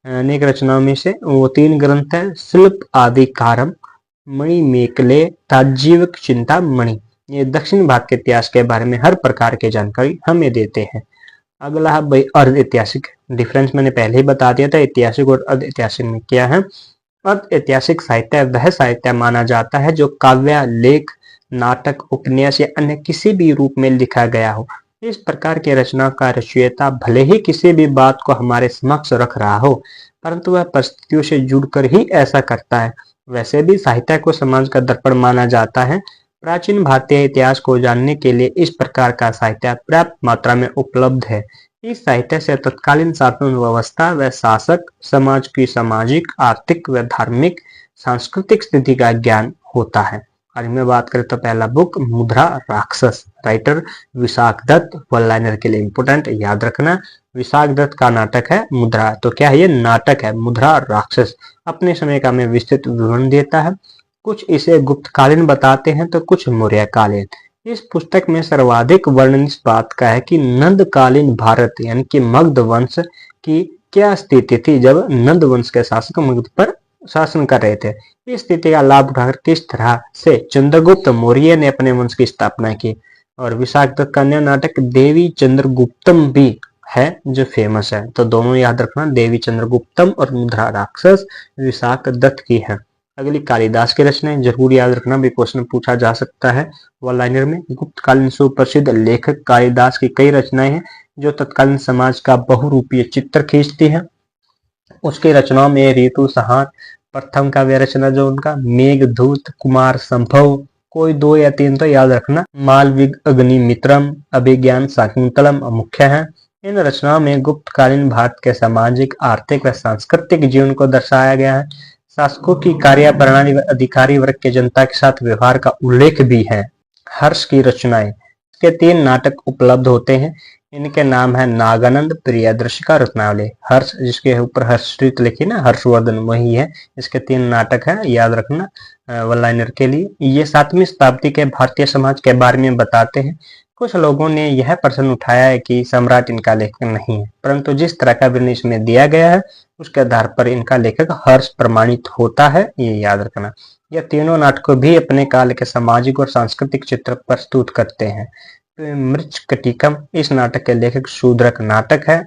अनेक रचनाओं में से वो 3 ग्रंथ है, शिल्प आदिकारम, मणिमेखले, ताजीविक चिंतामणि। ये दक्षिण भारत के इतिहास के बारे में हर प्रकार की जानकारी हमें देते हैं। अगला है भाई अर्ध ऐतिहासिक। डिफरेंस मैंने पहले ही बता दिया था ऐतिहासिक और अर्ध ऐतिहासिक में क्या है। अर्ध ऐतिहासिक साहित्य वह साहित्य माना जाता है जो काव्य, लेख, नाटक, उपन्यास या अन्य किसी भी रूप में लिखा गया हो। इस प्रकार की रचना का रचयिता भले ही किसी भी बात को हमारे समक्ष रख रहा हो, परंतु वह परिस्थितियों से जुड़कर ही ऐसा करता है। वैसे भी साहित्य को समाज का दर्पण माना जाता है। प्राचीन भारतीय इतिहास को जानने के लिए इस प्रकार का साहित्य पर्याप्त मात्रा में उपलब्ध है। इस साहित्य से तत्कालीन शासन व्यवस्था व शासक समाज की सामाजिक, आर्थिक व धार्मिक सांस्कृतिक स्थिति का ज्ञान होता है। और मैं बात करें तो पहला book Mudrarakshasa, writer Vishakha Datta. One liner के लिए इंपोर्टेंट, याद रखना विशाख दत्त का नाटक है मुद्रा। तो क्या है, ये नाटक है मुद्रा राक्षस। अपने समय का में विस्तृत विवरण देता है। कुछ इसे गुप्तकालीन बताते हैं तो कुछ मौर्यकालीन। इस पुस्तक में सर्वाधिक वर्णन इस बात का है कि नंदकालीन भारत यानी कि मगध वंश की क्या स्थिति थी जब नंद वंश के शासक मगध पर शासन कर रहे थे। इस स्थिति का लाभ उठाकर किस तरह से चंद्रगुप्त मौर्य ने अपने वंश की स्थापना की। और विशाख दत्त का अन्य नाटक देवी चंद्रगुप्तम भी है जो फेमस है। तो दोनों याद रखना, देवी चंद्रगुप्तम और मुद्रा राक्षस विशाख दत्त की है। अगली कालिदास की रचनाएं जरूर याद रखना, भी क्वेश्चन पूछा जा सकता है वन लाइनर में। गुप्तकालीन सुप्रसिद्ध लेखक कालिदास की कई रचनाएं हैं जो तत्कालीन समाज का बहुरूपीय चित्र खींचती है। उसकी रचनाओं में ऋतु संहार, प्रथम काव्य रचना जो उनका मेघदूत, कुमार संभव, कोई 2 या 3 तो याद रखना, मालविक अग्निमित्रम, अभिज्ञान शाकुंतलम मुख्य है। इन रचनाओं में गुप्तकालीन भारत के सामाजिक, आर्थिक व सांस्कृतिक जीवन को दर्शाया गया है। शासकों की कार्य प्रणाली व अधिकारी वर्ग के जनता के साथ व्यवहार का उल्लेख भी है। हर्ष की रचनाएं के 3 नाटक उपलब्ध होते हैं। इनके नाम है नागानंद, प्रियदर्शिका, रत्नावली। हर्ष, जिसके ऊपर हर्षश्रीत लिखी ना, हर्षवर्धन, वही है। इसके 3 नाटक है, याद रखना वन लाइनर के लिए। ये 7वीं शताब्दी के भारतीय समाज के बारे में बताते हैं। कुछ लोगों ने यह प्रश्न उठाया है कि सम्राट इनका लेखक नहीं है, परंतु जिस तरह का वर्णन इसमें दिया गया है उसके आधार पर इनका लेखक हर्ष प्रमाणित होता है, ये याद रखना। यह तीनों नाटक भी अपने काल के सामाजिक और सांस्कृतिक चित्र प्रस्तुत करते हैं। मृच्छकटिकम, इस नाटक के लेखक शूद्रक नाटक है,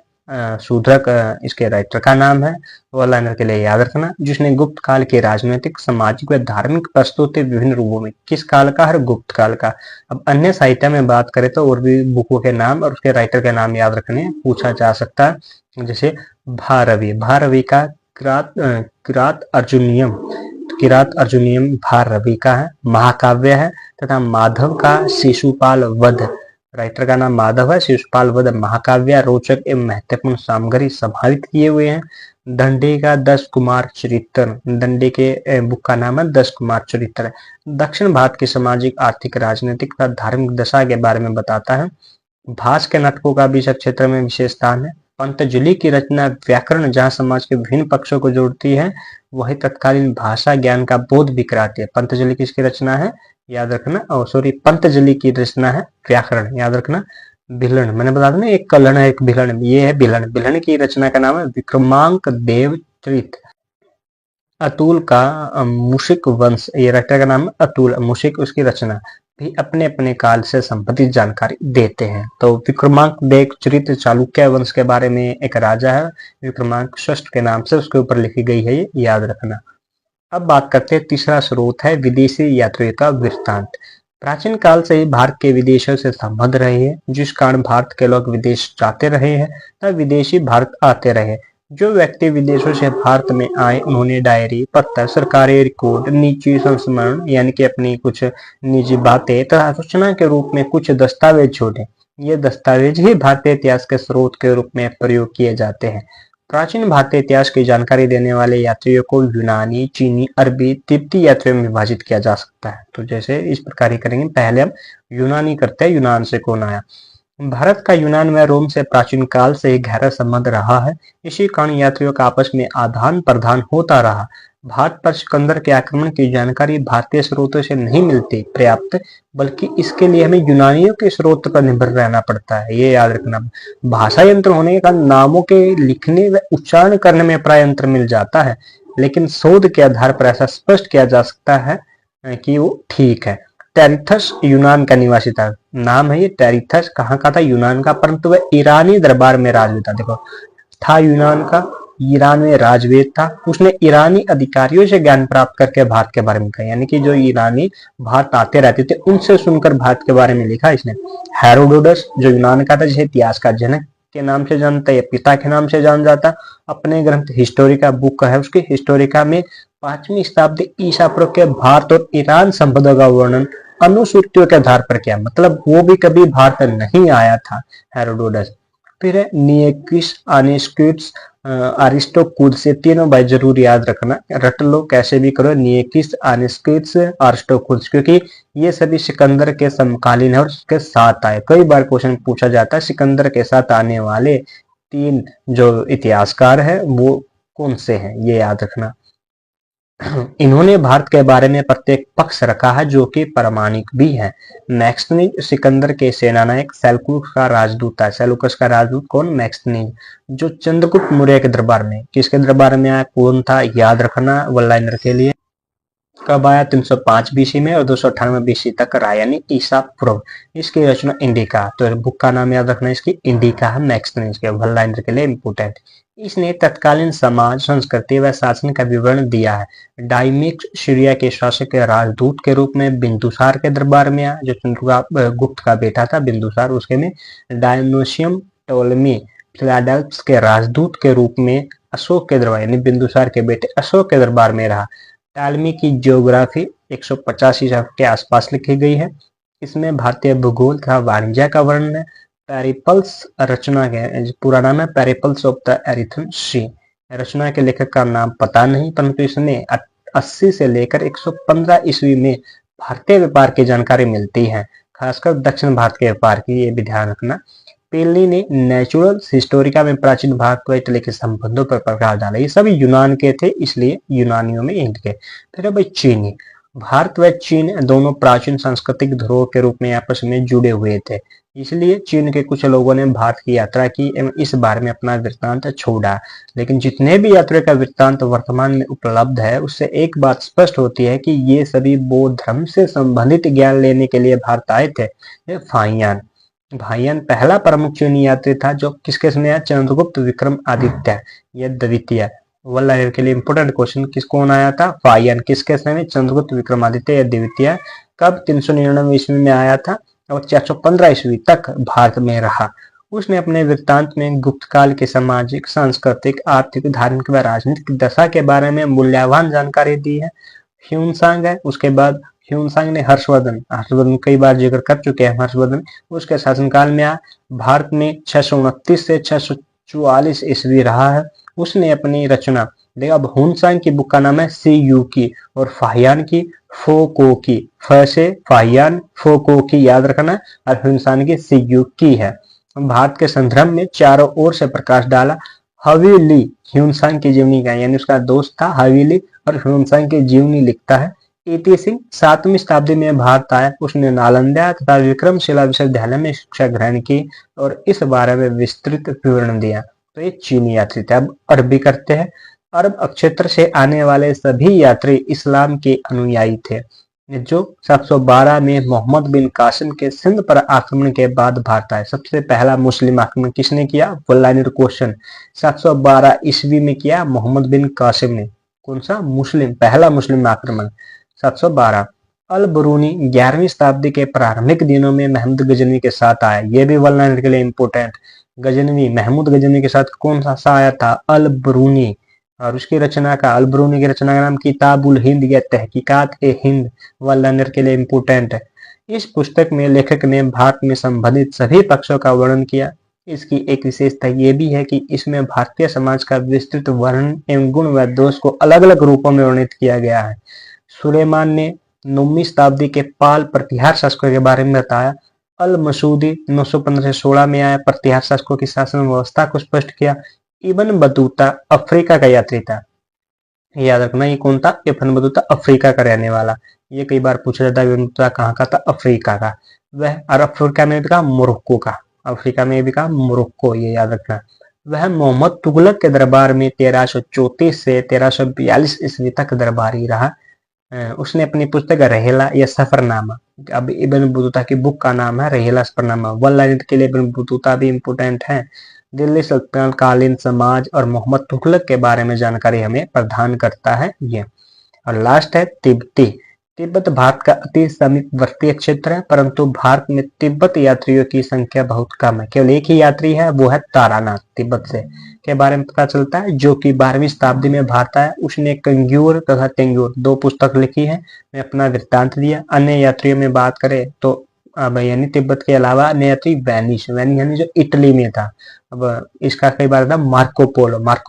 शूद्रक इसके राइटर का नाम है, वन लाइनर के लिए याद रखना। जिसने गुप्त काल की राजनीतिक, सामाजिक व धार्मिक प्रस्तुति विभिन्न रूपों में, किस काल का है? गुप्त काल का। अब अन्य साहित्य में बात करें तो और भी बुकों के नाम और उसके राइटर के नाम याद रखने पूछा जा सकता है। जैसे भारवी, भारवी का किरात अर्जुनियम भारवी का है, महाकाव्य है। तथा माधव का शिशुपाल वध, राइटर का नाम माधव है, शिशुपाल वध महाकाव्य रोचक एवं महत्वपूर्ण सामग्री समाहित किए हुए हैं। दंडी का 10 कुमार चरित्र, दंडी के बुक का नाम है 10 कुमार चरित्र। दक्षिण भारत की सामाजिक, आर्थिक, राजनीतिक तथा धार्मिक दशा के बारे में बताता है। भास के नाटकों का भी इस क्षेत्र में विशेष स्थान है। पंतजलि की रचना व्याकरण, जहाँ समाज के विभिन्न पक्षों को जोड़ती है, वही तत्कालीन भाषा ज्ञान का बोध भी कराती है। पंतजलि किसकी रचना है? याद रखना। पंतजलि की रचना है व्याकरण, याद रखना। भिलन, मैंने बता देना, एक कलन है, एक भिलन, ये है भिलन। भिलन की रचना का नाम है विक्रमांक देव चरित। अतुल का मुशिक वंश, ये राइटर का नाम है अतुल। मुशिक उसकी रचना भी अपने अपने काल से संबंधित जानकारी देते हैं। तो विक्रमांक देव चरित चालुक्य वंश के बारे में एक राजा है, विक्रमांक षष्ठ के नाम से उसके ऊपर लिखी गई है, ये याद रखना। अब बात करते हैं, तीसरा स्रोत है विदेशी यात्रियों का वृत्तांत। प्राचीन काल से ही भारत के विदेशों से संबंध रहे हैं, जिस कारण भारत के लोग विदेश जाते रहे हैं तथा विदेशी भारत आते रहे। जो व्यक्ति विदेशों से भारत में आए, उन्होंने डायरी, पत्र, सरकारी रिकॉर्ड, निजी संस्मरण यानी कि अपनी कुछ निजी बातें तथा सूचना के रूप में कुछ दस्तावेज छोड़े। ये दस्तावेज ही भारतीय इतिहास के स्रोत के रूप में प्रयोग किए जाते हैं। प्राचीन भारतीय इतिहास की जानकारी देने वाले यात्रियों को यूनानी, चीनी, अरबी, तिब्बती यात्रियों में विभाजित किया जा सकता है। तो जैसे इस प्रकार ही करेंगे, पहले हम यूनानी करते हैं, यूनान से कौन आया। भारत का यूनान व रोम से प्राचीन काल से ही गहरा संबंध रहा है। इसी कारण यात्रियों का आपस में आदान प्रदान होता रहा। भारत पर सिकंदर के आक्रमण की जानकारी भारतीय स्रोतों से नहीं मिलती पर्याप्त, बल्कि इसके लिए हमें यूनानियों के स्रोत पर निर्भर रहना पड़ता है, ये याद रखना। भाषा यंत्र होने के कारण नामों के लिखने व उच्चारण करने में प्राय यंत्र मिल जाता है, लेकिन शोध के आधार पर ऐसा स्पष्ट किया जा सकता है कि वो ठीक है। टेरिथस यूनान का निवासी था, नाम है ये टेरिथस, कहाँ का था? यूनान का, परंतु वह ईरानी दरबार में राजवेद था। देखो, था यूनान का, ईरान में राजवेद था। उसने ईरानी अधिकारियों से ज्ञान प्राप्त करके भारत के बारे में कहा, यानी कि जो ईरानी भारत आते रहते थे उनसे सुनकर भारत के बारे में लिखा इसने। हेरोडोटस जो यूनान का था, जिसे इतिहास का जनक के नाम से जानता है, पिता के नाम से जान जाता, अपने ग्रंथ हिस्टोरिका बुक है उसकी, हिस्टोरिका में 5वीं शताब्दी ईसा पूर्व के भारत और ईरान संबंधों का वर्णन अनुसूचियों के आधार पर किया, मतलब वो भी कभी भारत नहीं आया था हेरोडोटस। फिर है निकेस, अनिस्क्यूट्स, अरिस्टोकुद से तीनों भाई जरूर याद रखना, रट लो कैसे भी करो, निकेस, अनिस्क्यूट्स, अरिस्टोकुद, क्योंकि ये सभी सिकंदर के समकालीन है और उसके साथ आए। कई बार क्वेश्चन पूछा जाता है सिकंदर के साथ आने वाले 3 जो इतिहासकार है वो कौन से हैं, ये याद रखना। इन्होंने भारत के बारे में प्रत्येक पक्ष रखा है जो कि प्रामाणिक भी है। मैक्सनीज सिकंदर के सेनानायक, सेल्यूकस का राजदूत है। सेल्यूकस का राजदूत कौन? मैक्सनीज, जो चंद्रगुप्त मौर्य के दरबार में, किसके दरबार में आया, कौन था, याद रखना वन लाइनर के लिए। कब आया? 305 बीसी में और 298 बीसी तक रहा, यानी ईसा पूर्व। इसकी रचना इंडिका, तो बुक का नाम याद रखना इसकी, इंडिका है, मैक्सनीज के, वन लाइनर के लिए इंपोर्टेंट। इसने तत्कालीन समाज, संस्कृति व शासन का विवरण दिया है। डायमिक्स सीरिया के शासक के राजदूत के रूप में बिंदुसार के दरबार में आया, जो चंद्रगुप्त का बेटा था बिंदुसार, उसके में। डायनोसियम टोलेमी फिलाडेल्फस के राजदूत के रूप में अशोक के दरबार, यानी बिंदुसार के बेटे अशोक के दरबार में रहा। टालमी की जियोग्राफी 185 ईसा के आसपास लिखी गई है। इसमें भारतीय भूगोल तथा वाणिज्य का वर्णन है। पेरिपल्स रचना के पूरा नाम है पेरिपल्स ऑफ द एरिथ्रन सी। रचना के लेखक का नाम पता नहीं, परंतु इसने 80 से लेकर 115 ईस्वी में भारतीय व्यापार की जानकारी मिलती है। खासकर दक्षिण भारत के व्यापार की, ये भी ध्यान रखना। पेल्ली ने नेचुरल्स हिस्टोरिका में प्राचीन भारत व इटली के संबंधों पर प्रकाश डाला। ये सभी यूनान के थे, इसलिए यूनानियों में हिंद के। फिर भाई चीनी, भारत व चीन दोनों प्राचीन सांस्कृतिक धरोहर के रूप में आपस में जुड़े हुए थे, इसलिए चीन के कुछ लोगों ने भारत की यात्रा की एवं इस बारे में अपना वृत्तांत छोड़ा। लेकिन जितने भी यात्रियों का वृत्तांत वर्तमान में उपलब्ध है, उससे एक बात स्पष्ट होती है कि ये सभी बौद्ध धर्म से संबंधित ज्ञान लेने के लिए भारत आए थे। फाहियान, भाइयान पहला प्रमुख चीनी यात्री था जो किसके समय आया? चंद्रगुप्त विक्रमादित्य या द्वितीय। वल्लाह के लिए इंपोर्टेंट क्वेश्चन, किस कौन आया था? फाहियान किसके समय? चंद्रगुप्त विक्रमादित्य या द्वितीय। कब? 399 ईस्वी में आया था और 415 ईस्वी तक भारत में रहा। उसने अपने वृत्तांत में गुप्त काल के सामाजिक, सांस्कृतिक, आर्थिक, धार्मिक व राजनीतिक दशा के बारे में मूल्यवान जानकारी दी है। ह्यूनसांग है, उसके बाद ह्यूनसांग ने हर्षवर्धन कई बार जिक्र कर चुके हैं। हर्षवर्धन उसके शासनकाल में आया। भारत में 629 से 644 ईस्वी रहा है। उसने अपनी रचना देखा, ह्यूनसांग की बुक का नाम है सी यू की और फाहियान की फो को की। फ से फाहियान, फो को की याद रखना, और ह्यूनसांग की सी यू की है। भारत के संदर्भ में चारों ओर से प्रकाश डाला। हवेली ह्यूनसांग की जीवनी का, यानी उसका दोस्त था हवेली, और ह्यूनसांग की जीवनी लिखता है। इति सिंह 7वीं शताब्दी में भारत आया। उसने नालंदा तथा विक्रमशिला विश्वविद्यालय में शिक्षा ग्रहण की और इस बारे में विस्तृत विवरण दिया। तो ये चीनी यात्री थे। अब अरबी करते हैं। अरब क्षेत्र से आने वाले सभी यात्री इस्लाम के अनुयायी थे, जो 712 में मोहम्मद बिन कासिम के सिंध पर आक्रमण के बाद भारत आए। सबसे पहला मुस्लिम आक्रमण किसने किया? वल्लाइनर क्वेश्चन। 712 ईस्वी में किया मोहम्मद बिन कासिम ने। कौन सा? मुस्लिम, पहला मुस्लिम आक्रमण 712। अल बरूनी 11वीं शताब्दी के प्रारंभिक दिनों में महमूद गजनवी के साथ आया। यह भी वल्लाइनर के लिए इंपोर्टेंट। गजनवी, महमूद गजनवी के साथ कौन सा आया था? अल बरूनी। और उसकी रचना का, अल बरूनी की रचना का नाम किताबुल हिंद या तहकीकात ए हिंद, वल्लाइनर के लिए इंपोर्टेंट है। इस पुस्तक में लेखक ने भारत में संबंधित सभी पक्षों का वर्णन किया। इसकी एक विशेषता यह भी है कि इसमें भारतीय समाज का विस्तृत वर्णन एवं गुण व दोष को अलग अलग रूपों में वर्णित किया गया है। सुलेमान ने 9वीं शताब्दी के पाल प्रतिहार शासकों के बारे में बताया। अल मसूदी 915 से 16 में आया, प्रतिहार शासकों की शासन व्यवस्था को स्पष्ट किया। इब्न बतूता अफ्रीका का यात्री था। याद रखना, ये कौन था? इब्न बतूता अफ्रीका का रहने वाला। ये कई बार पूछा जाता है इब्न बतूता कहाँ का था? अफ्रीका का। वह अरब अफ्रीका में भी कहा, मोरक्को का। अफ्रीका में भी कहा मोरक्को, ये याद रखना। वह मोहम्मद तुगलक के दरबार में 1334 से 1342 ईस्वी तक दरबारी रहा। उसने अपनी पुस्तक रहेला या सफरनामा, अब इब्न बतूता की बुक का नाम है रहेला सफरनामा। वल्लाइनर के लिए इब्न बतूता भी इंपोर्टेंट है। दिल्ली सल्तनत कालीन समाज और मोहम्मद तुगलक के बारे में जानकारी हमें प्रदान करता है ये। और लास्ट है तिब्बती। तिब्बत भारत का अति समीपवर्ती क्षेत्र है, परंतु भारत में तिब्बत यात्रियों की संख्या बहुत कम है। केवल एक ही यात्री है, वो है तारानाथ। तिब्बत से के बारे में पता चलता है, जो कि 12वीं शताब्दी में भारत आया। उसने कंग्यूर तथा तेंगूर 2 पुस्तक लिखी है। मैं अपना वृत्तांत दिया। अन्य यात्रियों में बात करें तो अब यानी तिब्बत के अलावा अन्य यात्री वेनिस यानी जो इटली में था। अब इसका कई बार था मार्को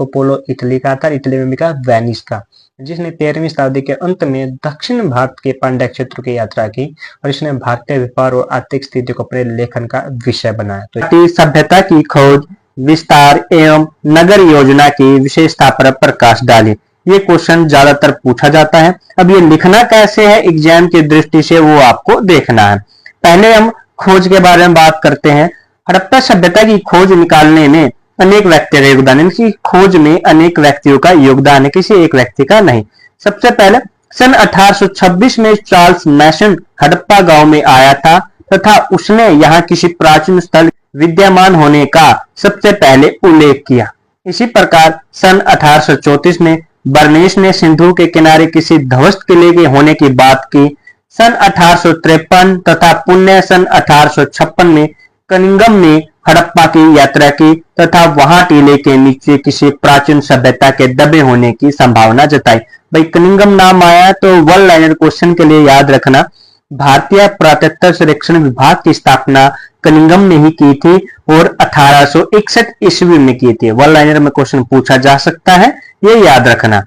पोलो इटली का था, इटली में भी कहा वेनिस का, जिसने 13वीं शताब्दी के अंत में दक्षिण भारत के पांड्य क्षेत्र की यात्रा की और इसने भारतीय व्यापार और आर्थिक स्थिति को अपने लेखन का विषय बनाया। तो सभ्यता की खोज, विस्तार एवं नगर योजना की विशेषता पर प्रकाश डाली। ये क्वेश्चन ज्यादातर पूछा जाता है। अब ये लिखना कैसे है एग्जाम की दृष्टि से, वो आपको देखना है। पहले हम खोज के बारे में बात करते हैं। हड़प्पा सभ्यता की खोज निकालने में अनेक व्यक्तियों का योगदान, इनकी खोज में अनेक व्यक्तियों का योगदान है, किसी एक व्यक्ति का नहीं। सबसे पहले सन 1826 में चार्ल्स मैसन हड़प्पा गांव में आया था तथा उसने यहाँ किसी प्राचीन स्थल विद्यमान होने का सबसे पहले उल्लेख किया। इसी प्रकार सन 1834 में बर्नेस ने सिंधु के किनारे किसी ध्वस्त किले के होने की बात की। सन 1853 तथा पुण्य सन 1856 में कनिंगम ने हड़प्पा की यात्रा की तथा वहां टीले के नीचे किसी प्राचीन सभ्यता के दबे होने की संभावना जताई। भाई कनिंगम नाम आया तो वन लाइनर क्वेश्चन के लिए याद रखना, भारतीय पुरातत्व सर्वेक्षण विभाग की स्थापना कनिंगम ने ही की थी और 1861 ईस्वी में की थी। वन लाइनर में क्वेश्चन पूछा जा सकता है, ये याद रखना।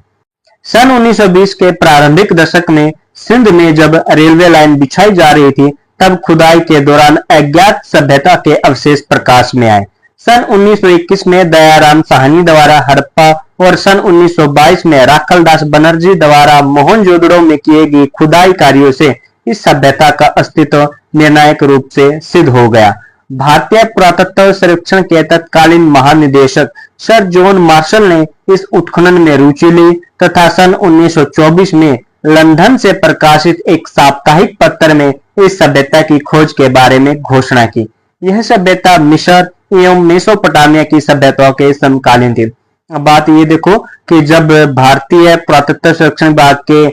सन 1920 के प्रारंभिक दशक में सिंध में जब रेलवे लाइन बिछाई जा रही थी तब खुदाई के दौरान अज्ञात सभ्यता के अवशेष प्रकाश में आए। सन 1921 में दयाराम साहनी द्वारा हड़प्पा और सन 1922 में राखलदास बनर्जी द्वारा मोहनजोदड़ो में किए गए खुदाई कार्यों से इस सभ्यता का अस्तित्व निर्णायक रूप से सिद्ध हो गया। भारतीय पुरातत्व सर्वेक्षण के तत्कालीन महानिदेशक सर जॉन मार्शल ने इस उत्खनन में रुचि ली तथा सन 1924 में लंदन से प्रकाशित एक साप्ताहिक पत्र में इस सभ्यता की खोज के बारे में घोषणा की। यह सभ्यता मिस्र एवं मेसोपोटामिया की सभ्यताओं के समकालीन थी। अब बात ये देखो कि जब भारतीय पुरातत्व सर्वेक्षण विभाग के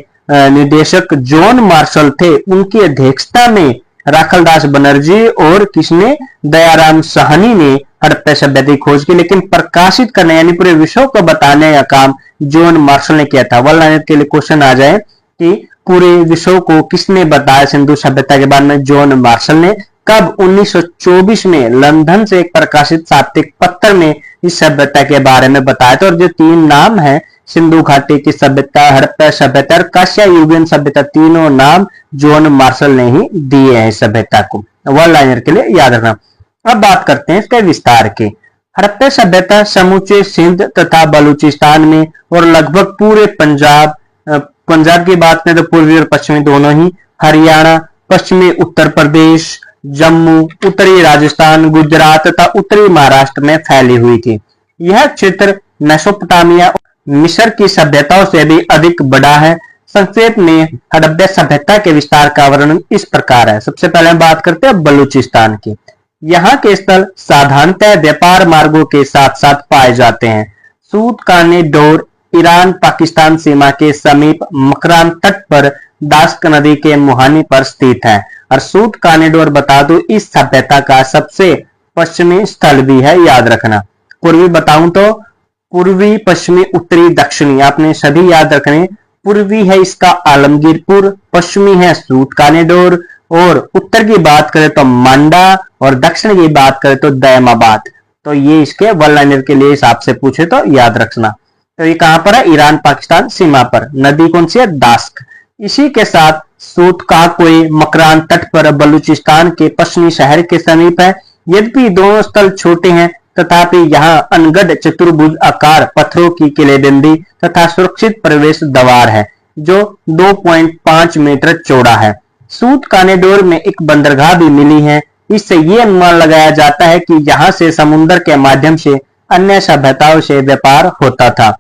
निदेशक जॉन मार्शल थे, उनकी अध्यक्षता में राखलदास बनर्जी और किसने, दयाराम साहनी ने हड़प्पा सभ्यता की खोज की, लेकिन प्रकाशित करने यानी पूरे विश्व को बताने का काम जॉन मार्शल ने किया था। वन लाइनर के लिए क्वेश्चन आ जाए कि पूरे विश्व को किसने बताया सिंधु सभ्यता के बारे में, जॉन मार्शल ने। कब? 1924 में लंदन से एक प्रकाशित साप्ताहिक पत्र में इस सभ्यता के बारे में बताया था। और जो तीन नाम है, सिंधु घाटी की सभ्यता, हड़प्पा सभ्यता और कांस्यायुगीन सभ्यता, तीनों नाम जॉन मार्शल ने ही दिए हैं इस सभ्यता को। वन लाइनर के लिए याद रखना। अब बात करते हैं इसके विस्तार की। हड़प्पा सभ्यता समूचे सिंध तथा बलूचिस्तान में और लगभग पूरे पंजाब की बात करें तो पूर्वी और पश्चिमी दोनों ही, हरियाणा, पश्चिमी उत्तर प्रदेश, जम्मू, उत्तरी राजस्थान, गुजरात तथा उत्तरी महाराष्ट्र में फैली हुई थी। यह क्षेत्र मेसोपोटामिया, मिस्र की सभ्यताओं से भी अधिक बड़ा है। संक्षेप में हड़प्पा सभ्यता के विस्तार का वर्णन इस प्रकार है। सबसे पहले हम बात करते हैं बलूचिस्तान की। यहाँ के स्थल साधारणतः व्यापार मार्गों के साथ साथ पाए जाते हैं। सूत काने डोर ईरान पाकिस्तान सीमा के समीप मकरान तट पर दास्क नदी के मुहानी पर स्थित है। और सूत कानेडोर बता दो, इस सभ्यता का सबसे पश्चिमी स्थल भी है, याद रखना। पूर्वी बताऊं तो पूर्वी, पश्चिमी, उत्तरी, दक्षिणी, आपने सभी याद रखने। पूर्वी है इसका आलमगीरपुर, पश्चिमी है सूत कानेडोर, और उत्तर की बात करें तो मांडा, और दक्षिण की बात करें तो दयमाबाद। तो ये इसके वन लाइनर के लिए हिसाब से पूछे तो याद रखना। तो ये कहां पर है? ईरान पाकिस्तान सीमा पर। नदी कौन सी है? दास्क। इसी के साथ सूत का कोई मकरान तट पर बलूचिस्तान के पश्चिमी शहर के समीप है। यद्यपि दोनों स्थल छोटे हैं तथापि यहाँ अनगढ़ चतुर्भुज आकार पत्थरों की किलेबंदी तथा सुरक्षित प्रवेश द्वार है जो 2.5 मीटर चौड़ा है। सूत कानेडोर में एक बंदरगाह भी मिली है। इससे ये अनुमान लगाया जाता है कि यहाँ से समुद्र के माध्यम से अन्य सभ्यताओं से व्यापार होता था।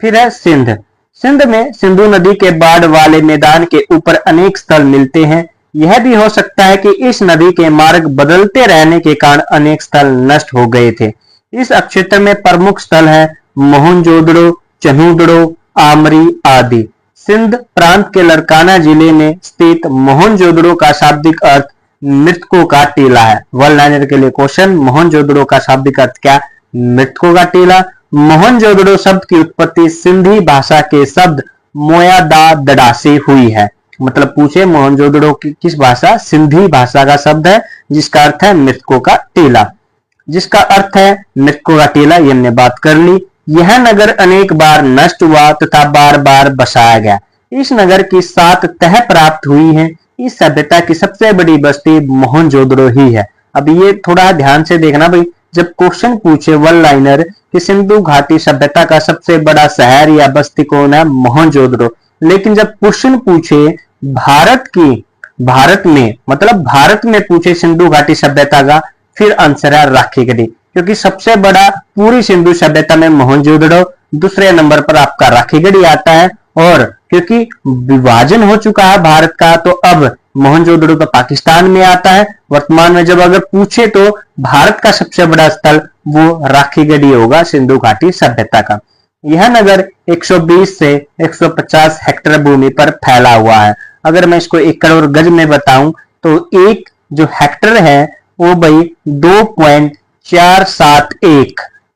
फिर है सिंध। सिंध में सिंधु नदी के बाढ़ वाले मैदान के ऊपर अनेक स्थल मिलते हैं। यह भी हो सकता है कि इस नदी के मार्ग बदलते रहने के कारण अनेक स्थल नष्ट हो गए थे। इस क्षेत्र में प्रमुख स्थल है मोहनजोदड़ो, चनूदड़ो, आमरी आदि। सिंध प्रांत के लड़काना जिले में स्थित मोहनजोदड़ो का शाब्दिक अर्थ मृतकों का टीला है। वन लाइनर के लिए क्वेश्चन, मोहनजोदड़ो का शाब्दिक अर्थ क्या? मृतकों का टीला। मोहनजोदड़ो शब्द की उत्पत्ति सिंधी भाषा के शब्द मोया दा दड़ा से हुई है। मतलब पूछे मोहनजोदड़ो की किस भाषा? सिंधी भाषा का शब्द है जिसका अर्थ है मृतकों का टीला। जिसका अर्थ है मृतकों का टीला, ये हमने बात कर ली। यह नगर अनेक बार नष्ट हुआ तथा बार बार बसाया गया। इस नगर की 7 तह प्राप्त हुई है। इस सभ्यता की सबसे बड़ी बस्ती मोहनजोदड़ो ही है। अब ये थोड़ा ध्यान से देखना भाई, जब क्वेश्चन पूछे वन लाइनर कि सिंधु घाटी सभ्यता का सबसे बड़ा शहर या बस्ती कौन है? मोहनजोदड़ो। लेकिन जब क्वेश्चन पूछे भारत में, मतलब भारत में पूछे सिंधु घाटी सभ्यता का, फिर आंसर है राखीगढ़ी, क्योंकि सबसे बड़ा पूरी सिंधु सभ्यता में मोहनजोदड़ो, दूसरे नंबर पर आपका राखीगढ़ी आता है। और क्योंकि विभाजन हो चुका है भारत का, तो अब मोहनजोदड़ो तो पाकिस्तान में आता है। वर्तमान में जब अगर पूछे तो भारत का सबसे बड़ा स्थल वो राखीगढ़ी होगा सिंधु घाटी सभ्यता का। यह नगर 120 से 150 हेक्टेयर भूमि पर फैला हुआ है। अगर मैं इसको एकड़ और गज में बताऊं तो एक जो हेक्टेयर है वो भाई 2.471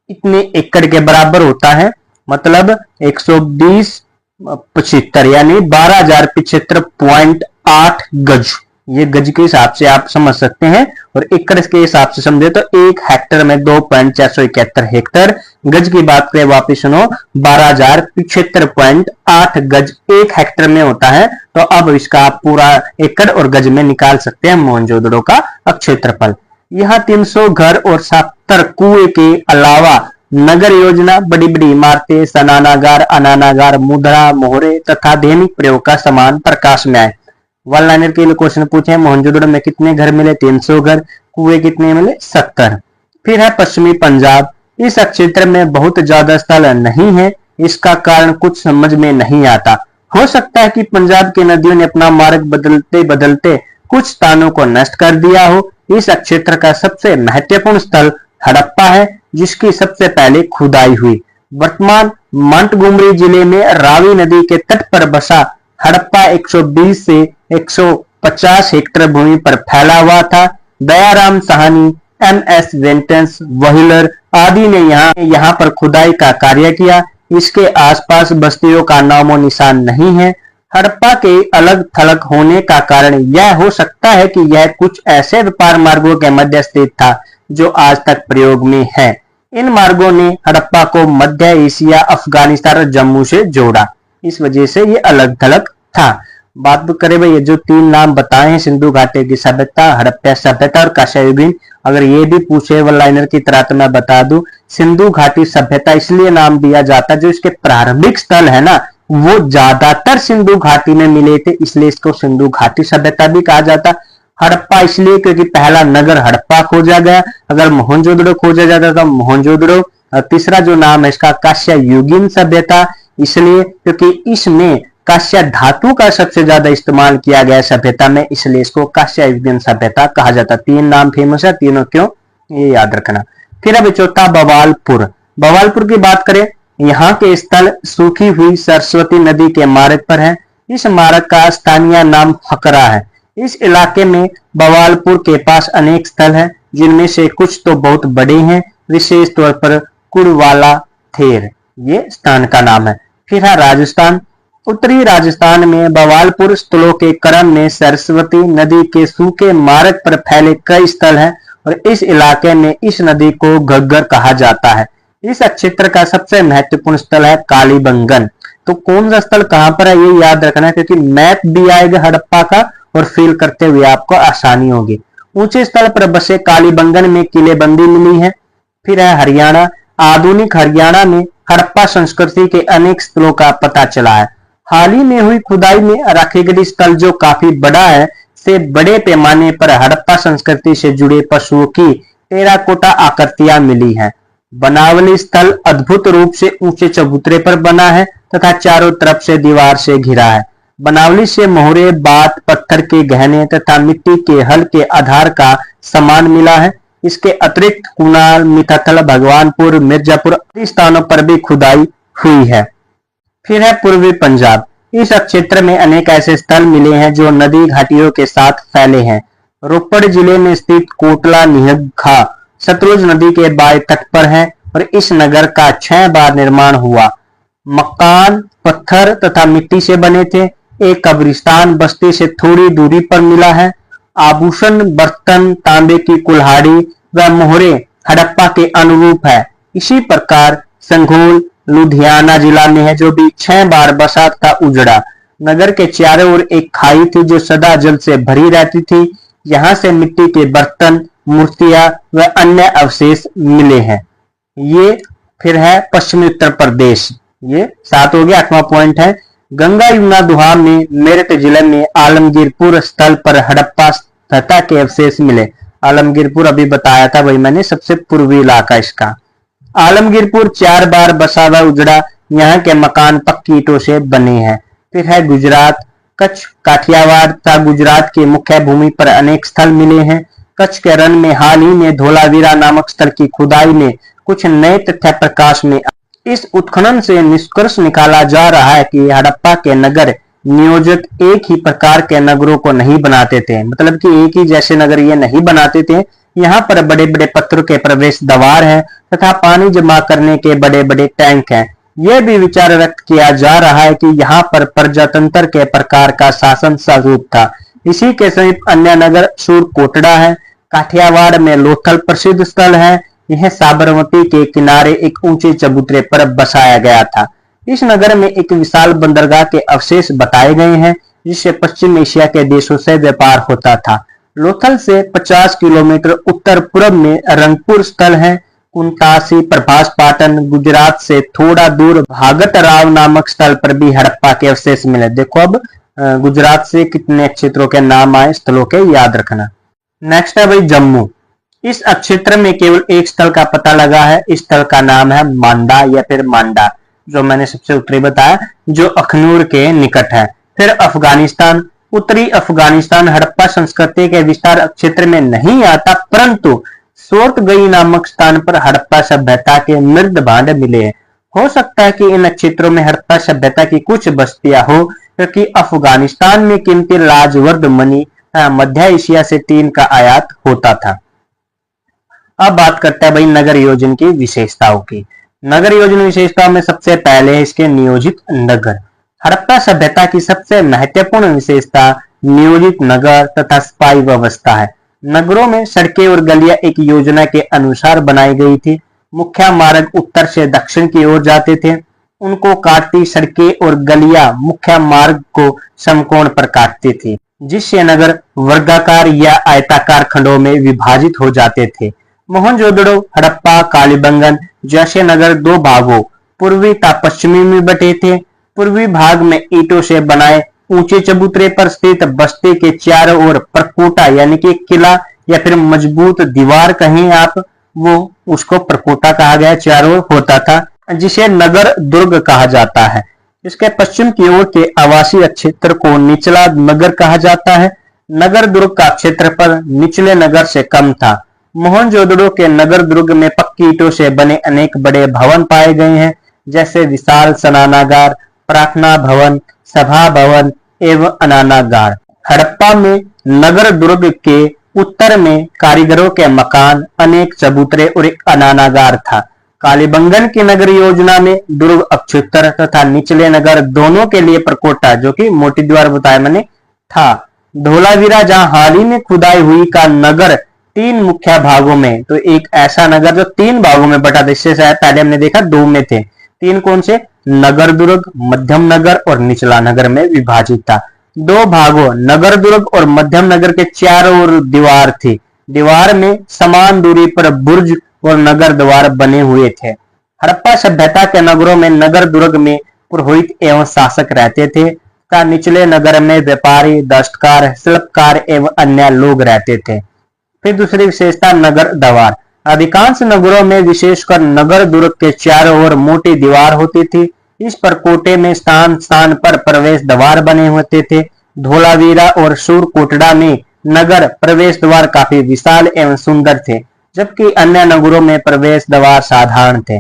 इतने एकड़ के बराबर होता है। मतलब 120 75 यानी 12,075.8 गज ये गज के हिसाब से आप समझ सकते हैं, और एकड़ के हिसाब से समझे तो 1 हेक्टर में 2.471 हेक्टर। गज की बात करें वापिस सुनो, 12,075.8 गज 1 हेक्टर में होता है। तो अब इसका आप पूरा एकड़ और गज में निकाल सकते हैं मोहनजोदड़ो का क्षेत्रफल। यहाँ 300 घर और 70 कुएं के अलावा नगर योजना, बड़ी बड़ी इमारतें, स्नानागार, अनानागार, मुद्रा, मोहरे तथा दैनिक प्रयोग का सामान प्रकाश में आए। वन लाइनर के लिए क्वेश्चन पूछे, मोहनजोदड़ो में कितने घर मिले? 300 घर। कुएं कितने मिले? 70। फिर है पश्चिमी पंजाब। इस क्षेत्र में बहुत ज्यादा स्थल नहीं है, इसका कारण कुछ समझ में नहीं आता। हो सकता है कि पंजाब की नदियों ने अपना मार्ग बदलते बदलते कुछ स्थानों को नष्ट कर दिया हो। इस क्षेत्र का सबसे महत्वपूर्ण स्थल हड़प्पा है, जिसकी सबसे पहले खुदाई हुई। वर्तमान मंटगोमरी जिले में रावी नदी के तट पर बसा हड़प्पा 120 से 150 हेक्टेयर भूमि पर फैला हुआ था। दयाराम साहनी, MS वेंटेंस, व्हीलर आदि ने यहाँ पर खुदाई का कार्य किया। इसके आसपास बस्तियों का नामो निशान नहीं है। हड़प्पा के अलग थलग होने का कारण यह हो सकता है कि यह कुछ ऐसे व्यापार मार्गों के मध्य स्थित था जो आज तक प्रयोग में है। इन मार्गों ने हड़प्पा को मध्य एशिया, अफगानिस्तान और जम्मू से जोड़ा, इस वजह से ये अलग थलग था। बात करें भाई, ये जो 3 नाम बताए हैं, सिंधु घाटी की सभ्यता, हड़प्पा सभ्यता और कांस्य युगीन, अगर ये भी पूछे वन लाइनर की तरह तो मैं बता दूं, सिंधु घाटी सभ्यता इसलिए नाम दिया जाता है जो इसके प्रारंभिक स्थल है ना, वो ज्यादातर सिंधु घाटी में मिले थे, इसलिए इसको सिंधु घाटी सभ्यता भी कहा जाता। हड़प्पा इसलिए क्योंकि पहला नगर हड़प्पा खोजा गया। अगर मोहनजोदड़ो खोजा जाता तो मोहनजोदड़ो। तीसरा जो नाम है इसका कांस्य युगीन सभ्यता, इसलिए क्योंकि इसमें कांस्य धातु का सबसे ज्यादा इस्तेमाल किया गया सभ्यता में, इसलिए इसको कांस्य युगीन सभ्यता कहा जाता। 3 नाम फेमस है, तीनों क्यों ये याद रखना। फिर अब चौथा बवालपुर। बवालपुर की बात करें, यहाँ के स्थल सूखी हुई सरस्वती नदी के मार्ग पर है। इस मार्ग का स्थानीय नाम हकरा है। इस इलाके में बवालपुर के पास अनेक स्थल हैं, जिनमें से कुछ तो बहुत बड़े हैं, विशेष तौर पर कुड़वाला थेर ये स्थान का नाम है। फिर है राजस्थान। उत्तरी राजस्थान में बवालपुर स्थलों के क्रम में सरस्वती नदी के सूखे मार्ग पर फैले कई स्थल हैं, और इस इलाके में इस नदी को घग्गर कहा जाता है। इस क्षेत्र का सबसे महत्वपूर्ण स्थल है कालीबंगन। तो कौन सा स्थल कहां पर है ये याद रखना है, क्योंकि मैप भी आएगा हड़प्पा का और फिल करते हुए आपको आसानी होगी। ऊंचे स्थल पर बसे कालीबंगन में किलेबंदी मिली है। फिर है हरियाणा। आधुनिक हरियाणा में हड़प्पा संस्कृति के अनेक स्थलों का पता चला है। हाल ही में हुई खुदाई में राखेगढ़ी स्थल जो काफी बड़ा है, से बड़े पैमाने पर हड़प्पा संस्कृति से जुड़े पशुओं की टेराकोटा आकृतियां मिली हैं। बनावली स्थल अद्भुत रूप से ऊंचे चबूतरे पर बना है तथा चारों तरफ से दीवार से घिरा है। बनावली से मोहरे, बात, पत्थर के गहने तथा मिट्टी के हल के आधार का सामान मिला है। इसके अतिरिक्त कुणाल, मिथाथल, भगवानपुर, मिर्जापुर आदि स्थानों पर भी खुदाई हुई है। फिर है पूर्वी पंजाब। इस क्षेत्र में अनेक ऐसे स्थल मिले हैं जो नदी घाटियों के साथ फैले हैं। रोपड़ जिले में स्थित कोटला निहंगा सतलुज नदी के बाएं तट पर है, और इस नगर का 6 बार निर्माण हुआ। मकान पत्थर तथा मिट्टी से बने थे। एक कब्रिस्तान बस्ती से थोड़ी दूरी पर मिला है। आभूषण, बर्तन, तांबे की कुल्हाड़ी व मोहरे हड़प्पा के अनुरूप है। इसी प्रकार संघोल लुधियाना जिला में है, जो भी 6 बार बसा तथा उजड़ा। नगर के चारों ओर एक खाई थी जो सदा जल से भरी रहती थी। यहाँ से मिट्टी के बर्तन, मूर्तियां व अन्य अवशेष मिले हैं। ये फिर है पश्चिमी उत्तर प्रदेश। ये 7 हो गया। 8वां पॉइंट है गंगा यमुना दुहाम में मेरठ जिले में आलमगीरपुर स्थल पर हड़प्पा सभ्यता के अवशेष मिले। आलमगीरपुर अभी बताया था भाई मैंने, सबसे पूर्वी इलाका इसका। आलमगीरपुर 4 बार बसा हुआ उजड़ा। यहाँ के मकान पक्की ईंटों से बने हैं। फिर है गुजरात। कच्छ, काठियावाड़ तथा गुजरात की मुख्य भूमि पर अनेक स्थल मिले हैं। कच्छ के रण में हाल ही में धोलावीरा नामक स्थल की खुदाई में कुछ नए तथ्य प्रकाश में। इस उत्खनन से निष्कर्ष निकाला जा रहा है कि हड़प्पा के नगर नियोजित एक ही प्रकार के नगरों को नहीं बनाते थे, मतलब कि एक ही जैसे नगर ये नहीं बनाते थे। यहाँ पर बड़े बड़े पत्थरों के प्रवेश द्वार हैं तथा पानी जमा करने के बड़े बड़े टैंक हैं। यह भी विचार व्यक्त किया जा रहा है कि यहाँ पर प्रजातंत्र के प्रकार का शासन स्वरूप था। इसी के समीप अन्य नगर सूरकोटड़ा है। काठियावाड़ में लोथल प्रसिद्ध स्थल है। यह साबरमती के किनारे एक ऊंचे चबूतरे पर बसाया गया था। इस नगर में एक विशाल बंदरगाह के अवशेष बताए गए हैं, जिससे पश्चिम एशिया के देशों से व्यापार होता था। लोथल से 50 किलोमीटर उत्तर पूर्व में रंगपुर स्थल है। कुंतासी प्रभास पाटन गुजरात से थोड़ा दूर भागत राव नामक स्थल पर भी हड़प्पा के अवशेष मिले। देखो अब गुजरात से कितने क्षेत्रों के नाम आए, स्थलों के याद रखना। नेक्स्ट है भाई जम्मू। इस क्षेत्र में केवल एक स्थल का पता लगा है। इस स्थल का नाम है मांडा या फिर मांडा, जो मैंने सबसे उत्तरी बताया, जो अखनूर के निकट है। फिर अफगानिस्तान। उत्तरी अफगानिस्तान हड़प्पा संस्कृति के विस्तार क्षेत्र में नहीं आता, परंतु सोर्तगई नामक स्थान पर हड़प्पा सभ्यता के मृद भांड मिले हैं। हो सकता है कि इन क्षेत्रों में हड़प्पा सभ्यता की कुछ बस्तियां हो, क्योंकि अफगानिस्तान में कीमती राजवर्द मनी मध्य एशिया से टीन का आयात होता था। अब बात करते हैं भाई नगर योजना की विशेषताओं की। नगर योजना विशेषताओं में सबसे पहले है इसके नियोजित नगर। हड़प्पा सभ्यता की सबसे महत्वपूर्ण विशेषता नियोजित नगर तथा स्थायी व्यवस्था है। नगरों में सड़कें और गलियां एक योजना के अनुसार बनाई गई थी। मुख्य मार्ग उत्तर से दक्षिण की ओर जाते थे। उनको काटती सड़कें और गलियां मुख्य मार्ग को समकोण पर काटती थी, जिससे नगर वर्गाकार या आयताकार खंडों में विभाजित हो जाते थे। मोहनजोदड़ो, हड़प्पा, कालीबंगन जैसे नगर दो भागों पूर्वी तथा पश्चिमी में बटे थे। पूर्वी भाग में ईंटों से बनाए ऊंचे चबूतरे पर स्थित बस्ती के चारों ओर परकोटा यानी कि किला या फिर मजबूत दीवार कहें आप, वो उसको परकोटा कहा गया, चारों ओर होता था, जिसे नगर दुर्ग कहा जाता है। इसके पश्चिम की ओर के आवासीय क्षेत्र को निचला नगर कहा जाता है। नगर दुर्ग का क्षेत्रफल निचले नगर से कम था। मोहनजोदड़ो के नगर दुर्ग में पक्की ईंटों से बने अनेक बड़े भवन पाए गए हैं, जैसे विशाल स्नानागार, प्रार्थना भवन, सभा भवन एवं अनानागार। हड़प्पा में नगर दुर्ग के उत्तर में कारीगरों के मकान, अनेक चबूतरे और एक अनानागार था। कालीबंगन की नगर योजना में दुर्ग अक्षुत्तर तथा निचले नगर दोनों के लिए परकोटा, जो कि मोटी दीवार बताया मैंने, था। धोलावीरा जहां हाल ही में खुदाई हुई का नगर 3 मुख्य भागों में, तो एक ऐसा नगर जो 3 भागों में बटा था। इससे शायद पहले हमने देखा 2 में थे। 3 कौन से? नगर दुर्ग, मध्यम नगर और निचला नगर में विभाजित था। 2 भागों नगर दुर्ग और मध्यम नगर के चारों ओर दीवार थी। दीवार में समान दूरी पर बुर्ज और नगर द्वार बने हुए थे। हड़प्पा सभ्यता के नगरों में नगर दुर्ग में पुरोहित एवं शासक रहते थे तथा निचले नगर में व्यापारी, दस्तकार, शिल्पकार एवं अन्य लोग रहते थे। फिर दूसरी विशेषता नगर द्वार। अधिकांश नगरों में विशेषकर नगर दुर्ग के चारों ओर मोटी दीवार होती थी। इस परकोटे में स्थान स्थान पर प्रवेश द्वार बने होते थे। धोलावीरा और सूरकोटड़ा में नगर प्रवेश द्वार काफी विशाल एवं सुंदर थे, जबकि अन्य नगरों में प्रवेश द्वार साधारण थे।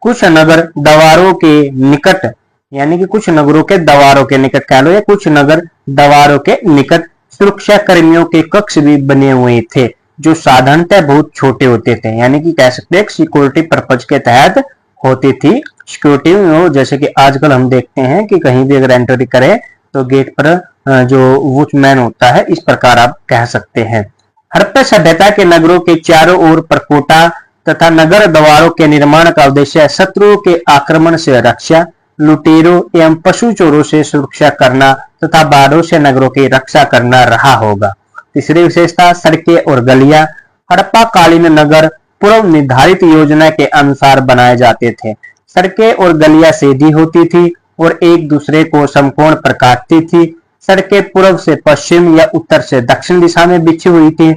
कुछ नगर द्वारों के निकट, यानी कि कुछ नगरों के द्वारों के निकट कह लो, या कुछ नगर द्वारों के निकट सुरक्षा कर्मियों के कक्ष भी बने हुए थे, जो साधारणतः बहुत छोटे होते थे, यानी कि कह सकते हैं सिक्योरिटी पर्पज के तहत होती थी। सिक्योरिटी जैसे कि आजकल हम देखते हैं कि कहीं भी अगर एंट्री करें तो गेट पर जो वॉचमैन होता है, इस प्रकार आप कह सकते हैं। हड़प्पा सभ्यता के नगरों के चारों ओर परकोटा तथा नगर द्वारों के निर्माण का उद्देश्य शत्रुओं के आक्रमण से रक्षा, लुटेरों एवं पशु चोरों से सुरक्षा करना तथा बाढ़ों से नगरों की रक्षा करना रहा होगा। तीसरी विशेषता सड़कें और गलियां। हड़प्पा कालीन नगर पूर्व निर्धारित योजना के अनुसार बनाए जाते थे। सड़कें और गलियां सीधी होती थी और एक दूसरे को समकोण पर काटती थी। सड़कें पूर्व से पश्चिम या उत्तर से दक्षिण दिशा में बिछी हुई थी।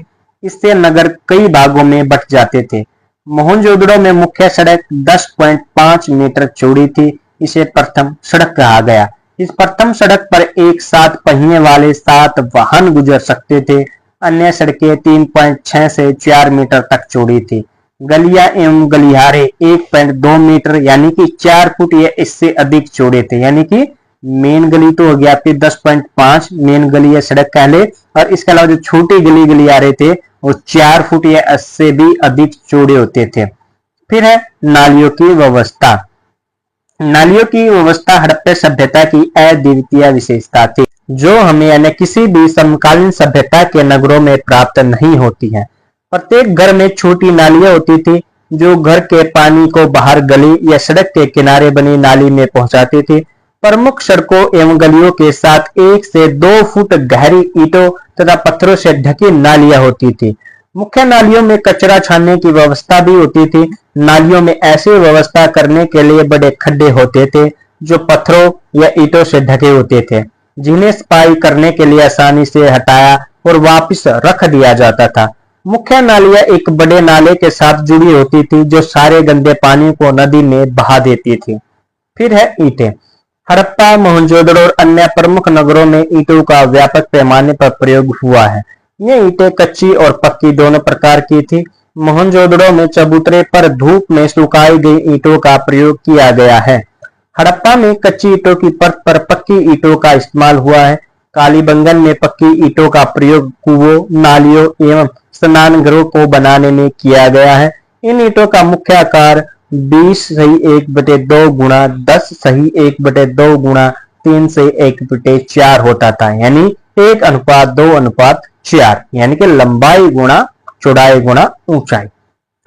इससे नगर कई भागों में बंट जाते थे। मोहनजोदड़ो में मुख्य सड़क 10.5 मीटर चौड़ी थी। इसे प्रथम सड़क कहा गया। इस प्रथम सड़क पर एक 7 पहिए वाले 7 वाहन गुजर सकते थे। अन्य सड़कें 3.6 से 4 मीटर तक चौड़ी थी। गलियां एवं गलियारे 1.2 मीटर यानी कि 4 फुट या इससे अधिक चौड़े थे, यानी कि मेन गली तो हो गया आपकी 10.5 मेन गली या सड़क कह ले, और इसके अलावा जो छोटी गली गलियारे थे वो 4 फुट या इससे भी अधिक चौड़े होते थे। फिर है नालियों की व्यवस्था। नालियों की व्यवस्था हड़प्पा सभ्यता की अद्वितीय विशेषता थी। जो हमें यानी किसी भी समकालीन सभ्यता के नगरों में प्राप्त नहीं होती है। प्रत्येक घर में छोटी नालियां होती थी जो घर के पानी को बाहर गली या सड़क के किनारे बनी नाली में पहुंचाती थी। प्रमुख सड़कों एवं गलियों के साथ 1 से 2 फुट गहरी ईंटों तथा पत्थरों से ढकी नालियां होती थी। मुख्य नालियों में कचरा छानने की व्यवस्था भी होती थी। नालियों में ऐसी व्यवस्था करने के लिए बड़े खड्डे होते थे जो पत्थरों या ईंटों से ढके होते थे, जिन्हें सफाई करने के लिए आसानी से हटाया और वापस रख दिया जाता था। मुख्य नालियां एक बड़े नाले के साथ जुड़ी होती थी जो सारे गंदे पानी को नदी में बहा देती थी। फिर है ईंटें। हड़प्पा, मोहनजोदड़ो और अन्य प्रमुख नगरों में ईंटों का व्यापक पैमाने पर प्रयोग हुआ है। ये ईंटें कच्ची और पक्की दोनों प्रकार की थी। मोहनजोदड़ो में चबूतरे पर धूप में सुखाई गई ईंटों का प्रयोग किया गया है। हड़प्पा में कच्ची ईंटों की परत पर पक्की ईंटों का इस्तेमाल हुआ है। कालीबंगन में पक्की ईंटों का प्रयोग कुओं, नालियों एवं स्नानघरों को बनाने में किया गया है। इन ईंटों का मुख्य आकार 20:1/2 गुणा 10:1/2 गुणा 3:1/4 होता था, यानी 1:2:4, यानी कि लंबाई गुणा चौड़ाई गुणा ऊंचाई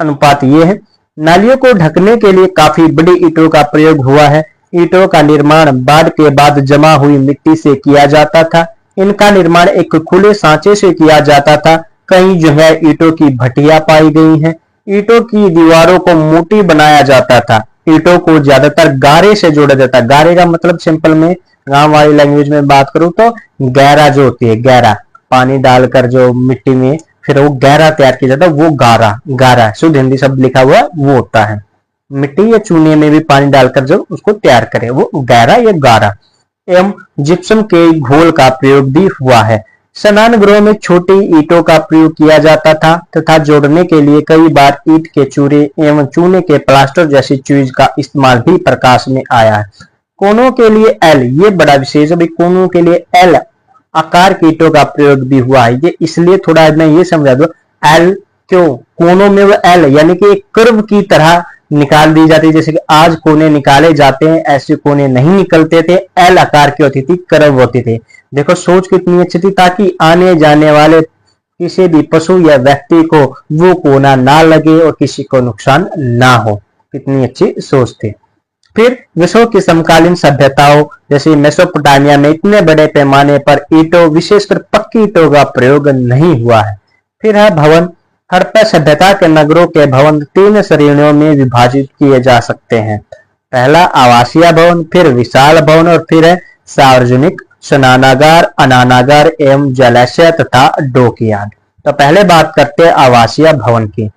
अनुपात ये है। नालियों को ढकने के लिए काफी बड़ी ईंटों का प्रयोग हुआ है। ईंटों का निर्माण बाढ़ के बाद जमा हुई मिट्टी से किया जाता था। इनका निर्माण एक खुले सांचे से किया जाता था। कई जगह ईंटों की भट्टियां पाई गई हैं। ईंटों की दीवारों को मोटी बनाया जाता था। ईंटों को ज्यादातर गारे से जोड़ा जाता है। गारे का मतलब सिंपल में गांव वाली लैंग्वेज में बात करूं तो गहरा जो होती है, गहरा पानी डालकर जो मिट्टी में फिर वो गहरा तैयार किया जाता है, वो गारा शुद्ध हिंदी शब्द लिखा हुआ वो होता है। मिट्टी या चूने में भी पानी डालकर जो उसको तैयार करे वो गहरा या गारा। एवं जिप्सम के घोल का प्रयोग भी हुआ है। स्नानगृह में छोटी ईंटों का प्रयोग किया जाता था तथा जोड़ने के लिए कई बार ईंट के चूरे एवं चूने के प्लास्टर जैसी चीज का इस्तेमाल भी प्रकाश में आया है। कोनों के लिए एल, ये बड़ा विशेष है, कोनों के लिए एल आकार की ईंटों का प्रयोग भी हुआ है। ये इसलिए थोड़ा मैं ये समझा दूं, एल क्यों, कोनों में वो एल यानी कि एक कर्व की तरह निकाल दी जाती है। जैसे कि आज कोने निकाले जाते हैं, ऐसे कोने नहीं निकलते थे, एल आकार की होती थी, कर्व होती थी। देखो सोच कितनी अच्छी थी, ताकि आने जाने वाले किसी भी पशु या व्यक्ति को वो कोना ना लगे और किसी को नुकसान ना हो। कितनी अच्छी सोच थी। फिर विश्व की समकालीन सभ्यताओं जैसे मेसोपोटामिया में इतने बड़े पैमाने पर ईंटों, विशेषकर पक्की ईंटों का प्रयोग नहीं हुआ है। फिर है भवन। हड़प्पा सभ्यता के नगरों के भवन 3 श्रेणियों में विभाजित किए जा सकते हैं। पहला आवासीय भवन, फिर विशाल भवन और फिर है सार्वजनिक स्नानागार, अनानागार एवं जलाशय तथा डॉकयार्ड। तो पहले बात करते हैं आवासीय भवन की।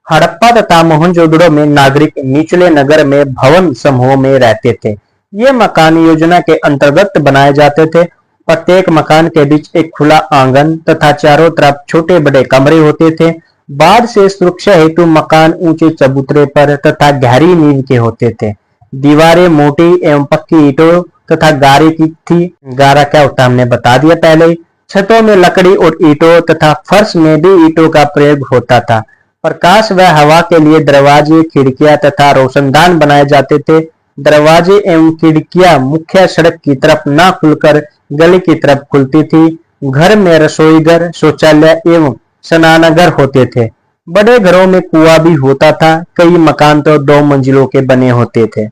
हड़प्पा तथा मोहनजोदड़ो में नागरिक निचले नगर में भवन समूह में रहते थे। ये मकान योजना के अंतर्गत बनाए जाते थे। प्रत्येक मकान के बीच एक खुला आंगन तथा चारों तरफ छोटे बड़े कमरे होते थे। बाढ़ से सुरक्षा हेतु मकान ऊंचे चबूतरे पर तथा गहरी नींव के होते थे। दीवारें मोटी एवं पक्की ईंटों तथा गारे की थी। गारा क्या होता है हमने बता दिया पहले ही। छतों में लकड़ी और ईंटों तथा फर्श में भी ईंटों का प्रयोग होता था। प्रकाश व हवा के लिए दरवाजे, खिड़कियां तथा रोशनदान बनाए जाते थे। दरवाजे एवं खिड़कियां मुख्य सड़क की तरफ न खुलकर गली की तरफ खुलती थी। घर में रसोईघर, शौचालय एवं स्नानागार होते थे। बड़े घरों में कुआं भी होता था। कई मकान तो 2 मंजिलों के बने होते थे।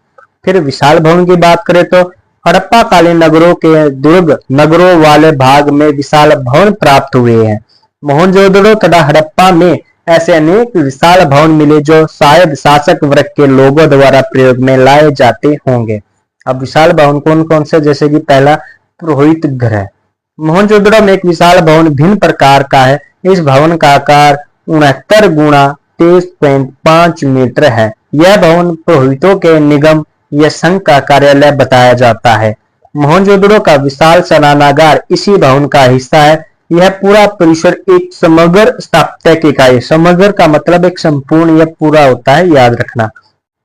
फिर विशाल भवन की बात करें तो हड़प्पा कालीन नगरों के दुर्ग नगरों वाले भाग में विशाल भवन प्राप्त हुए हैं। मोहनजोदड़ो तथा हड़प्पा में ऐसे अनेक विशाल भवन मिले जो शायद शासक वर्ग के लोगों द्वारा प्रयोग में लाए जाते होंगे। अब विशाल भवन कौन कौन से, जैसे कि पहला पुरोहित घर है। मोहनजोदड़ो में एक विशाल भवन भिन्न प्रकार का है। इस भवन का आकार 69 गुणा 23.5 मीटर है। यह भवन पुरोहितों के निगम या संघ का कार्यालय बताया जाता है। मोहनजोदड़ो का विशाल स्नानागार इसी भवन का हिस्सा है। यह पूरा परिसर एक समग्र स्थापत्य इकाई, समग्र का मतलब एक संपूर्ण या पूरा होता है, याद रखना।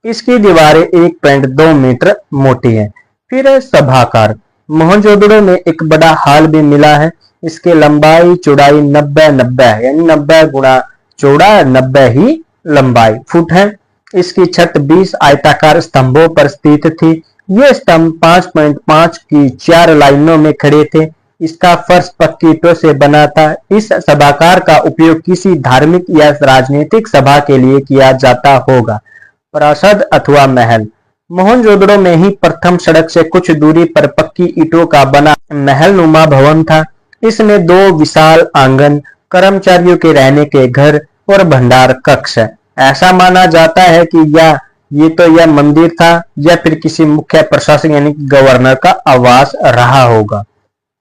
इसकी दीवारें 1.2 मीटर मोटी है। फिर है सभागार। मोहनजोदड़ो में एक बड़ा हॉल भी मिला है। इसकी लंबाई चौड़ाई 90 है, यानी 90 गुणा चौड़ा 90 ही लंबाई फुट है। इसकी छत 20 आयताकार स्तंभों पर स्थित थी। ये स्तंभ 5.5 की 4 लाइनों में खड़े थे। इसका फर्श पक्की ईंटों से बना था। इस सभागार का उपयोग किसी धार्मिक या राजनीतिक सभा के लिए किया जाता होगा। प्रासाद अथवा महल। मोहनजोदड़ो में ही प्रथम सड़क से कुछ दूरी पर पक्की ईंटों का बना महल नुमा भवन था। इसमें 2 विशाल आंगन, कर्मचारियों के रहने के घर और भंडार कक्ष है। ऐसा माना जाता है कि यह मंदिर था या फिर किसी मुख्य प्रशासक यानी गवर्नर का आवास रहा होगा।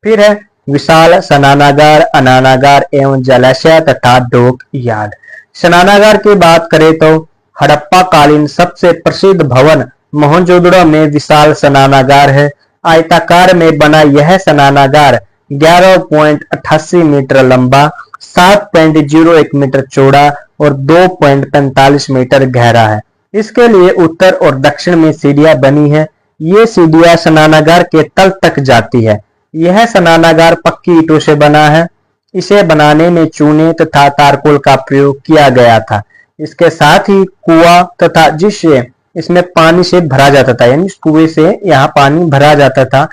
फिर है विशाल स्नानागार, अनानागार एवं जलाशय तथा डॉक यार्ड। स्नानागार की बात करें तो हड़प्पा कालीन सबसे प्रसिद्ध भवन मोहनजोदड़ो में विशाल स्नानागार है। आयताकार में बना यह स्नानागार 11.88 मीटर लंबा, 7.01 मीटर चौड़ा और 2.45 मीटर गहरा है। इसके लिए उत्तर और दक्षिण में सीढ़ियां बनी है। ये सीढ़ियां स्नानागार के तल तक जाती है। यह स्नानागार पक्की ईंटों से बना है। इसे बनाने में चूने तथा तारकोल का प्रयोग किया गया था। इसके साथ ही कुआं तथा जिससे इसमें पानी से भरा जाता था, यानी कुएं से यहाँ पानी भरा जाता था।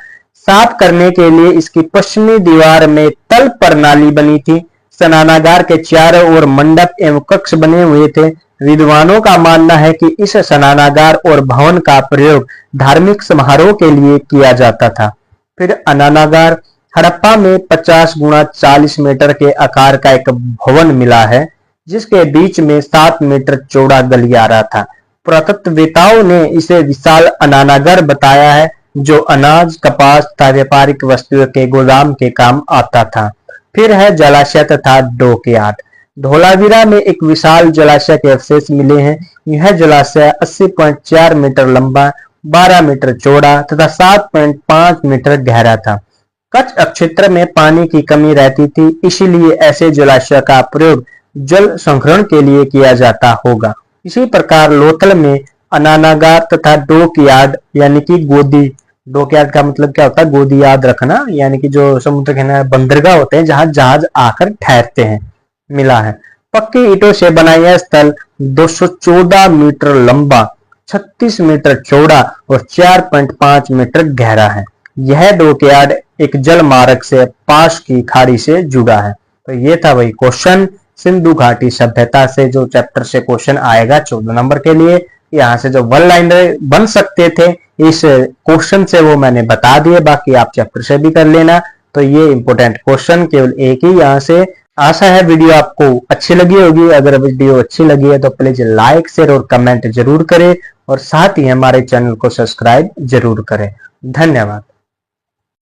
साफ करने के लिए इसकी पश्चिमी दीवार में तल प्रणाली बनी थी। स्नानागार के चारों ओर मंडप एवं कक्ष बने हुए थे। विद्वानों का मानना है कि इस स्नानागार और भवन का प्रयोग धार्मिक समारोह के लिए किया जाता था। फिर अनानागार। हड़प्पा में 50 गुणा 40 मीटर के आकार का एक भवन मिला है, जिसके बीच में 7 मीटर चौड़ा गलियारा था। पुरातत्ववेताओं ने इसे विशाल अनानागार बताया है, जो अनाज, कपास तथा व्यापारिक वस्तुओं के गोदाम के काम आता था। फिर है जलाशय तथा डॉक यार्ड। धोलावीरा में एक विशाल जलाशय के अवशेष मिले हैं। यह जलाशय 80.4 मीटर लंबा, 12 मीटर चौड़ा तथा 7.5 मीटर गहरा था। कच्छ क्षेत्र में पानी की कमी रहती थी, इसीलिए ऐसे जलाशय का प्रयोग जल संग्रहण के लिए किया जाता होगा। इसी प्रकार लोथल में अनानागार तथा डॉक यार्ड यानी कि गोदी, डॉक यार्ड का मतलब क्या होता है? गोदी याद रखना, यानी कि जो समुद्र किनारे बंदरगाह होते हैं जहां जहाज आकर ठहरते हैं, मिला है। पक्की ईंटों से बना यह स्थल 214 मीटर लंबा, 36 मीटर चौड़ा और 4.5 मीटर गहरा है। यह डॉक यार्ड एक जल मार्ग से पास की खाड़ी से जुड़ा है। तो ये था वही क्वेश्चन सिंधु घाटी सभ्यता से, जो चैप्टर से क्वेश्चन आएगा 14 नंबर के लिए। यहाँ से जो वन लाइनर बन सकते थे इस क्वेश्चन से वो मैंने बता दिए, बाकी आप चैप्टर से भी कर लेना। तो ये इंपॉर्टेंट क्वेश्चन केवल एक ही यहाँ से। आशा है वीडियो आपको अच्छी लगी होगी। अगर वीडियो अच्छी लगी है तो प्लीज लाइक, शेयर और कमेंट जरूर करें और साथ ही हमारे चैनल को सब्सक्राइब जरूर करें। धन्यवाद।